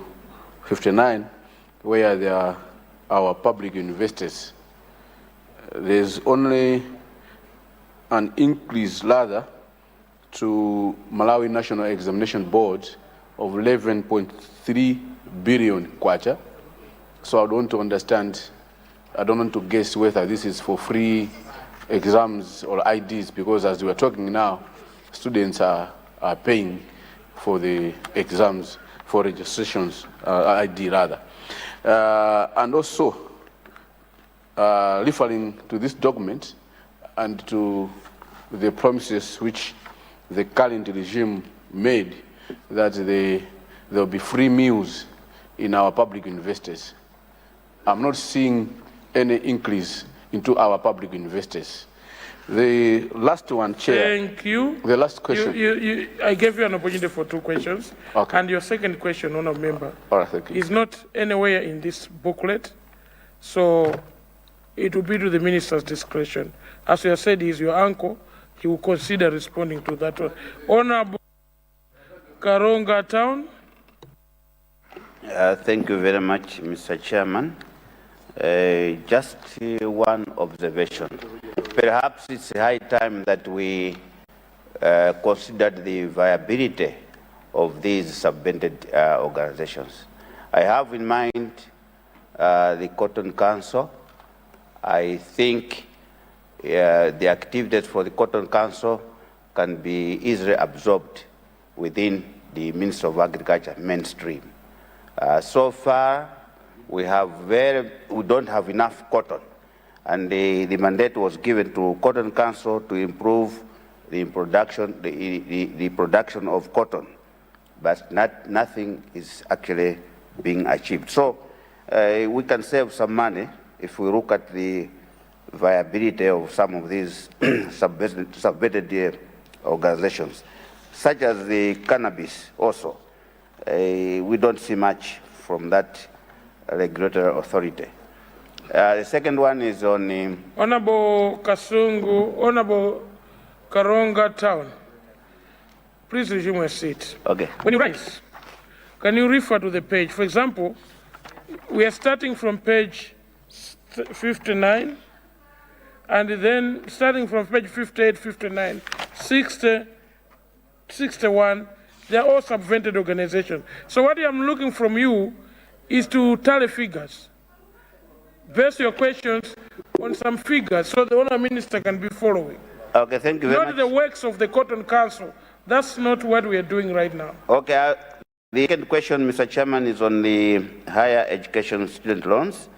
59, where there are our public universities. There's only an increase, rather, to Malawi National Examination Board of 11.3 billion kwacha. So I don't want to understand, I don't want to guess whether this is for free exams or IDs, because as we are talking now, students are paying for the exams, for registrations, ID rather. And also, referring to this document and to the promises which the current regime made that there will be free meals in our public universities. I'm not seeing any increase into our public universities. The last one, Chair. Thank you. The last question. I gave you an opportunity for two questions. Okay. And your second question, Honourable Member, all right, thank you, is not anywhere in this booklet. So it will be to the Minister's discretion. As you have said, he is your uncle. He will consider responding to that one. Honourable Karonga Town. Thank you very much, Mr. Chairman. Just one observation. Perhaps it's high time that we considered the viability of these subvented organizations. I have in mind the Cotton Council I think the activities for the Cotton Council can be easily absorbed within the Ministry of Agriculture mainstream. So far, we don't have enough cotton, and the mandate was given to Cotton Council to improve the production of cotton, but nothing is actually being achieved. So we can save some money if we look at the viability of some of these subvetted organizations, such as the cannabis also. We don't see much from that regulatory authority. The second one is on... Honorable Kasungu, Honorable Karonga Town. Please resume your seat. Okay. When you rise, can you refer to the page? For example, we are starting from page 59, and then starting from page 58, 59, 60, 61, they are all subvented organizations. So what I'm looking from you is to tally figures. Base your questions on some figures so the Honourable Minister can be following. Okay, thank you very much. Not the works of the Cotton Council. That's not what we are doing right now. Okay, the second question, Mr. Chairman, is on the higher education student loans.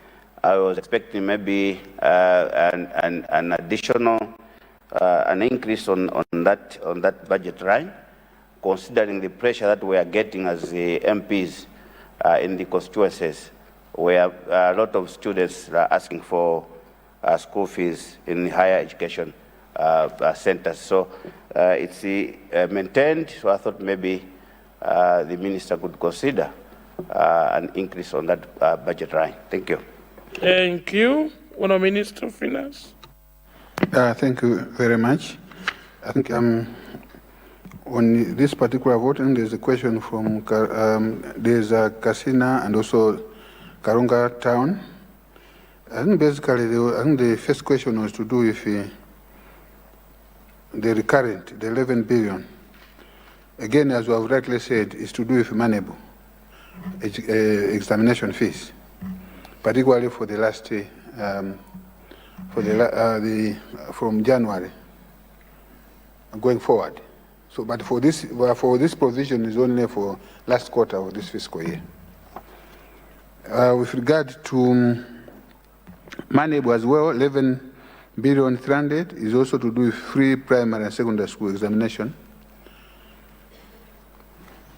I was expecting maybe an additional, an increase on that budget line, considering the pressure that we are getting as the MPs in the constituencies, where a lot of students are asking for school fees in the higher education centers. So it's maintained, so I thought maybe the minister could consider an increase on that budget line. Thank you. Thank you. Honourable Minister of Finance. Thank you very much. I think on this particular vote, and there's a question from there's Kasina and also Karonga Town. I think basically, the first question was to do with the recurrent, the 11 billion. Again, as we have rightly said, is to do with moneyable examination fees, particularly for the last from January going forward. So, but for this provision is only for last quarter of this fiscal year. With regard to moneyable as well, 11 billion 300 is also to do with free primary and secondary school examination.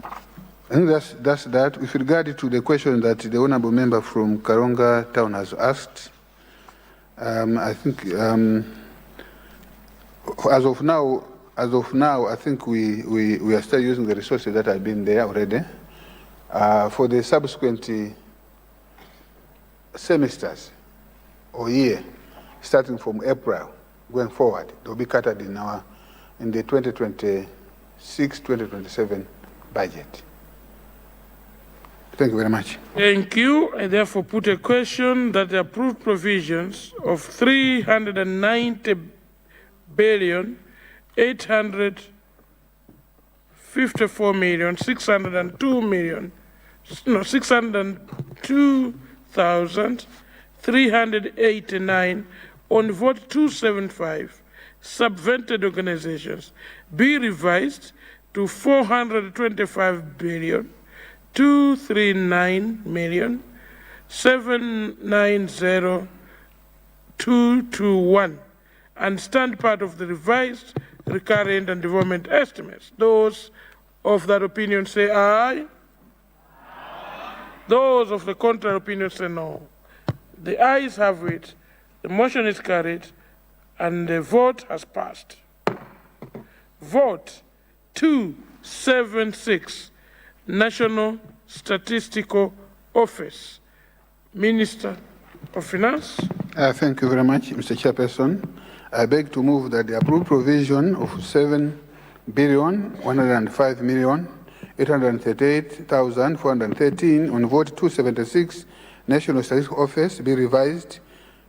I think that's that. With regard to the question that the honourable member from Karonga Town has asked, I think as of now, I think we are still using the resources that have been there already. For the subsequent semesters or year, starting from April going forward, they will be catered in the 2026-2027 budget. Thank you very much. Thank you. I therefore put a question that the approved provisions of 390 billion 854 million 602 million 602,389 on vote 275 subvented organizations be revised to 425 billion 239 million 790,221 and stand part of the revised recurrent and development estimates. Those of that opinion say aye. Those of the contrary opinion say no. The ayes have it, the motion is carried, and the vote has passed. Vote 276, National Statistical Office. Minister of Finance. Thank you very much, Mr. Chairperson. I beg to move that the approved provision of 7,105,838,413 on vote 276 National Statistical Office be revised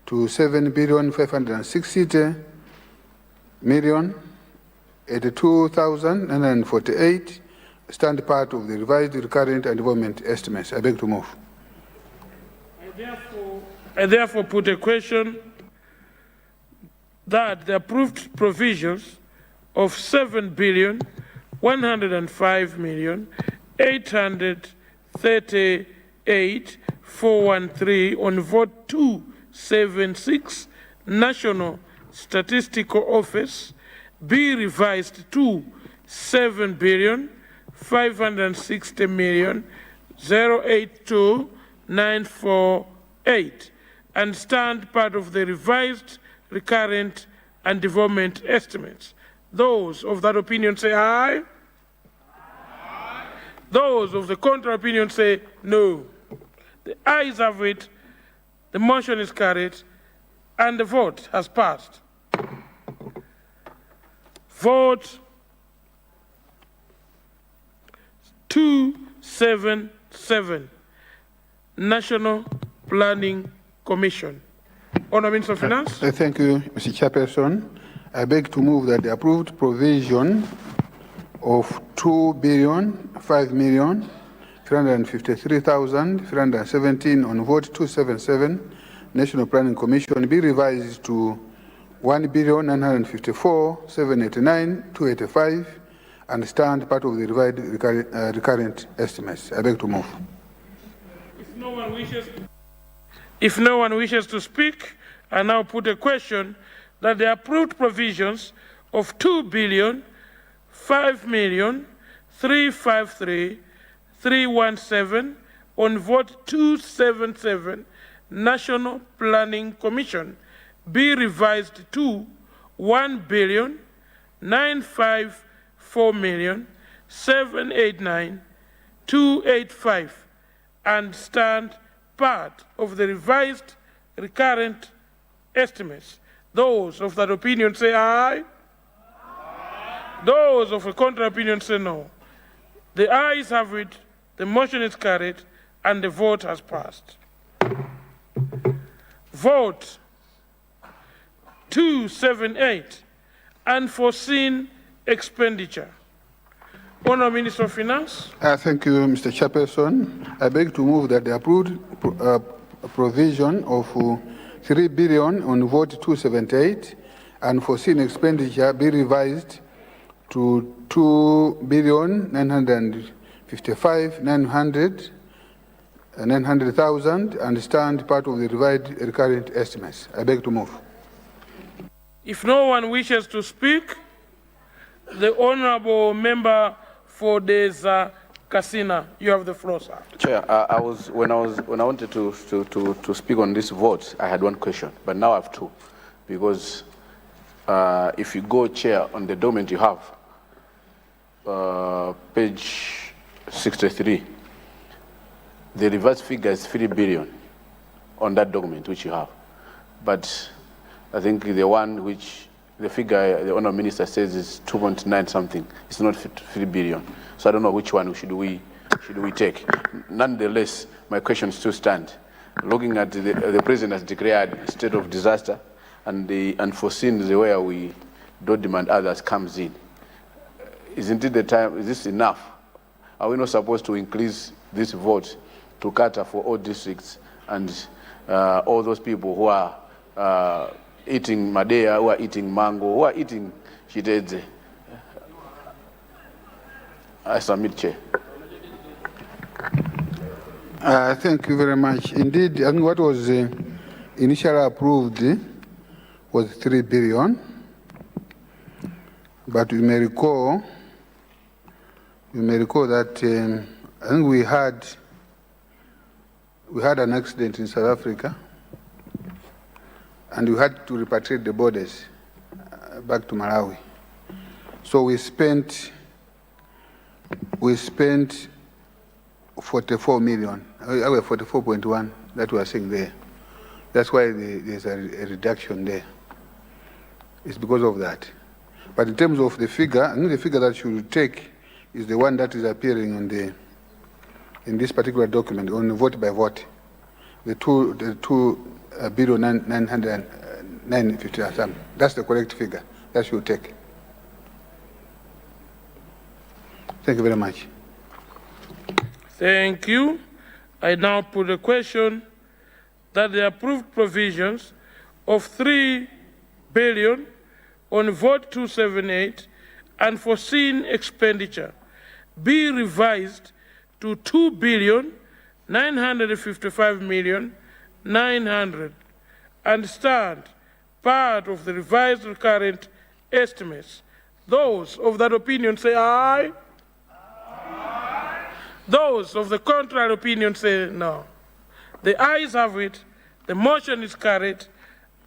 to 7,560,082,948 stand part of the revised recurrent and development estimates. I beg to move. I therefore put a question that the approved provisions of 7,105,838,413 on vote 276 National Statistical Office be revised to 7,560,082,948 and stand part of the revised recurrent and development estimates. Those of that opinion say aye. Aye. Those of the contrary opinion say no. The ayes have it, the motion is carried, and the vote has passed. Vote 277, National Planning Commission. Honourable Minister of Finance. Thank you, Mr. Chairperson. I beg to move that the approved provision of 2,5,353,317 on vote 277 National Planning Commission be revised to 1,954,789,285 and stand part of the revised recurrent estimates. I beg to move. If no one wishes to speak, I now put a question that the approved provisions of 2,05,353,317 on vote 277 National Planning Commission be revised to 1,954,789,285 and stand part of the revised recurrent estimates. Those of that opinion say aye. Aye. Those of a contrary opinion say no. The ayes have it, the motion is carried, and the vote has passed. Vote 278, unforeseen expenditure. Honourable Minister of Finance. Thank you, Mr. Chairperson. I beg to move that the approved provision of 3 billion on vote 278 unforeseen expenditure be revised to 2,955,900,000 and stand part of the revised recurrent estimates. I beg to move. If no one wishes to speak, the honourable member for this Casina, you have the floor, sir. Chair, when I wanted to speak on this vote, I had one question, but now I have two, because if you go, Chair, on the document you have, page 63, the reverse figure is 3 billion on that document which you have, but I think the one which the figure the Honourable Minister says is 2.9 something. It's not 3 billion. So I don't know which one should we take. Nonetheless, my question still stands. Looking at the President has declared a state of disaster, and the unforeseen is where we don't demand others comes in. Isn't it the time? Is this enough? Are we not supposed to increase this vote to cater for all districts and all those people who are eating madea, who are eating mango, who are eating shitedze? I submit, Chair. Thank you very much. Indeed, I think what was initially approved was 3 billion, but you may recall that I think we had an accident in South Africa, and we had to repatriate the bodies back to Malawi. So we spent 44 million, 44.1 that we are saying there. That's why there's a reduction there. It's because of that. But in terms of the figure, I think the figure that you take is the one that is appearing in this particular document on vote by vote. The 2,950,000 something. That's the correct figure. That you take. Thank you very much. Thank you. I now put a question that the approved provisions of 3 billion on vote 278, unforeseen expenditure be revised to 2,955,900,000 and stand part of the revised recurrent estimates. Those of that opinion say aye. Aye. Those of the contrary opinion say no. The ayes have it, the motion is carried,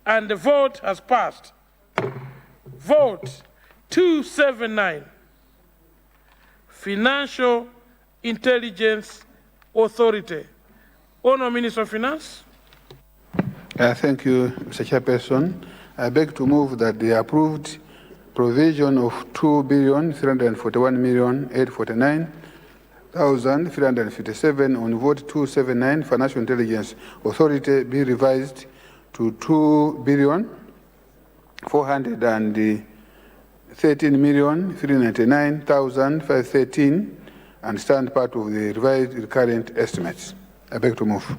and the vote has passed. Vote 279, Financial Intelligence Authority. Honourable Minister of Finance. Thank you, Mr. Chairperson. I beg to move that the approved provision of 2,341,849,357 on vote 279 Financial Intelligence Authority be revised to 2,413,399,513 and stand part of the revised recurrent estimates. I beg to move.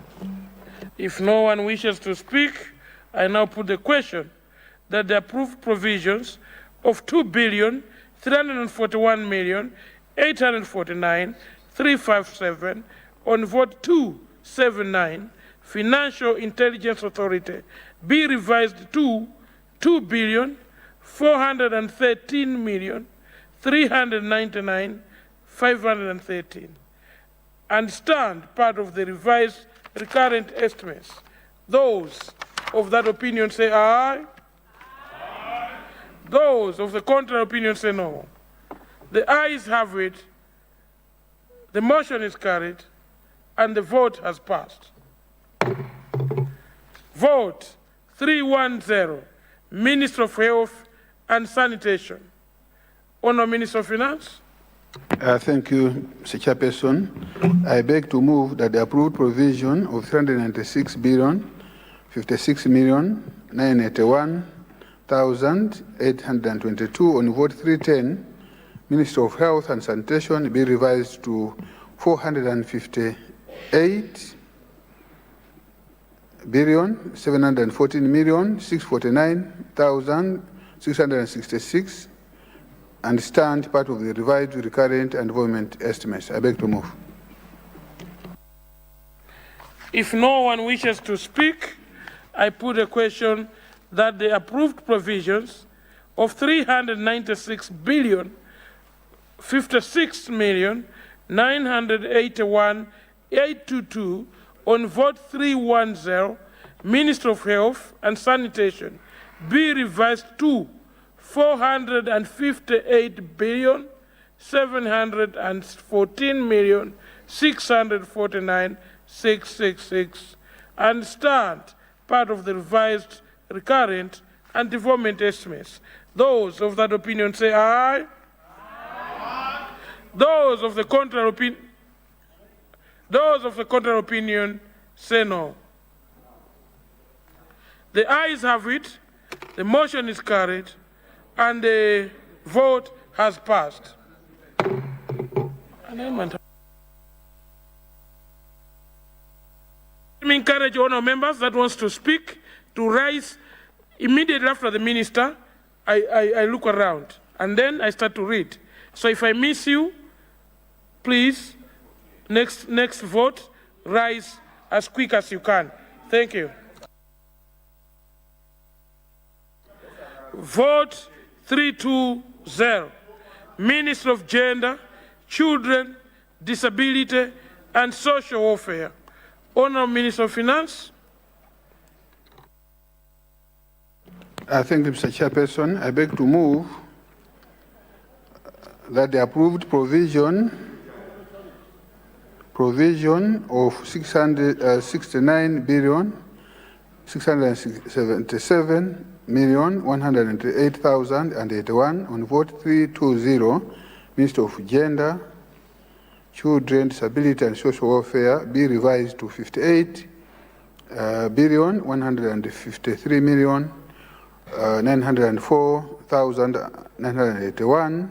If no one wishes to speak, I now put the question that the approved provisions of 2,341,849,357 on vote 279 Financial Intelligence Authority be revised to 2,413,399,513 and stand part of the revised recurrent estimates. Those of that opinion say aye. Aye. Those of the contrary opinion say no. The ayes have it, the motion is carried, and the vote has passed. Vote 310, Minister of Health and Sanitation. Honourable Minister of Finance. Thank you, Mr. Chairperson. I beg to move that the approved provision of 396,056,981,822 on vote 310, Minister of Health and Sanitation, be revised to 458,714,649,666 and stand part of the revised recurrent and environment estimates. I beg to move. If no one wishes to speak, I put a question that the approved provisions of 396,056,981,822 on vote 310, Minister of Health and Sanitation, be revised to 458,714,649,666 and stand part of the revised recurrent and development estimates. Those of that opinion say aye. Aye. Those of the contrary opinion say no. The ayes have it, the motion is carried, and the vote has passed. I encourage honourable members that wants to speak to rise immediately after the minister. I look around and then I start to read. So if I miss you, please, next vote, rise as quick as you can. Thank you. Vote 320, Minister of Gender, Children, Disability and Social Welfare. Honourable Minister of Finance. Thank you, Mr. Chairperson. I beg to move that the approved provision of 69,677,108,081 on vote 320, Minister of Gender, Children, Disability and Social Welfare be revised to 58,153,904,981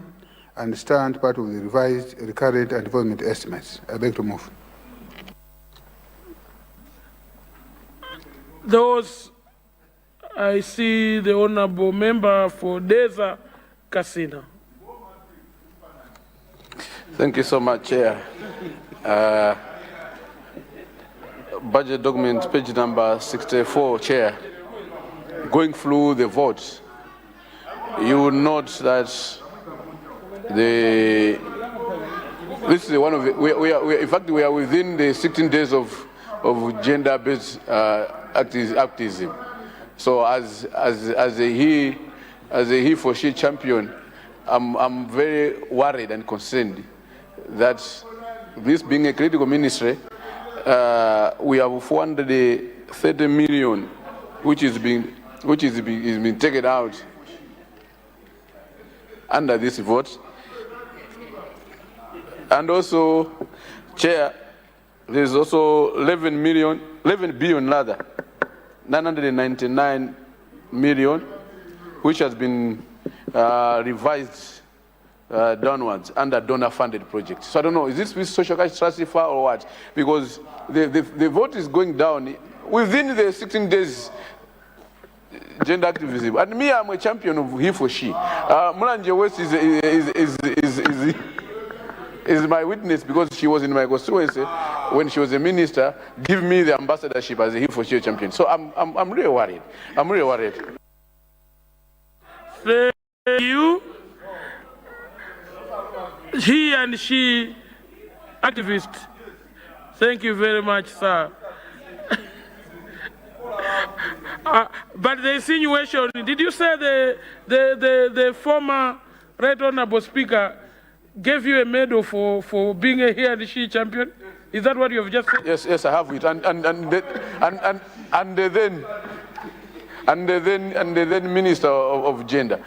and stand part of the revised recurrent and development estimates. I beg to move. Those I see the honorable member for Deza Kasina. Thank you so much, Chair. Budget document, page number 64, Chair. Going through the votes, you will note that this is one of the, in fact, we are within the 16 days of gender-based activism. So as a he for she champion, I'm very worried and concerned that this being a critical ministry, we have 430 million, which is being taken out under this vote. And also, Chair, there's also 11 billion rather, 999 million, which has been revised downwards under donor-funded projects. So I don't know, is this with social cash transfer or what? Because the vote is going down within the 16 days gender activism. And me, I'm a champion of he for she. Mulanje West is my witness because she was in my constituency when she was a minister, give me the ambassadorship as a he for she champion. So I'm really worried. I'm really worried. Thank you. He and she activist. Thank you very much, sir. But the insinuation, did you say the former Right Honorable Speaker gave you a medal for being a he and she champion? Is that what you have just said? Yes, I have it. And the then Minister of Gender,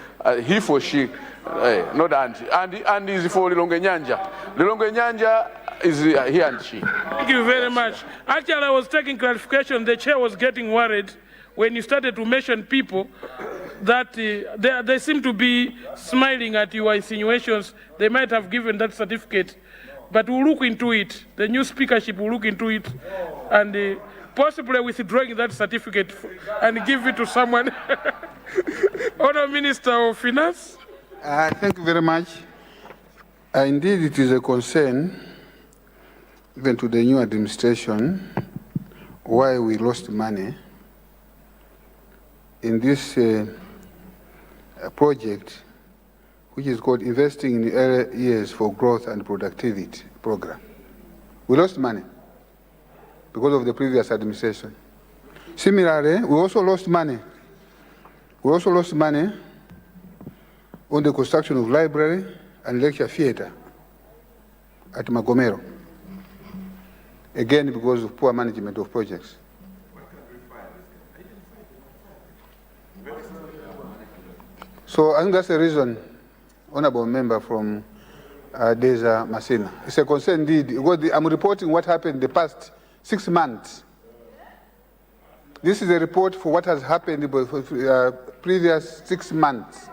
he for she, not auntie, and is for Lilongwe Nyanja. Lilongwe Nyanja is he and she. Thank you very much. Actually, I was taking clarification. The chair was getting worried when you started to mention people that they seem to be smiling at your insinuations. They might have given that certificate, but we'll look into it. The new speakership will look into it and possibly withdrawing that certificate and give it to someone. Honourable Minister of Finance. Thank you very much. Indeed, it is a concern, even to the new administration, why we lost money in this project, which is called Investing in the Early Years for Growth and Productivity program. We lost money because of the previous administration. Similarly, we also lost money. We also lost money on the construction of library and lecture theater at Magomero. Again, because of poor management of projects. So I think that's the reason, Honorable Member from Deza Masina. It's a concern indeed, because I'm reporting what happened in the past 6 months. This is a report for what has happened in the previous 6 months.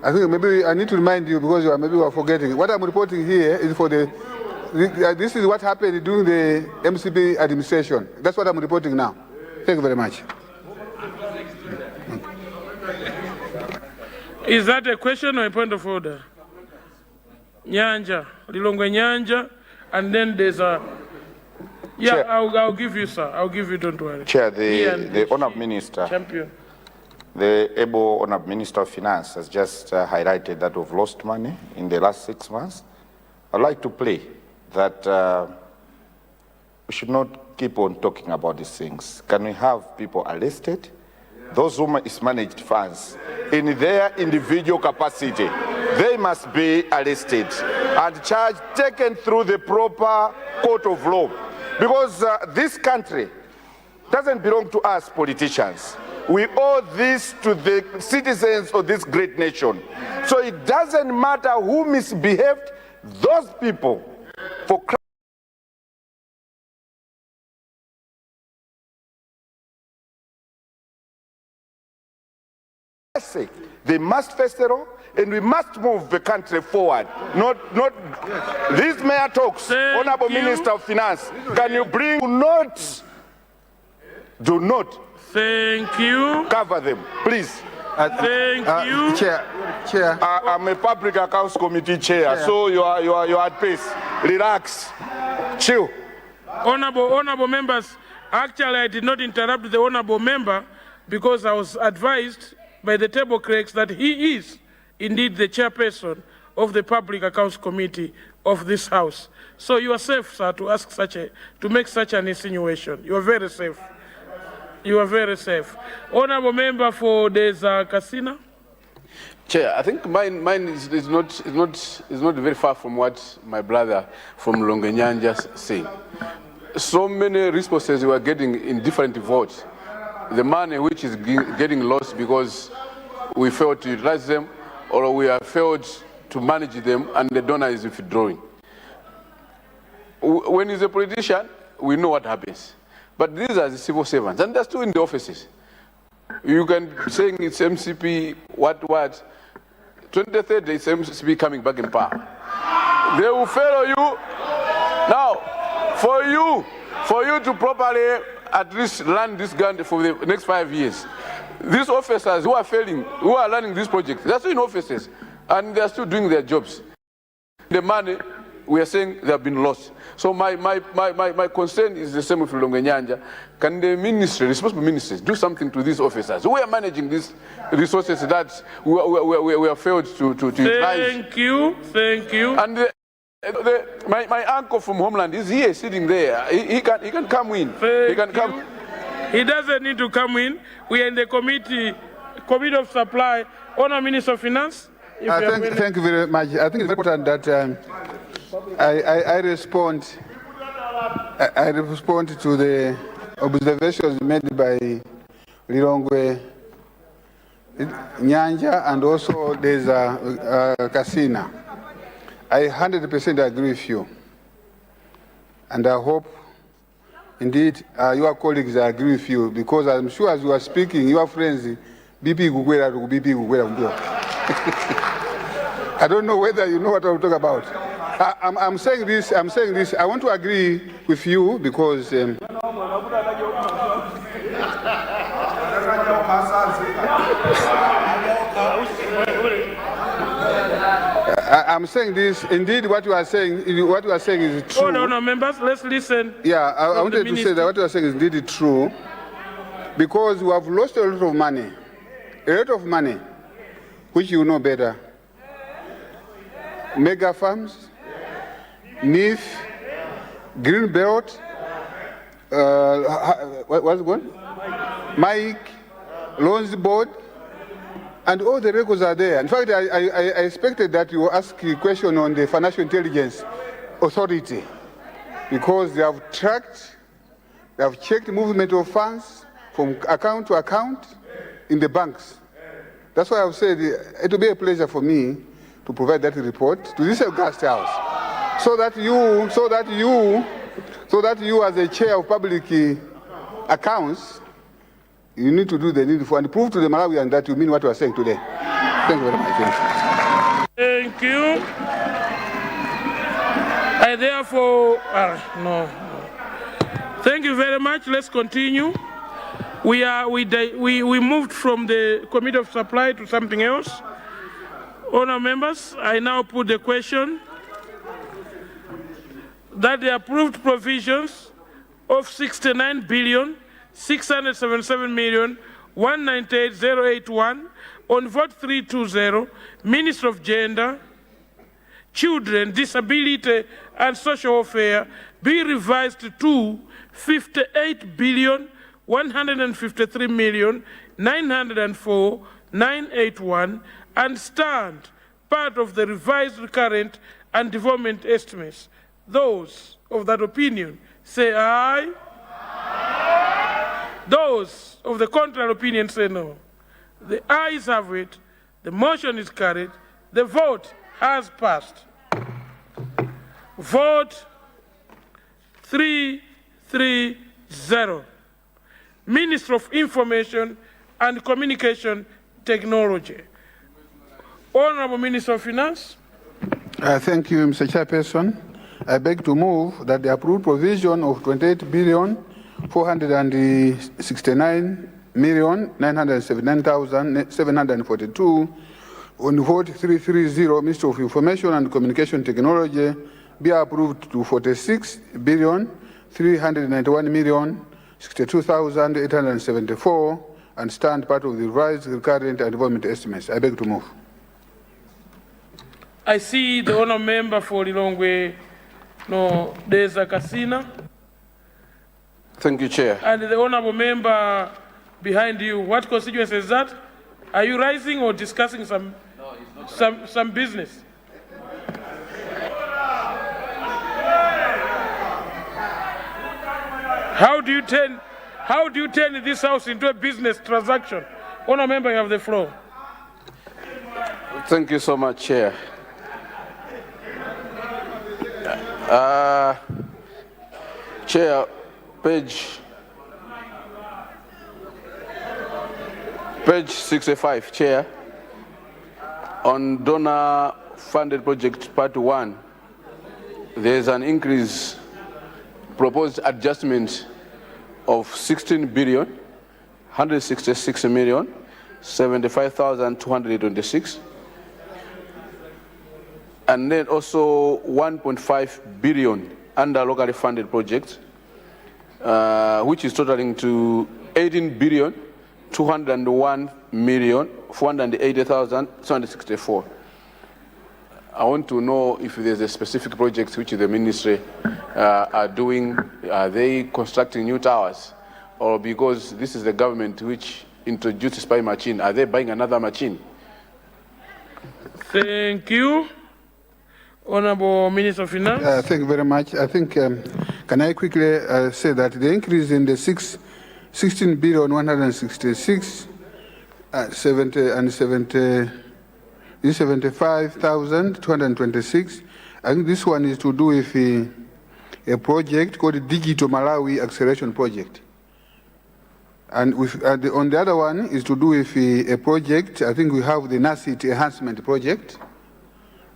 I think maybe I need to remind you because maybe you are forgetting. What I'm reporting here is for this is what happened during the MCP administration. That's what I'm reporting now. Thank you very much. Is that a question or a point of order? Nyanja, Lilongwe Nyanja, and then there's a... Yeah, Chair, I'll give you, sir. I'll give you, don't worry. Chair, the Honourable Minister, champion. The able Honourable Minister of Finance has just highlighted that we've lost money in the last 6 months. I'd like to play that we should not keep on talking about these things. Can we have people arrested? Those who mismanaged funds in their individual capacity, they must be arrested and charged, taken through the proper court of law. Because this country doesn't belong to us politicians. We owe this to the citizens of this great nation. So it doesn't matter who misbehaved, those people, for sake, they must face the law, and we must move the country forward. Not these mayor talks. Honourable Minister of Finance, can you bring do not Thank you. Cover them, please. Thank you. Chair. I'm a public accounts committee chair, so you are at pace. Relax, chill. Honorable members, actually I did not interrupt the honorable member because I was advised by the table clerks that he is indeed the chairperson of the Public Accounts Committee of this House. So you are safe, sir, to make such an insinuation. You are very safe. You are very safe. Honorable member for Deza Kasina. Chair, I think mine is not very far from what my brother from Longenyanja is saying. So many responses we are getting in different votes. The money which is getting lost because we failed to utilize them, or we have failed to manage them, and the donor is withdrawing. When he's a politician, we know what happens. But these are the civil servants, and they're still in the offices. You can say it's MCP, what? 2030, it's MCP coming back in power. They will follow you. Now, for you to properly at least run this gun for the next 5 years, these officers who are failing, who are running these projects, they're still in offices, and they're still doing their jobs. The money, we are saying they have been lost. So my concern is the same with Longenyanja. Can the ministry, responsible ministers, do something to these officers who are managing these resources that we have failed to utilize? Thank you. And my uncle from Homeland is here sitting there. He can come in. He doesn't need to come in. We are in the committee of supply. Honour Minister of Finance. Thank you very much. I think it's important that I respond to the observations made by Lilongwe Nyanja and also there's Kasina. I 100% agree with you. And I hope, indeed, your colleagues agree with you, because I'm sure as you are speaking, your friends, BP Gugwera to BP Gugwera. I don't know whether you know what I'm talking about. I'm saying this, I want to agree with you because I'm saying this, indeed what you are saying is true. Oh, no, members, let's listen. Yeah, I wanted to say that what you are saying is indeed true, because we have lost a lot of money, which you know better. Mega farms, NIF, Green Belt, what's it called? Mike, Loans Board, and all the records are there. In fact, I expected that you ask a question on the Financial Intelligence Authority, because they have tracked, they have checked movement of funds from account to account in the banks. That's why I've said it will be a pleasure for me to provide that report to this August House, so that you as a chair of public accounts, you need to do the needful and prove to the Malawians that you mean what you are saying today. Thank you very much. Thank you. I therefore, no. Thank you very much. Let's continue. We moved from the Committee of Supply to something else. Honour members, I now put the question that the approved provisions of 69,677,198,081 on vote 320, Minister of Gender, Children, Disability and Social Welfare be revised to 58,153,904,981 and stand part of the revised current and development estimates. Those of that opinion say aye. Aye. Those of the contrary opinion say no. The ayes have it. The motion is carried. The vote has passed. Vote 330. Minister of Information and Communication Technology. Honorable Minister of Finance. Thank you, Mr. Chairperson. I beg to move that the approved provision of 28,469 979,742. On vote 330, Ministry of Information and Communication Technology be approved to 46,391,062,874 and stand part of the revised recurrent and development estimates. I beg to move. I see the honour member for Lilongwe, Deza Kasina. Thank you, Chair. And the honourable member behind you, what constituency is that? Are you rising or discussing some business? How do you turn this house into a business transaction? Honourable member, you have the floor. Thank you so much, Chair. Chair, page 65, Chair, on donor-funded project part 1, there's an increase, proposed adjustment of 16 billion, 166 million, 75,226. And then also 1.5 billion under locally funded projects, which is totaling to 18 billion, 201 million, 480,264. I want to know if there's a specific project which the ministry are doing. Are they constructing new towers? Or because this is the government which introduced spy machine, are they buying another machine? Thank you. Honourable Minister of Finance. Thank you very much. I think, can I quickly say that the increase in the 16 billion 166 75,226. I think this one is to do with a project called the Digital Malawi Acceleration Project. And on the other one is to do with a project, I think we have the NACIT Enhancement Project.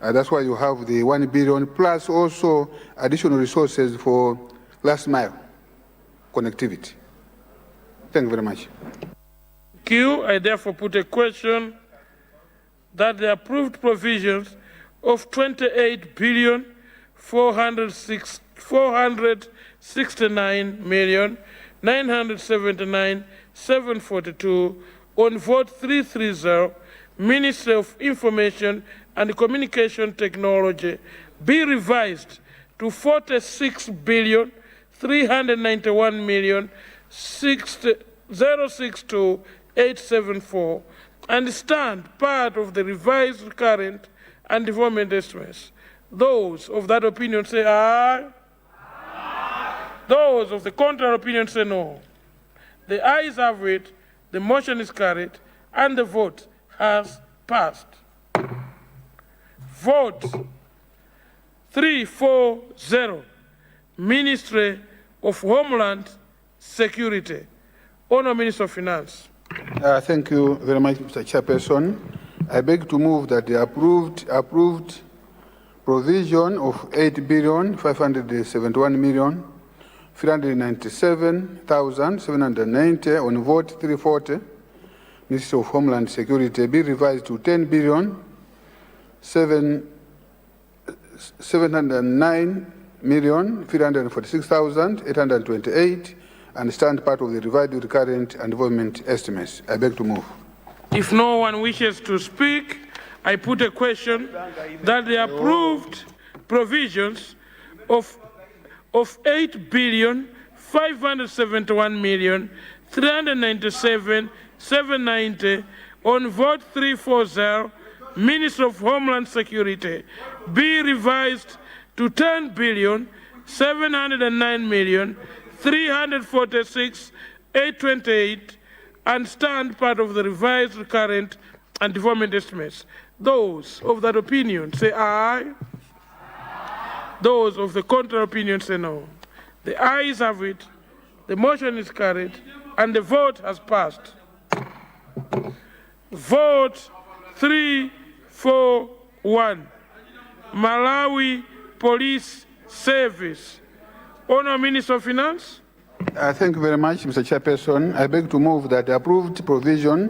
That's why you have the 1 billion plus also additional resources for last mile connectivity. Thank you very much. Thank you. I therefore put a question that the approved provisions of 28 billion 469 million 979 742 on vote 330, Ministry of Information and Communication Technology be revised to 46 billion 391 million 062 874 and stand part of the revised current and development estimates. Those of that opinion say aye. Aye. Those of the contrary opinion say no. The ayes have it, the motion is carried, and the vote has passed. Vote 340, Ministry of Homeland Security. Honourable Minister of Finance. Thank you very much, Mr. Chairperson. I beg to move that the approved provision of 8,571,397,790 on vote 340, Ministry of Homeland Security, be revised to 10,709,346,828 and stand part of the revised recurrent and development estimates. I beg to move. If no one wishes to speak, I put a question that the approved provisions of 8 billion 571 million 397 790 on vote 340, Minister of Homeland Security, be revised to 10 billion 709 million 346 828 and stand part of the revised recurrent and development estimates. Those of that opinion say aye. Aye. Those of the contrary opinion say no. The ayes have it, the motion is carried, and the vote has passed. Vote 341, Malawi Police Service. Honourable Minister of Finance. Thank you very much, Mr. Chairperson. I beg to move that the approved provision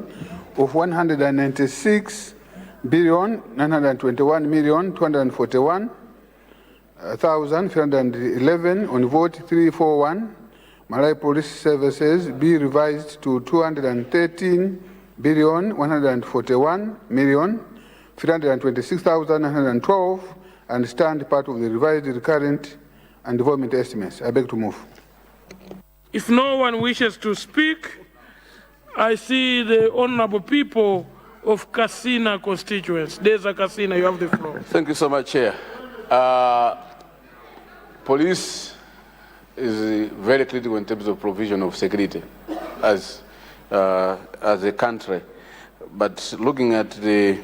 of 196,921,241,311 on vote 341, Malay Police Services be revised to 213,141,326,912 and stand part of the revised recurrent and development estimates. I beg to move. If no one wishes to speak, I see the honorable people of Kasina constituents. Deza Kasina, you have the floor. Thank you so much, Chair. Police is very critical in terms of provision of security as a country. But looking at the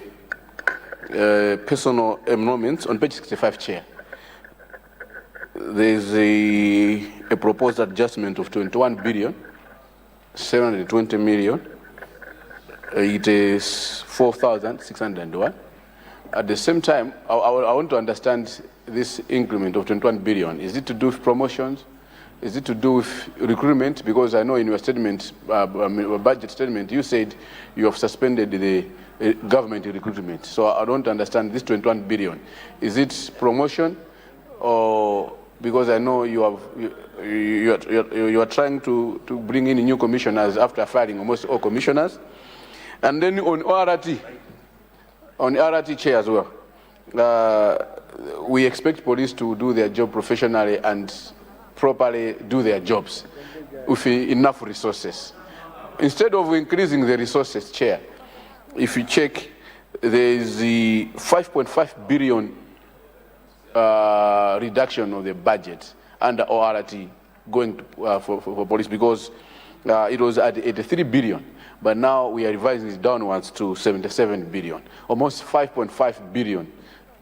personal emoluments on page 65, Chair, there is a proposed adjustment of 21,720 million. It is 4,601. At the same time, I want to understand this increment of 21 billion. Is it to do with promotions? Is it to do with recruitment? Because I know in your statement, budget statement, you said you have suspended the government recruitment. So I don't understand this 21 billion. Is it promotion, or because I know you are trying to bring in new commissioners after firing almost all commissioners? And then on RRT chair as well, we expect police to do their job professionally and properly do their jobs with enough resources. Instead of increasing the resources, Chair, if you check, there is the 5.5 billion reduction of the budget under ORT going to, for police, because it was at 83 billion, but now we are revising it downwards to 77 billion, almost 5.5 billion.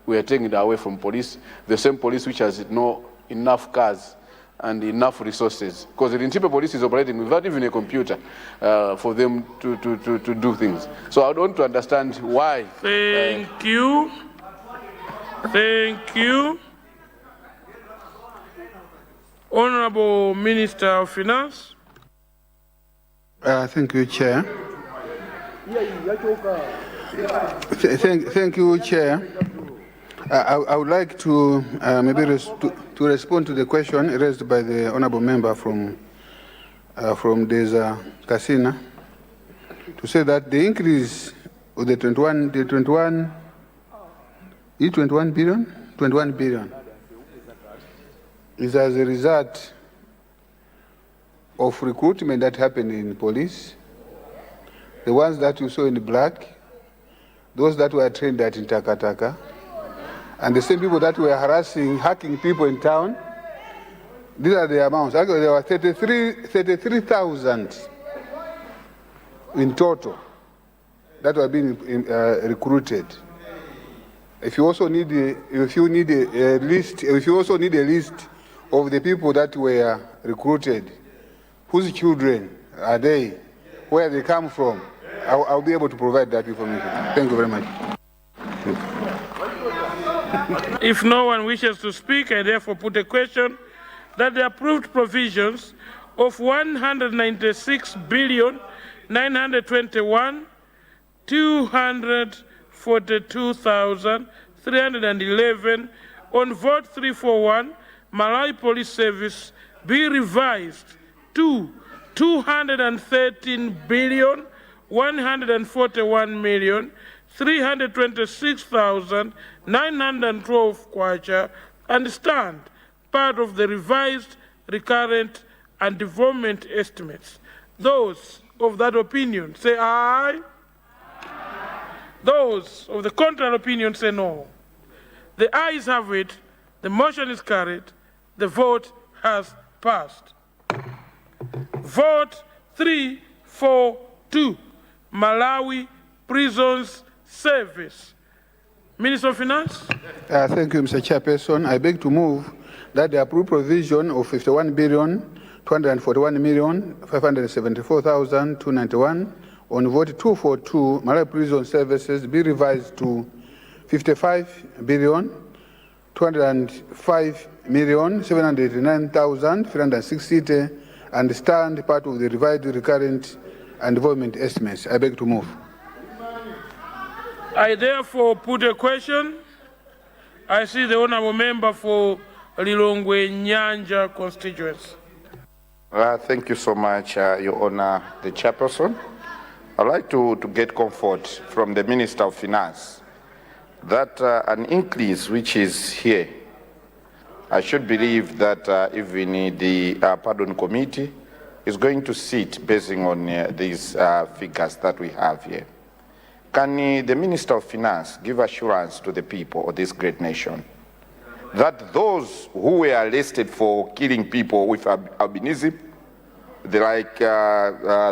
We are taking it away from police, the same police which has no enough cars and enough resources, because the Rintipe police is operating without even a computer for them to do things. So I want to understand why. Thank you. Thank you. Honorable Minister of Finance. Thank you, Chair. Thank you, Chair. I would like to maybe to respond to the question raised by the honourable member from Deza Kasina, to say that the increase of the 21 billion is as a result of recruitment that happened in police, the ones that you saw in black, those that were trained at Intakataka, and the same people that were hacking people in town. These are the amounts. Actually, there were 33,000 in total that were being recruited. If you also need a list of the people that were recruited, whose children are they, where they come from, I'll be able to provide that information. Thank you very much. If no one wishes to speak, I therefore put a question that the approved provisions of 196,921,242,311 on vote 341, Malay Police Service be revised to 213,141,326,912 kwacha and stand part of the revised recurrent and development estimates. Those of that opinion say aye. Those of the contrary opinion say no. The ayes have it. The motion is carried. The vote has passed. Vote 342, Malawi Prisons Service. Minister of Finance. Thank you, Mr. Chairperson. I beg to move that the approved provision of 51,241,574,291 on vote 242, Malawi Prison Services, be revised to 55,205,789,360 understand part of the revised recurrent and development estimates. I beg to move. I therefore put a question. I see the honourable member for Lilongwe Nyanja constituency. Thank you so much, Your Honor, the chairperson. I'd like to get comfort from the Minister of Finance that an increase which is here, I should believe that even the pardon committee is going to sit basing on these figures that we have here. Can the Minister of Finance give assurance to the people of this great nation that those who were arrested for killing people with albinism, like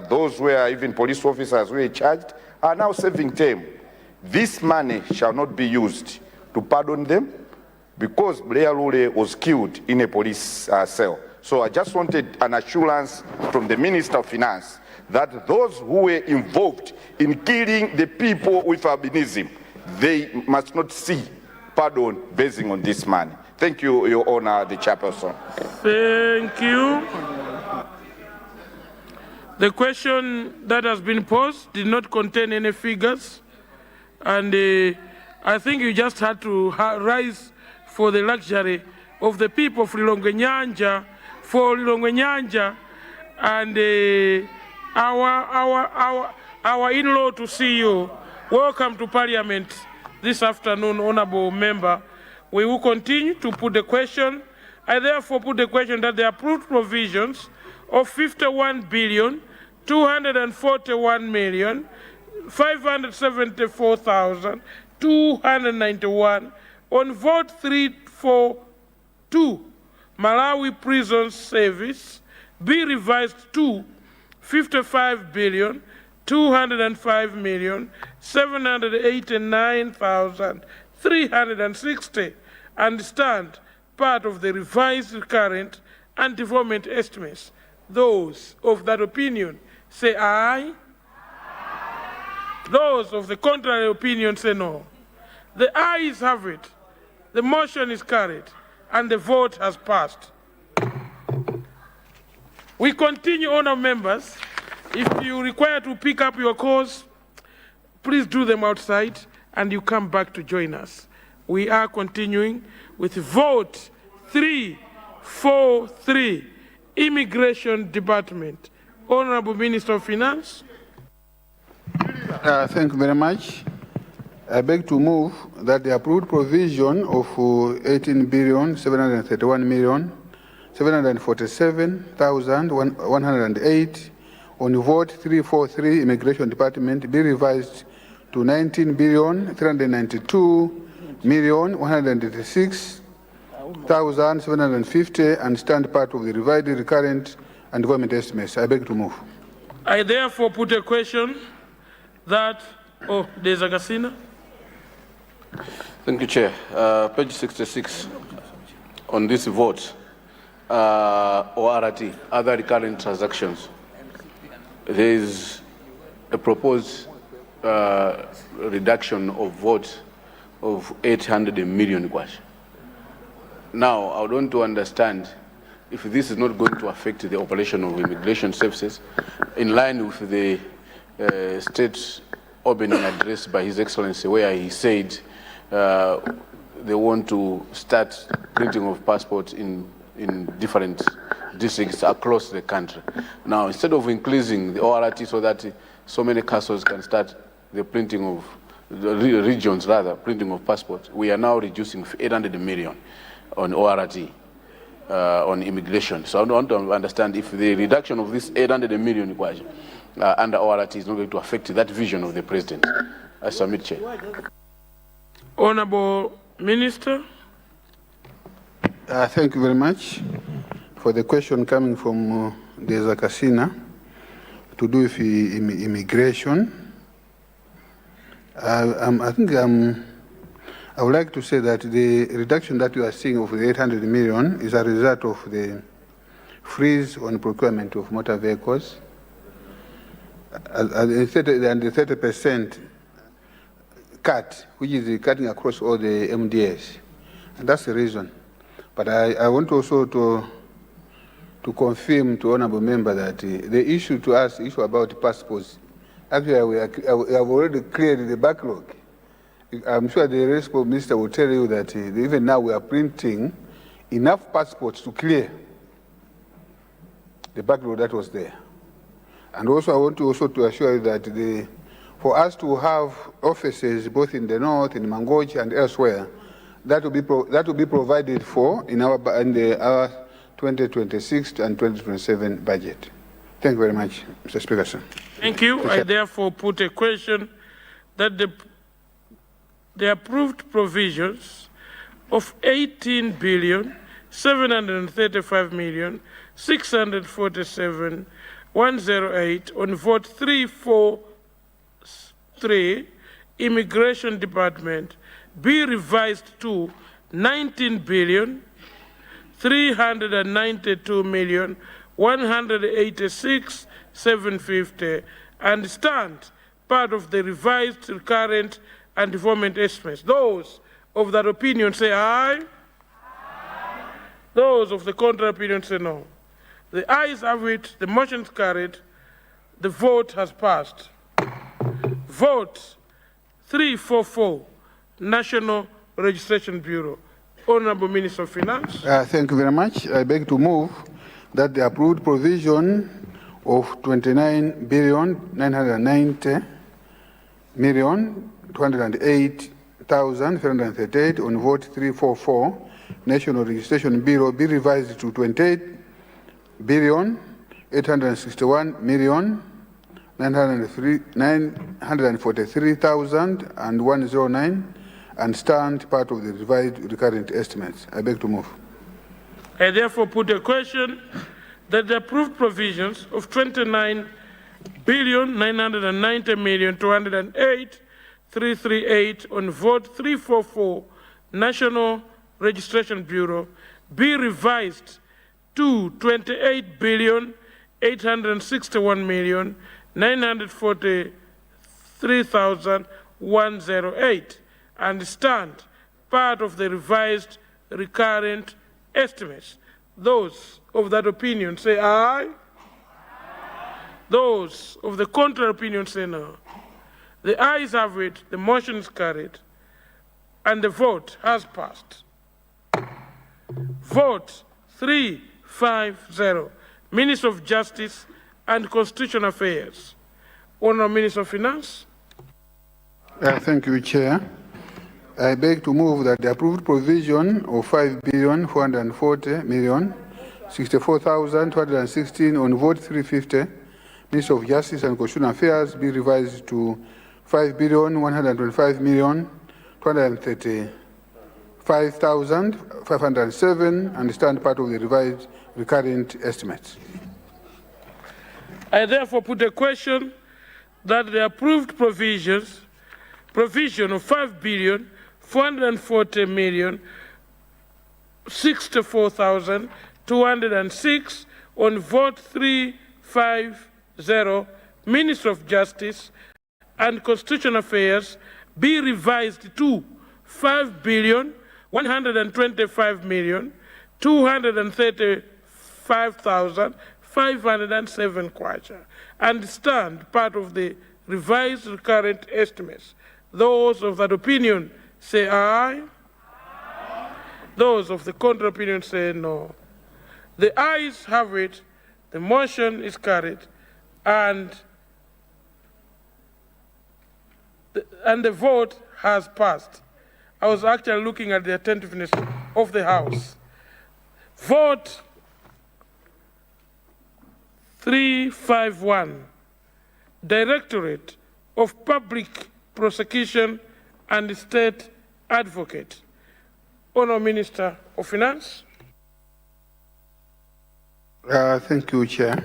those who were even police officers who were charged, are now serving term? This money shall not be used to pardon them because Blair Lule was killed in a police cell. So I just wanted an assurance from the Minister of Finance that those who were involved in killing the people with albinism, they must not see pardon basing on this money. Thank you, Your Honor, the chairperson. Thank you. The question that has been posed did not contain any figures, and I think you just had to rise for the luxury of the people of Lilongwe Nyanja, for Lilongwe Nyanja, and our in-law to see you. Welcome to Parliament this afternoon, honourable member. We will continue to put the question. I therefore put the question that the approved provisions of 51 billion 241 million 574,291 on vote 342 Malawi Prison Service be revised to 55 billion 205 million 789,360 and stand part of the revised current and development estimates. Those of that opinion say aye. Those of the contrary opinion say no. The ayes have it. The motion is carried and the vote has passed. We continue, honourable members. If you require to pick up your calls, please do them outside and you come back to join us. We are continuing with vote 343, Immigration Department. Honourable Minister of Finance. Thank you very much. I beg to move that the approved provision of 18,731,747,108 on vote 343 Immigration Department be revised to 19,392,186,750 and stand part of the revised recurrent and development estimates. I beg to move. I therefore put a question that, there's a Gasina. Thank you, Chair. Page 66 on this vote, ORT, other recurrent transactions. There is a proposed reduction of vote of 800 million kwash. Now, I would want to understand if this is not going to affect the operation of immigration services in line with the state opening address by His Excellency, where he said they want to start printing of passports in different districts across the country. Now, instead of increasing the ORT so that so many castles can start the printing of, the regions rather, printing of passports, we are now reducing 800 million on ORT, on immigration. So I want to understand if the reduction of this 800 million under ORT is not going to affect that vision of the President. I submit, Chair. Honourable Minister. Thank you very much for the question coming from Deza Kasina to do with immigration. I would like to say that the reduction that you are seeing of the 800 million is a result of the freeze on procurement of motor vehicles and the 30% cut, which is cutting across all the MDAs. And that's the reason. But I want also to to confirm to honorable member that the issue to us, issue about passports, actually we have already cleared the backlog. I'm sure the responsible minister will tell you that even now we are printing enough passports to clear the backlog that was there. And also I want to assure you that for us to have offices both in the north, in Mangochi and elsewhere, that will be provided for in our 2026 and 2027 budget. Thank you very much, Mr. Speaker. Sir. Thank you. I therefore put a question that the approved provisions of 18,735,647,108 on vote 343, Immigration Department, be revised to 19,392,186,750 and stand part of the revised recurrent and development estimates. Those of that opinion say aye. Aye. Those of the contrary opinion say no. The ayes have it, the motion is carried, the vote has passed. Vote 344, National Registration Bureau. Honorable Minister of Finance. Thank you very much. I beg to move that the approved provision of 29,990,208,338 on vote 344, National Registration Bureau, be revised to 28,861,943,109 and stand part of the revised recurrent estimates. I beg to move. I therefore put a question that the approved provisions of 29,990,208,338 on vote 344, National Registration Bureau, be revised to 28,861,943,108 and stand part of the revised recurrent estimates. Those of that opinion say aye. Aye. Those of the contrary opinion say no. The ayes have it, the motion is carried, and the vote has passed. Vote 350, Minister of Justice and Constitutional Affairs. Honourable Minister of Finance. Thank you, Chair. I beg to move that the approved provision of 5,440,064,216 on vote 350, Minister of Justice and Constitutional Affairs, be revised to 5,125,235,507 and stand part of the revised recurrent estimates. I therefore put a question that the approved provision of 5,440,064,206 on vote 350, Minister of Justice and Constitutional Affairs, be revised to 5,125,235,507 kwacha and stand part of the revised recurrent estimates. Those of that opinion say aye. Aye. Those of the contrary opinion say no. The ayes have it, the motion is carried, and the vote has passed. I was actually looking at the attentiveness of the House. Vote 351, Directorate of Public Prosecution and State Advocate. Honourable Minister of Finance. Thank you, Chair.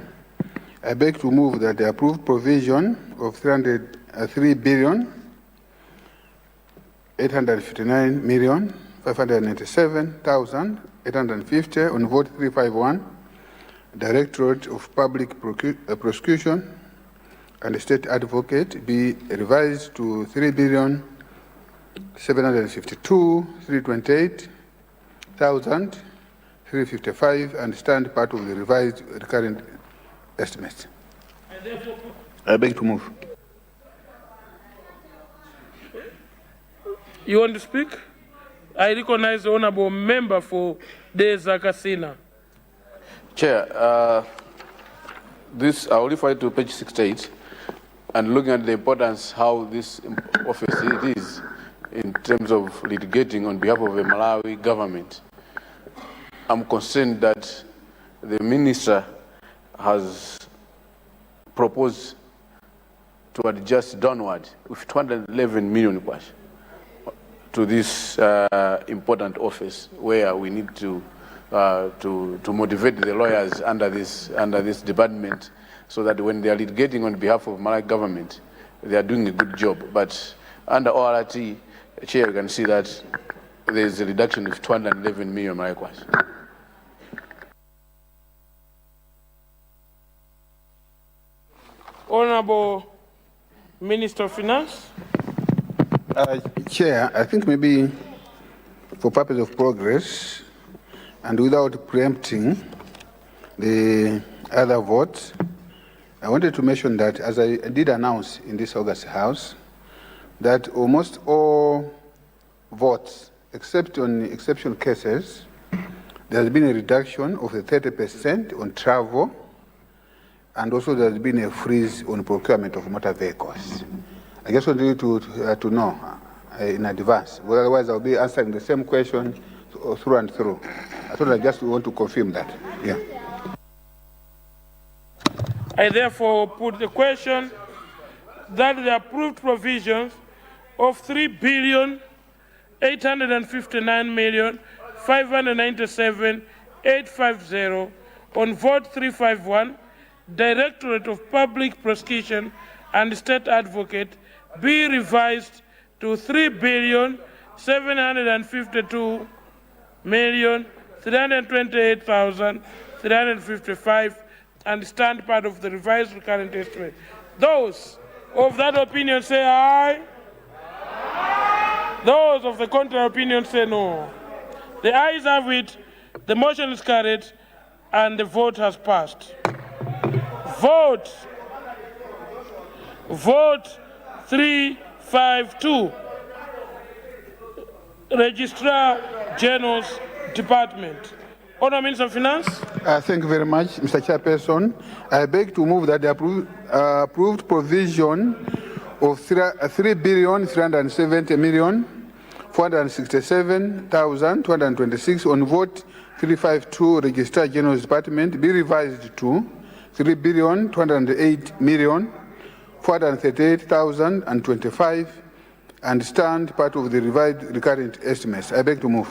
I beg to move that the approved provision of 3,859,597,850 on vote 351, Directorate of Public Prosecution and State Advocate, be revised to 3,752,328,000 355 and stand part of the revised recurrent estimates. I beg to move. You want to speak? I recognize the honorable member for Deza Kasina. Chair, I will refer to page 68 and looking at the importance how this office it is in terms of litigating on behalf of the Malawi government. I'm concerned that the minister has proposed to adjust downward with 211 million to this important office, where we need to motivate the lawyers under this department, so that when they are litigating on behalf of Malawi government, they are doing a good job. But under ORT, Chair, you can see that there is a reduction of 211 million Malawi kwacha. Honorable Minister of Finance. Chair, I think maybe for purpose of progress and without preempting the other votes, I wanted to mention that, as I did announce in this August House, that almost all votes, except on exceptional cases, there has been a reduction of the 30% on travel, and also there has been a freeze on procurement of motor vehicles. I just want you to know in advance, well, otherwise I'll be answering the same question through and through. I thought I just want to confirm that. Yeah. I therefore put the question that the approved provisions of 3,859,597,850 on vote 351, Directorate of Public Prosecution and State Advocate, be revised to 3,752,328,355 and stand part of the revised recurrent estimate. Those of that opinion say aye. Aye. Those of the contrary opinion say no. The ayes have it, the motion is carried, and the vote has passed. Vote 352. Registrar General's Department. Honourable Minister of Finance. Thank you very much, Mr. Chairperson. I beg to move that the approved provision of 3,370,467,226 on vote 352 Registrar General's Department be revised to 3,208,438,025 and stand part of the revised recurrent estimates. I beg to move.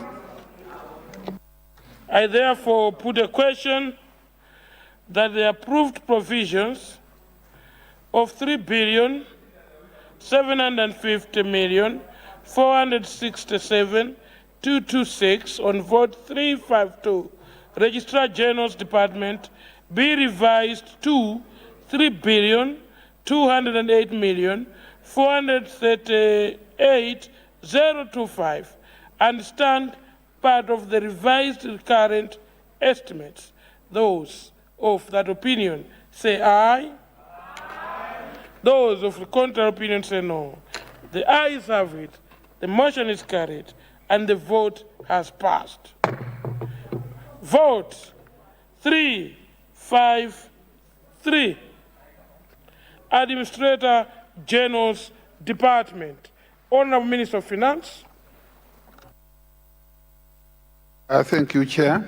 I therefore put a question that the approved provisions of 3,750,467,226 on vote 352 Registrar General's Department be revised to 3,208,438,025 and stand part of the revised recurrent estimates. Those of that opinion say aye. Aye. Those of the contrary opinion say no. The ayes have it, the motion is carried, and the vote has passed. Vote 353. Administrator General's Department. Honourable Minister of Finance. Thank you, Chair.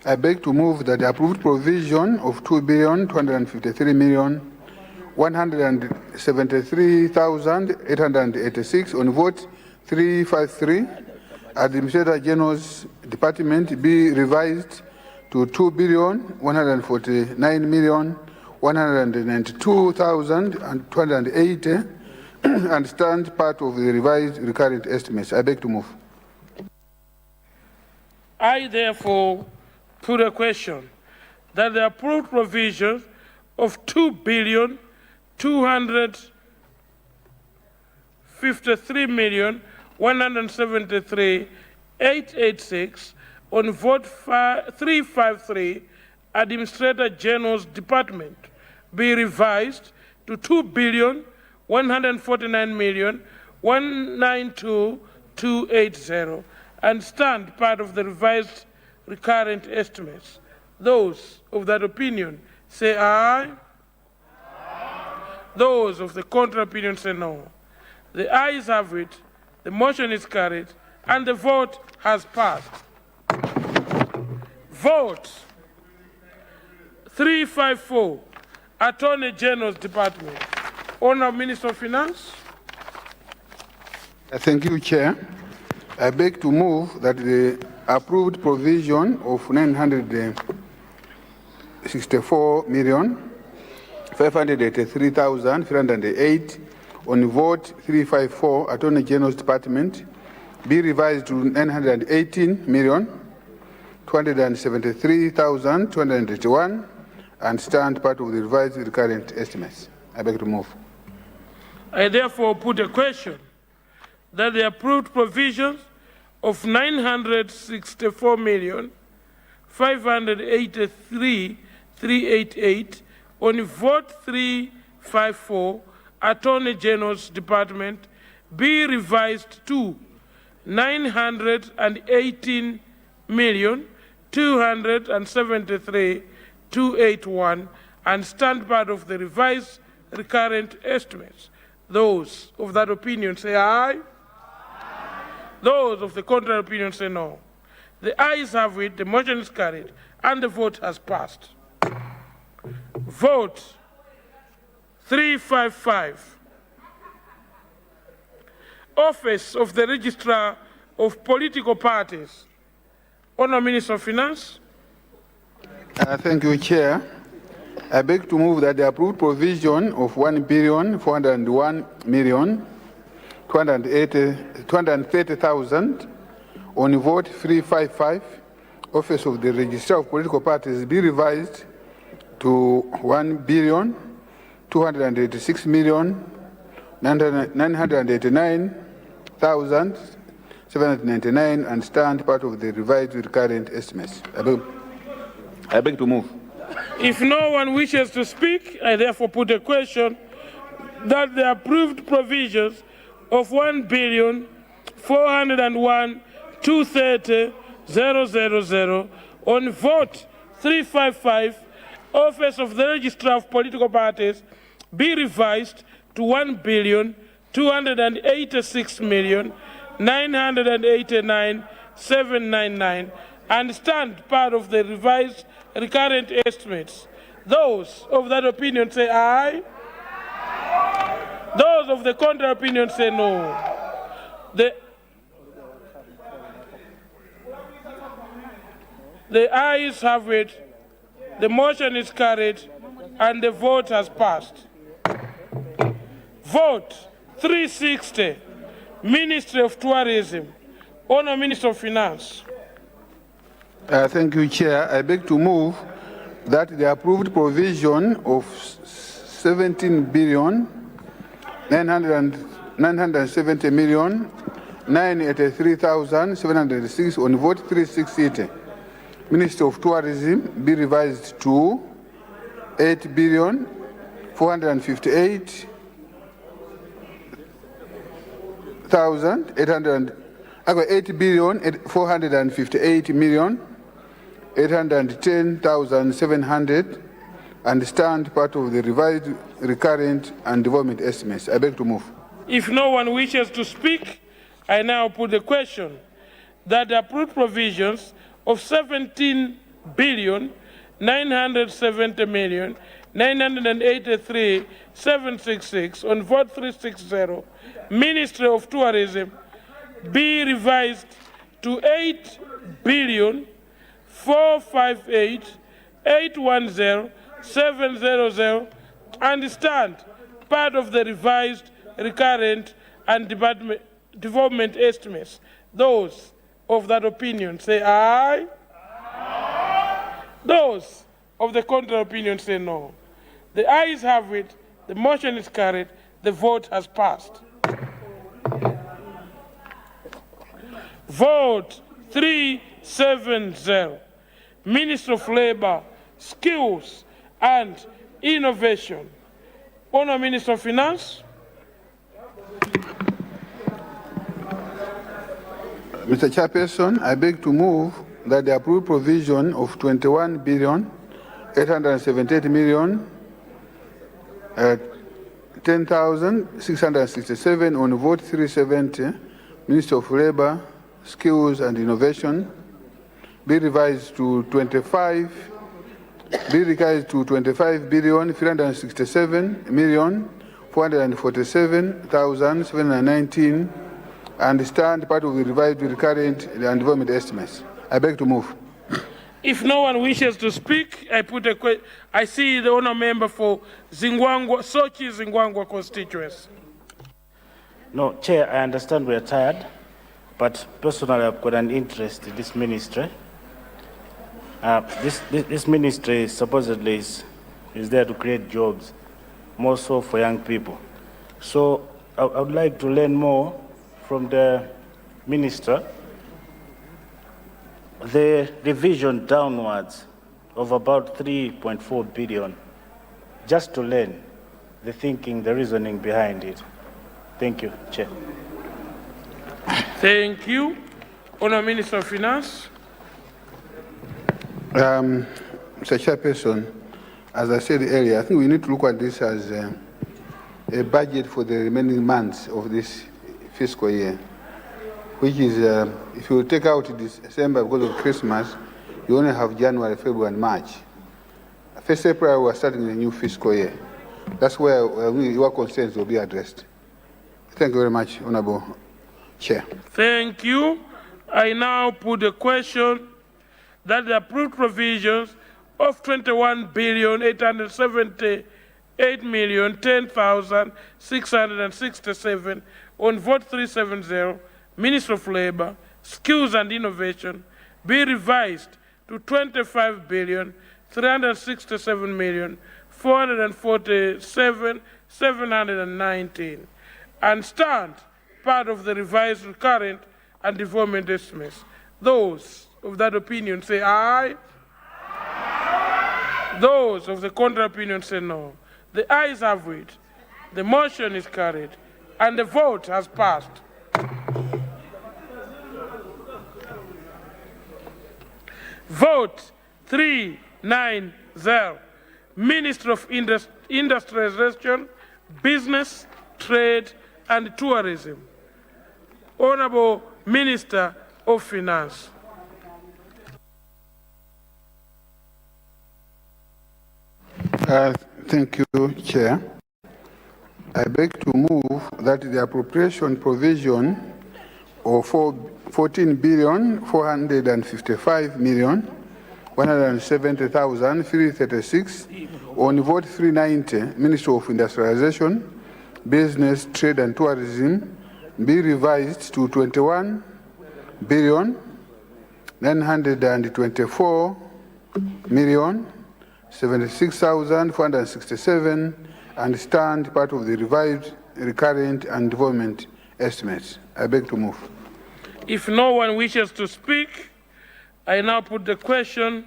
I beg to move that the approved provision of 2,253,173,886 on vote 353 Administrator General's Department be revised to 2,149,192,280 and stand part of the revised recurrent estimates. I beg to move. I therefore put a question that the approved provisions of 2,253,173,886 On vote 353, Administrator General's Department be revised to 2,149,192,280 and stand part of the revised recurrent estimates. Those of that opinion say aye. Those of the contrary opinion say no. The ayes have it, the motion is carried, and the vote has passed. Vote 354, Attorney General's Department. Honourable Minister of Finance. Thank you, Chair. I beg to move that the approved provision of 964,583,308 on vote 354, Attorney General's Department, be revised to 918,273,281 and stand part of the revised recurrent estimates. I beg to move. I therefore put a question that the approved provisions of 964,583,388 on vote 354, Attorney General's Department, be revised to 918,273,281 and stand part of the revised recurrent estimates. Those of that opinion say aye. Those of the contrary opinion say no. The ayes have it, the motion is carried, and the vote has passed. Vote 355. Office of the Registrar of Political Parties. Honourable Minister of Finance. Thank you, Chair. I beg to move that the approved provision of 1,401,230,000 on vote 355, Office of the Registrar of Political Parties, be revised to 1,286,989,799 and stand part of the revised recurrent estimates. I beg to move. If no one wishes to speak, I therefore put a question that the approved provisions of 1,401,230,000 on vote 355, Office of the Registrar of Political Parties, be revised to 1,286,989,799 and stand part of the revised recurrent estimates. Those of that opinion say aye. Those of the contrary opinion say no. The ayes have it, the motion is carried, and the vote has passed. Vote 360, Ministry of Tourism. Honourable Minister of Finance. Thank you, Chair. I beg to move that the approved provision of 17,970,983,706 on vote 360, Ministry of Tourism, be revised to 8,458,810,700 and stand part of the revised recurrent and development estimates. I beg to move. If no one wishes to speak, I now put the question that the approved provisions of 17,970,983,766 on vote 360, Ministry of Tourism, be revised to 8,458,810,700 and stand part of the revised recurrent and development estimates. Those of that opinion say aye. Those of the contrary opinion say no. The ayes have it, the motion is carried, the vote has passed. Vote 3 170, Minister of Labor, Skills and Innovation. Honourable Minister of Finance. Mr. Chairperson, I beg to move that the approved provision of 21,878,010,667 on vote 370, Minister of Labour, Skills and Innovation, be revised to 25,467,447,719 and stand part of the revised recurrent and development estimates. I beg to move. If no one wishes to speak, I put a question. I see the honour member for Zingwangwa, Sochi Zingwangwa constituency. No, Chair, I understand we are tired, but personally I've got an interest in this ministry. This ministry supposedly is there to create jobs, more so for young people. So I would like to learn more from the minister the revision downwards of about 3.4 billion, just to learn the thinking, the reasoning behind it. Thank you, Chair. Thank you. Honourable Minister of Finance. Mr. Chairperson, as I said earlier, I think we need to look at this as a budget for the remaining months of this fiscal year, which is, if you take out December because of Christmas, you only have January, February, and March. 1st April, we are starting the new fiscal year. That's where your concerns will be addressed. Thank you very much, Honourable Chair. Thank you. I now put the question that the approved provisions of 21,878,010,667 on vote 370, Minister of Labour, Skills and Innovation, be revised to 25,367,447,719 and stand part of the revised recurrent and development estimates. Those of that opinion say aye. Those of the contrary opinion say no. The ayes have it. The motion is carried and the vote has passed. Vote 390, Minister of Industrialization, Business, Trade and Tourism. Honourable Minister of Finance. Thank you, Chair. I beg to move that the appropriation provision of 14,455,170,336 on vote 390, Ministry of Industrialization, Business, Trade and Tourism, be revised to 21,924,076,467 and stand part of the revised recurrent and development estimates. I beg to move. If no one wishes to speak, I now put the question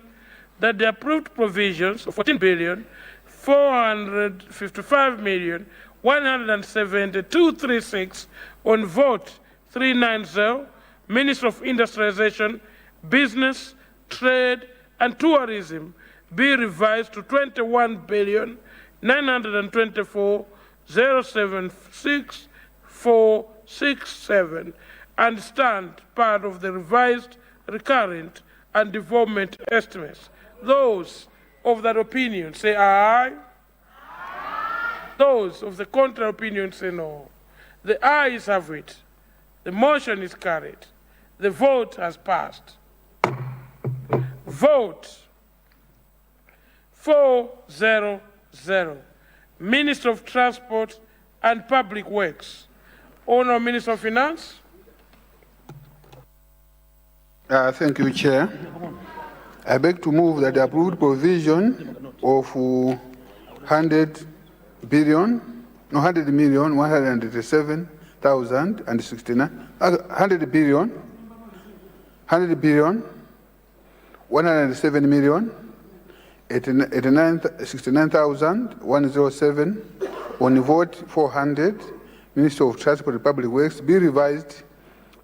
that the approved provisions of 14,455,170,236 on vote 390, Minister of Industrialization, Business, Trade and Tourism, be revised to 21,924,076,467 and stand part of the revised recurrent and development estimates. Those of that opinion say aye. Those of the contrary opinion say no. The ayes have it. The motion is carried. The vote has passed. Vote 400, Minister of Transport and Public Works. Honourable Minister of Finance. Thank you, Chair. I beg to move that the approved provision of 100,187,069, 100 billion, 107,069,107. On vote 400, Minister of Transport and Public Works be revised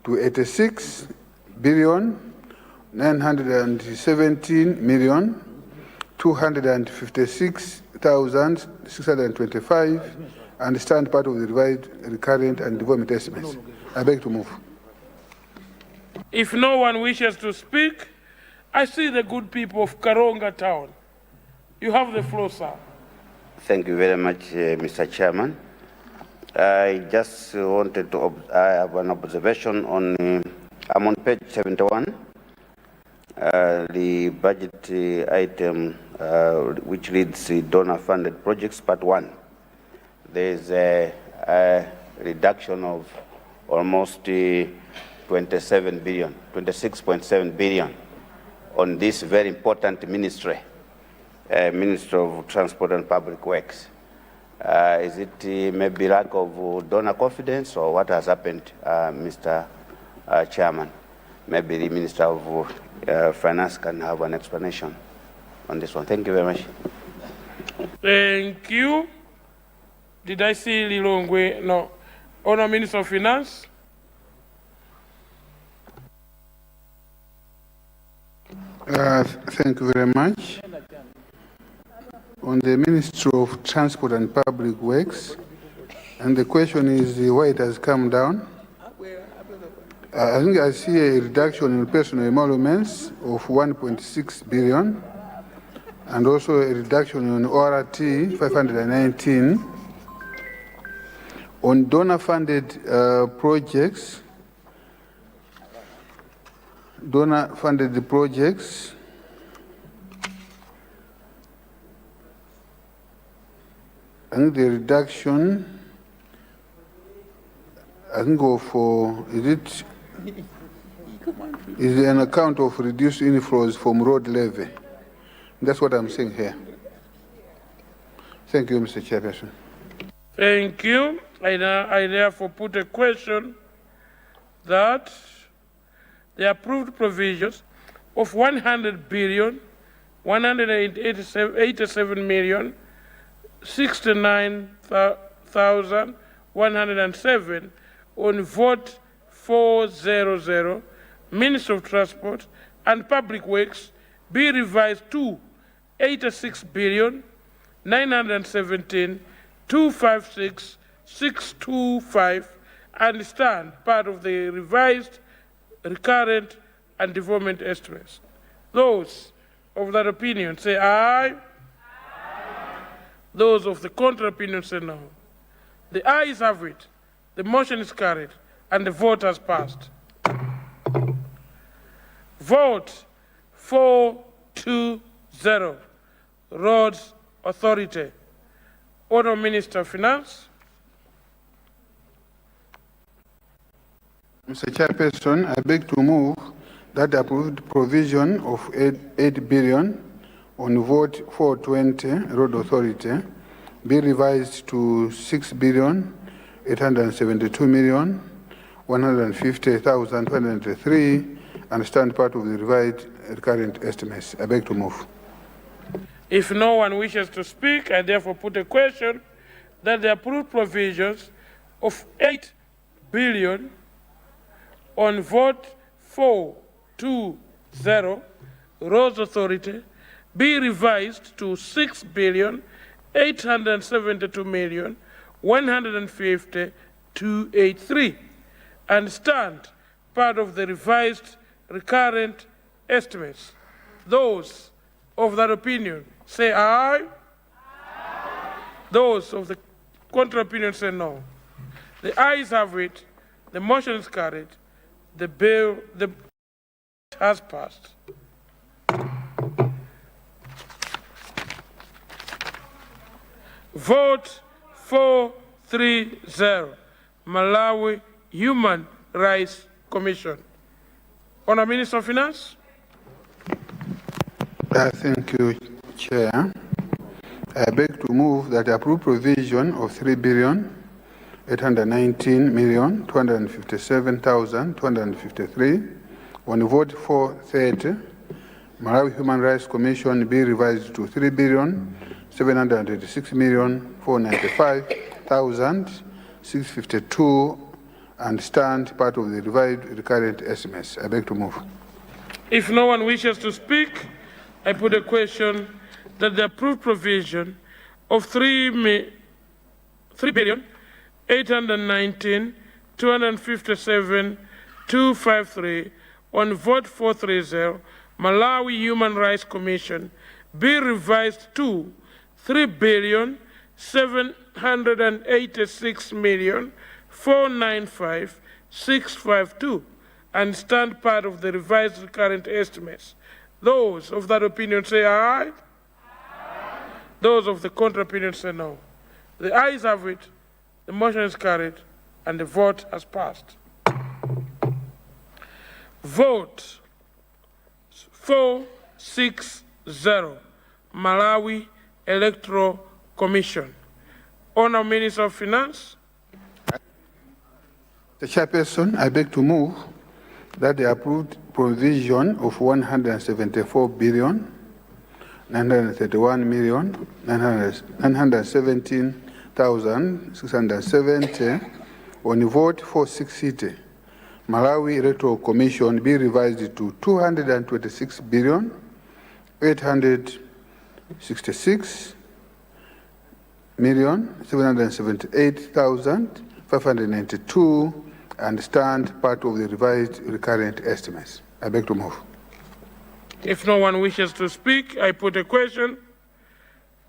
to 86,917,256,625 and stand part of the revised recurrent and development estimates. I beg to move. If no one wishes to speak, I see the good people of Karonga town. You have the floor, sir. Thank you very much, Mr. Chairman. I just wanted to I have an observation on, I'm on page 71, the budget item which reads donor-funded projects, part 1. There's a reduction of almost 27 billion, 26.7 billion on this very important ministry, Minister of Transport and Public Works. Is it maybe lack of donor confidence, or what has happened, Mr. Chairman? Maybe the Minister of Finance can have an explanation on this one. Thank you very much. Thank you. Did I see Lilongwe? No. Honour Minister of Finance. Thank you very much. On the Ministry of Transport and Public Works, and the question is why it has come down. I think I see a reduction in personal emoluments of 1.6 billion, and also a reduction in ORT 519. On donor-funded projects, I think the reduction, I think is an account of reduced inflows from road levy. That's what I'm saying here. Thank you, Mr. Chairperson. Thank you. I therefore put a question that the approved provisions of 100 billion, 187 million, 69,107 on vote 400, Minister of Transport and Public Works be revised to 86 billion, 917, 256, 625 and stand part of the revised recurrent and development estimates. Those of that opinion say aye. Those of the contrary opinion say no. The ayes have it. The motion is carried and the vote has passed. Vote 420, Roads Authority. Honour Minister of Finance. Mr. Chairperson, I beg to move that the approved provision of 8 billion on vote 420, Road Authority, be revised to 6 billion, 872 million, 150,203, and stand part of the revised current estimates. I beg to move. If no one wishes to speak, I therefore put a question that the approved provisions of 8 billion on vote 420, Roads Authority, be revised to 6 billion, 872 million, 150,283, and stand part of the revised recurrent estimates. Those of that opinion say aye. Those of the contrary opinion say no. The ayes have it. The motion is carried. The bill has passed. Vote 430, Malawi Human Rights Commission. Honour Minister of Finance. Thank you, Chair. I beg to move that the approved provision of 3,819,257,253 on vote 430 Malawi Human Rights Commission be revised to 3,786,495,652 and stand part of the revised recurrent estimates. I beg to move. If no one wishes to speak, I put a question that the approved provision of 3,819,257,253 on vote 430 Malawi Human Rights Commission be revised to 3,786,495,652 and stand part of the revised recurrent estimates. Those of that opinion say aye. Those of the contrary opinion say no. The ayes have it, the motion is carried, and the vote has passed. Vote 460, Malawi Electoral Commission. Honourable Minister of Finance. The Chairperson, I beg to move that the approved provision of 174,931,917,670 on vote 460 Malawi Electoral Commission be revised to 226,866,778,592 and stand part of the revised recurrent estimates. I beg to move. If no one wishes to speak, I put a question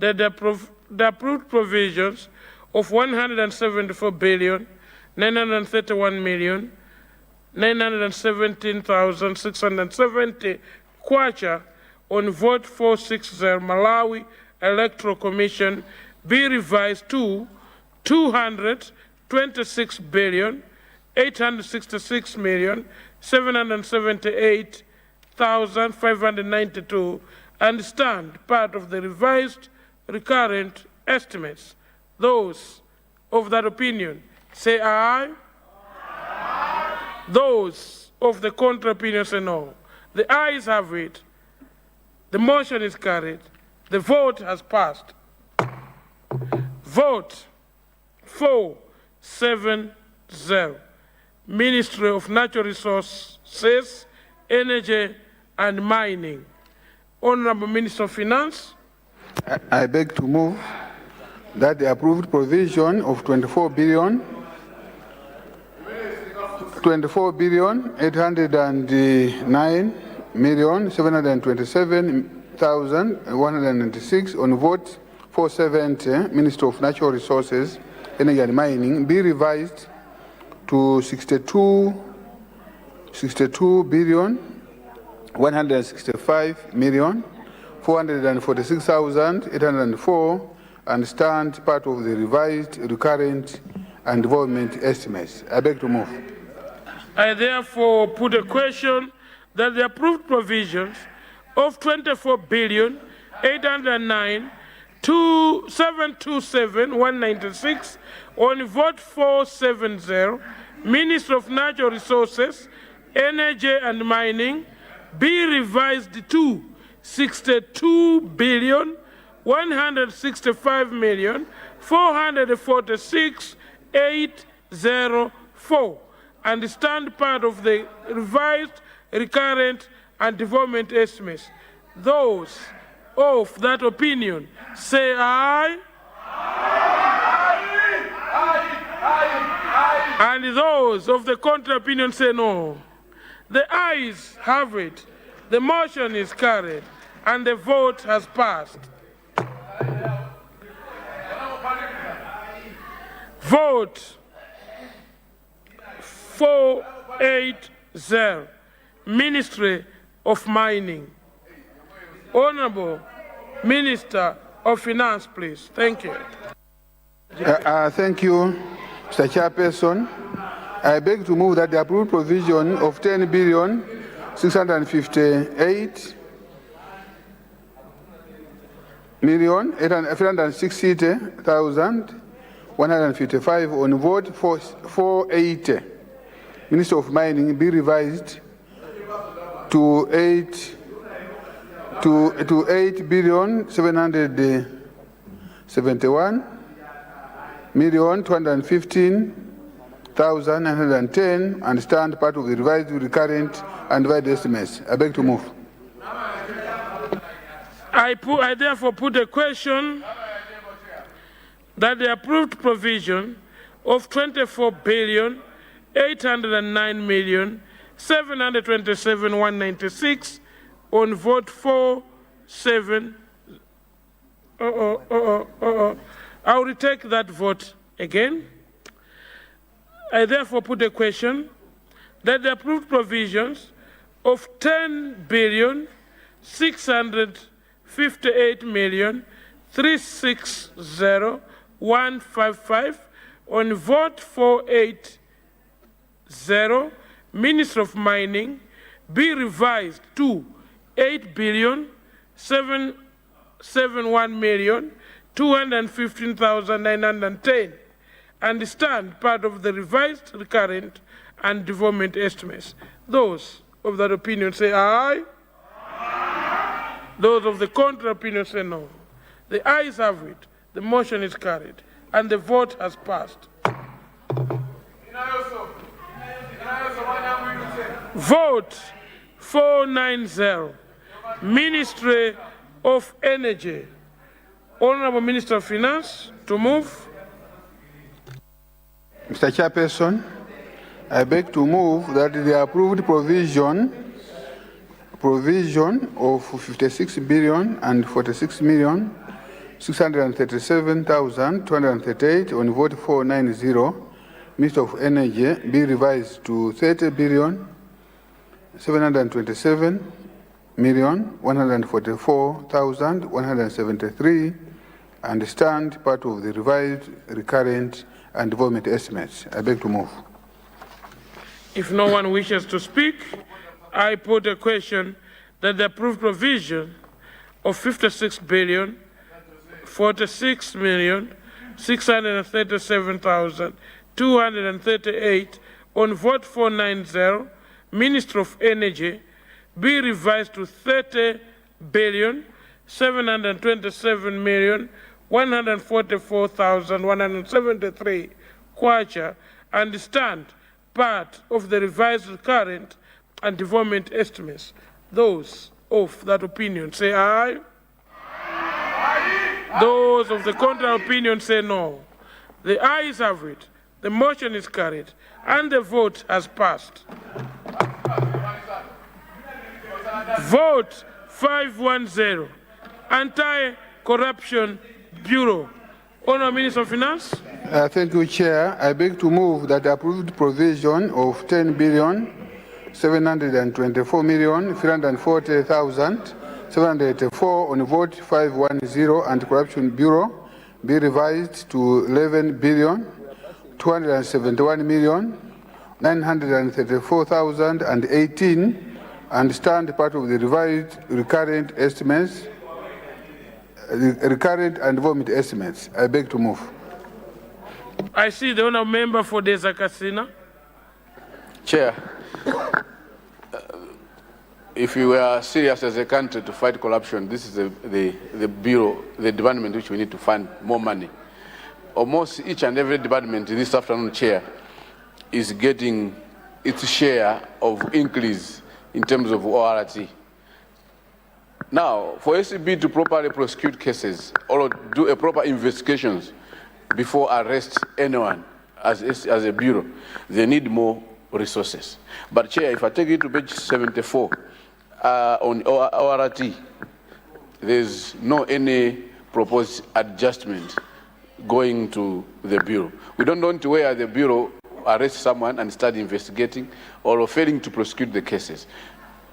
that the approved provisions of 174,931,917,670 kwacha on vote 460 Malawi Electoral Commission be revised to 226,866,778,592 and stand part of the revised recurrent estimates. Those of that opinion say aye. Aye. Those of the contrary opinion say no. The ayes have it. The motion is carried. The vote has passed. Vote 470. Ministry of Natural Resources, Energy and Mining. Honourable Minister of Finance. I beg to move that the approved provision of 24,809,727,196 on vote 470, Minister of Natural Resources, Energy and Mining, be revised to 62,165,446,804 and stand part of the revised recurrent and development estimates. I beg to move. I therefore put a question that the approved provisions of 24,809,727,196 on vote 470, Minister of Natural Resources, Energy and Mining, be revised to 62,165,446,804 and stand part of the revised recurrent and development estimates. Those of that opinion say aye. And those of the contrary opinion say no. The ayes have it. The motion is carried and the vote has passed. Vote 480, Ministry of Mining. Honourable Minister of Finance, please. Thank you. Thank you, Mr. Chairperson. I beg to move that the approved provision of 10,860,155 on vote 480, Minister of Mining, be revised to to 8,771,215,910 and stand part of the revised recurrent and divided estimates. I beg to move. I therefore put a question that the approved provision of 24,809,727,196 on vote 4-7. I'll retake that vote again. I therefore put a question that the approved provisions of 10,658,360,155 on vote 480, Minister of Mining, be revised to 8,771,215,910 and stand part of the revised recurrent and development estimates. Those of that opinion say aye. Aye. Those of the contrary opinion say no. The ayes have it. The motion is carried and the vote has passed. Vote 490, Ministry of Energy. Honorable Minister of Finance, to move. Mr. Chairperson, I beg to move that the approved provision of 56 billion and 46 million 637,238 on vote 490, Minister of Energy, be revised to 30 billion 727,144,173 and stand part of the revised recurrent and development estimates. I beg to move. If no one wishes to speak, I put a question that the approved provision of 56 billion 46 million 637,238 on vote 490, Minister of Energy, be revised to 30 billion 727,144,173 kwacha and stand part of the revised recurrent and development estimates. Those of that opinion say aye. Aye. Those of the contrary opinion say no. The ayes have it. The motion is carried and the vote has passed. Vote 510, Anti-Corruption Bureau. Honourable Minister of Finance. Thank you, Chair. I beg to move that the approved provision of 10 billion 724,340,784 on vote 510 Anti-Corruption Bureau be revised to 11 billion 271,934,018 and stand part of the revised recurrent estimates, recurrent and development estimates. I beg to move. I see the honourable member for Desakasina. Chair, if we were serious as a country to fight corruption, this is the bureau, the department which we need to fund more money. Almost each and every department this afternoon, Chair, is getting its share of increase in terms of ORT. Now, for SCB to properly prosecute cases or do a proper investigations before arrest anyone as a bureau, they need more resources. But Chair, if I take you to page 74 on ORT, there's no any proposed adjustment going to the bureau. We don't know where the bureau arrest someone and start investigating or failing to prosecute the cases.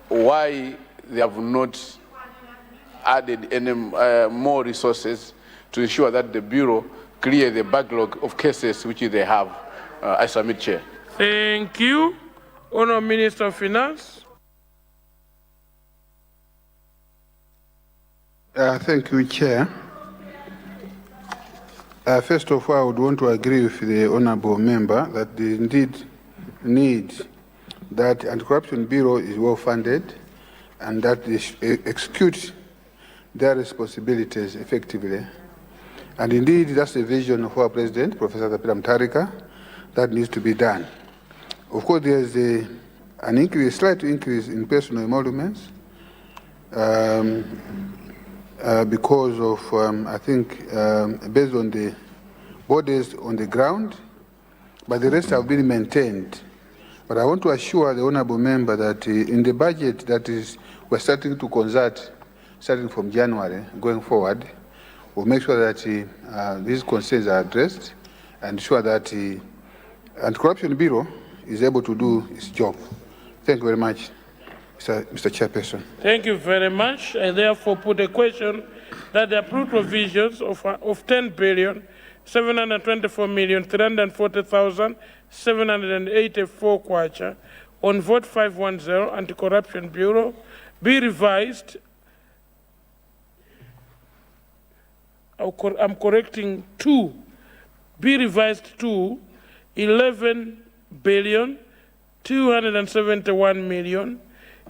Why they have not added any more resources to ensure that the bureau clear the backlog of cases which they have? I submit, Chair. Thank you. Honourable Minister of Finance. Thank you, Chair. First of all, I would want to agree with the honourable member that there indeed need that Anti-Corruption Bureau is well funded and that they execute their responsibilities effectively. And indeed, that's the vision of our president, Professor Kapila Mutharika, that needs to be done. Of course, there's an increase, slight increase in personal emoluments because of, I think, based on the borders on the ground, but the rest have been maintained. But I want to assure the honorable member that in the budget that we're starting to consult, starting from January going forward, we'll make sure that these concerns are addressed and ensure that the Anti-Corruption Bureau is able to do its job. Thank you very much, Mr. Chairperson. Thank you very much. I therefore put a question that the approved provisions of 10 billion 724,340,784 kwacha on vote 510 Anti-Corruption Bureau be revised. I'm correcting two. Be revised to 11 billion 271 million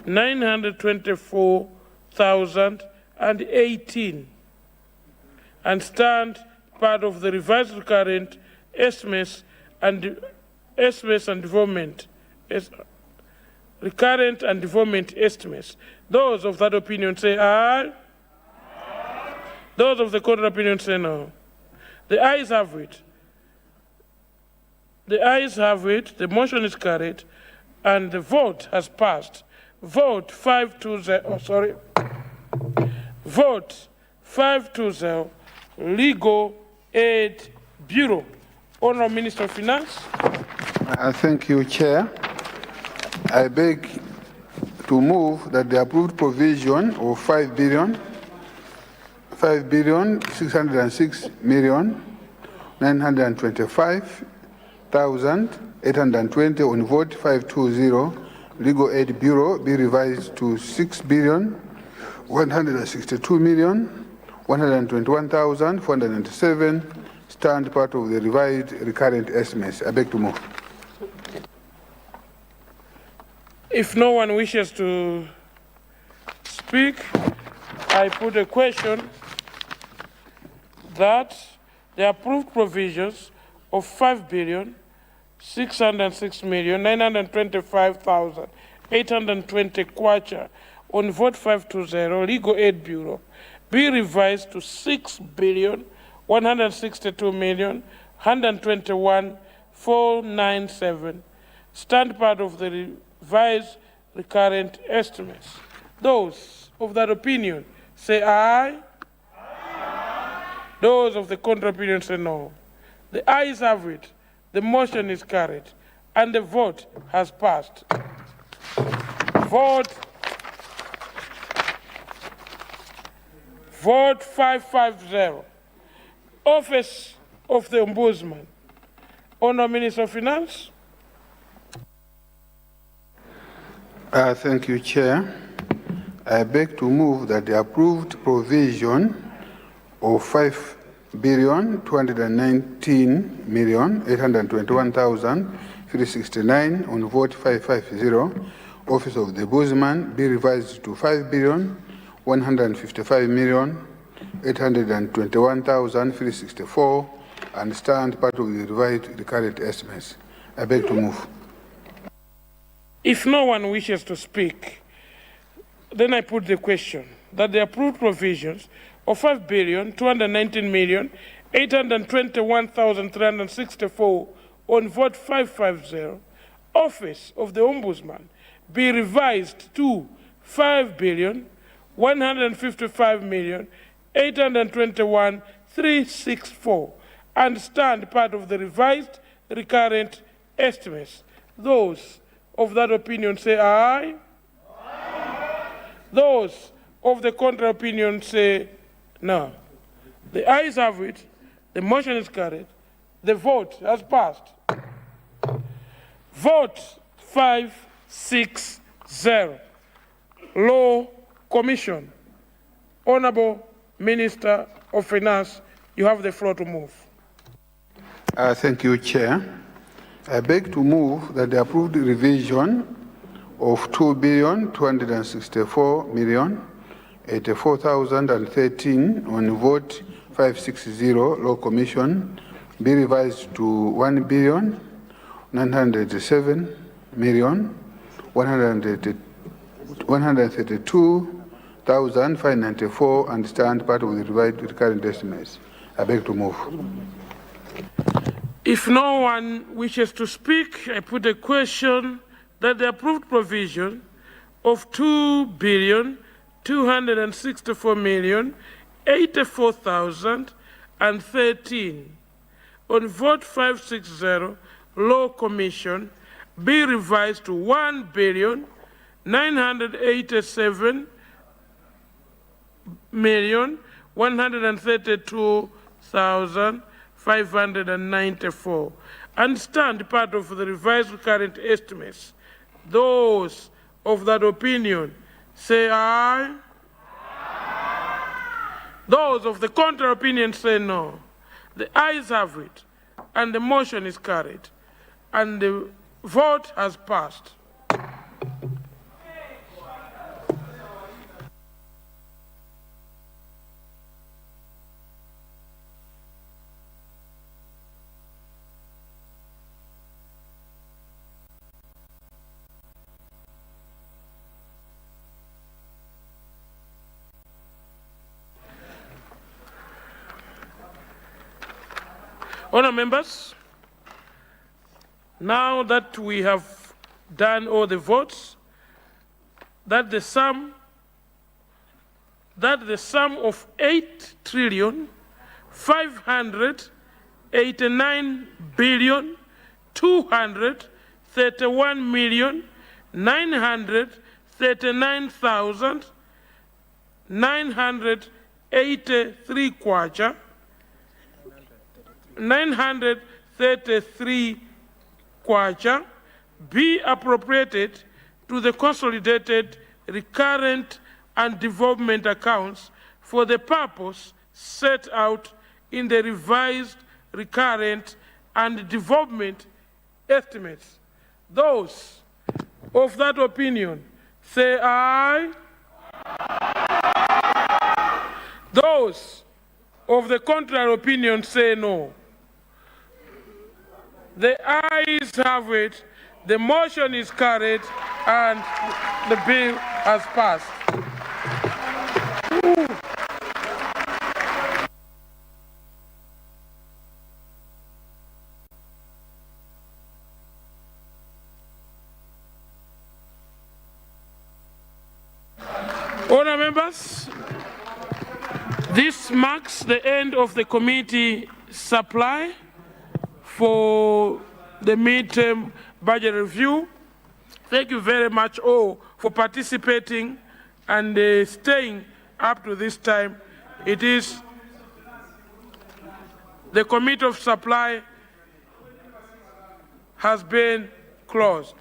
924,018 and stand part of the revised recurrent estimates and development recurrent and development estimates. Those of that opinion say aye. Those of the contrary opinion say no. The ayes have it. The ayes have it. The motion is carried, and the vote has passed. Vote 520. Oh, sorry. Vote 520. Legal Aid Bureau. Honourable Minister of Finance. Thank you, Chair. I beg to move that the approved provision of 5,606,925,820 on vote 520 Legal Aid Bureau be revised to 6,162,121,497 stand part of the revised recurrent estimates. I beg to move. If no one wishes to speak, I put a question that the approved provisions of 5,606,925,820 kwacha on vote 520 Legal Aid Bureau be revised to 6,162,121,497 stand part of the revised recurrent estimates. Those of that opinion say aye. Those of the contrary opinion say no. The ayes have it. The motion is carried, and the vote has passed. Vote 550. Office of the Ombudsman. Honourable Minister of Finance. Thank you, Chair. I beg to move that the approved provision of 5,219,821,369 on vote 550, Office of the Ombudsman, be revised to 5,155,821,364 and stand part of the revised recurrent estimates. I beg to move. If no one wishes to speak, then I put the question that the approved provisions of 5,219,821,364 on vote 550, Office of the Ombudsman, be revised to 5,155,821,364 and stand part of the revised recurrent estimates. Those of that opinion say aye. Those of the contrary opinion say no. The ayes have it. The motion is carried. The vote has passed. Vote 560. Law Commission. Honourable Minister of Finance, you have the floor to move. Thank you, Chair. I beg to move that the approved revision of 2,264,000,000 84,013 on vote 560, Law Commission, be revised to 1,932,594 and stand part of the revised recurrent estimates. I beg to move. If no one wishes to speak, I put a question that the approved provision of 2,264,084,013 on vote 560 Law Commission be revised to 1,987,132,594 and stand part of the revised current estimates. Those of that opinion say aye. Those of the contrary opinion say no. The ayes have it, and the motion is carried, and the vote has passed. Honour members, now that we have done all the votes, that the sum of 8,239,239,983 kwacha 933 kwacha be appropriated to the consolidated recurrent and development accounts for the purpose set out in the revised recurrent and development estimates. Those of that opinion say aye. Those of the contrary opinion say no. The ayes have it, the motion is carried, and the bill has passed. Honour members, this marks the end of the committee supply for the midterm budget review. Thank you very much all for participating and staying up to this time. It is the committee of supply has been closed.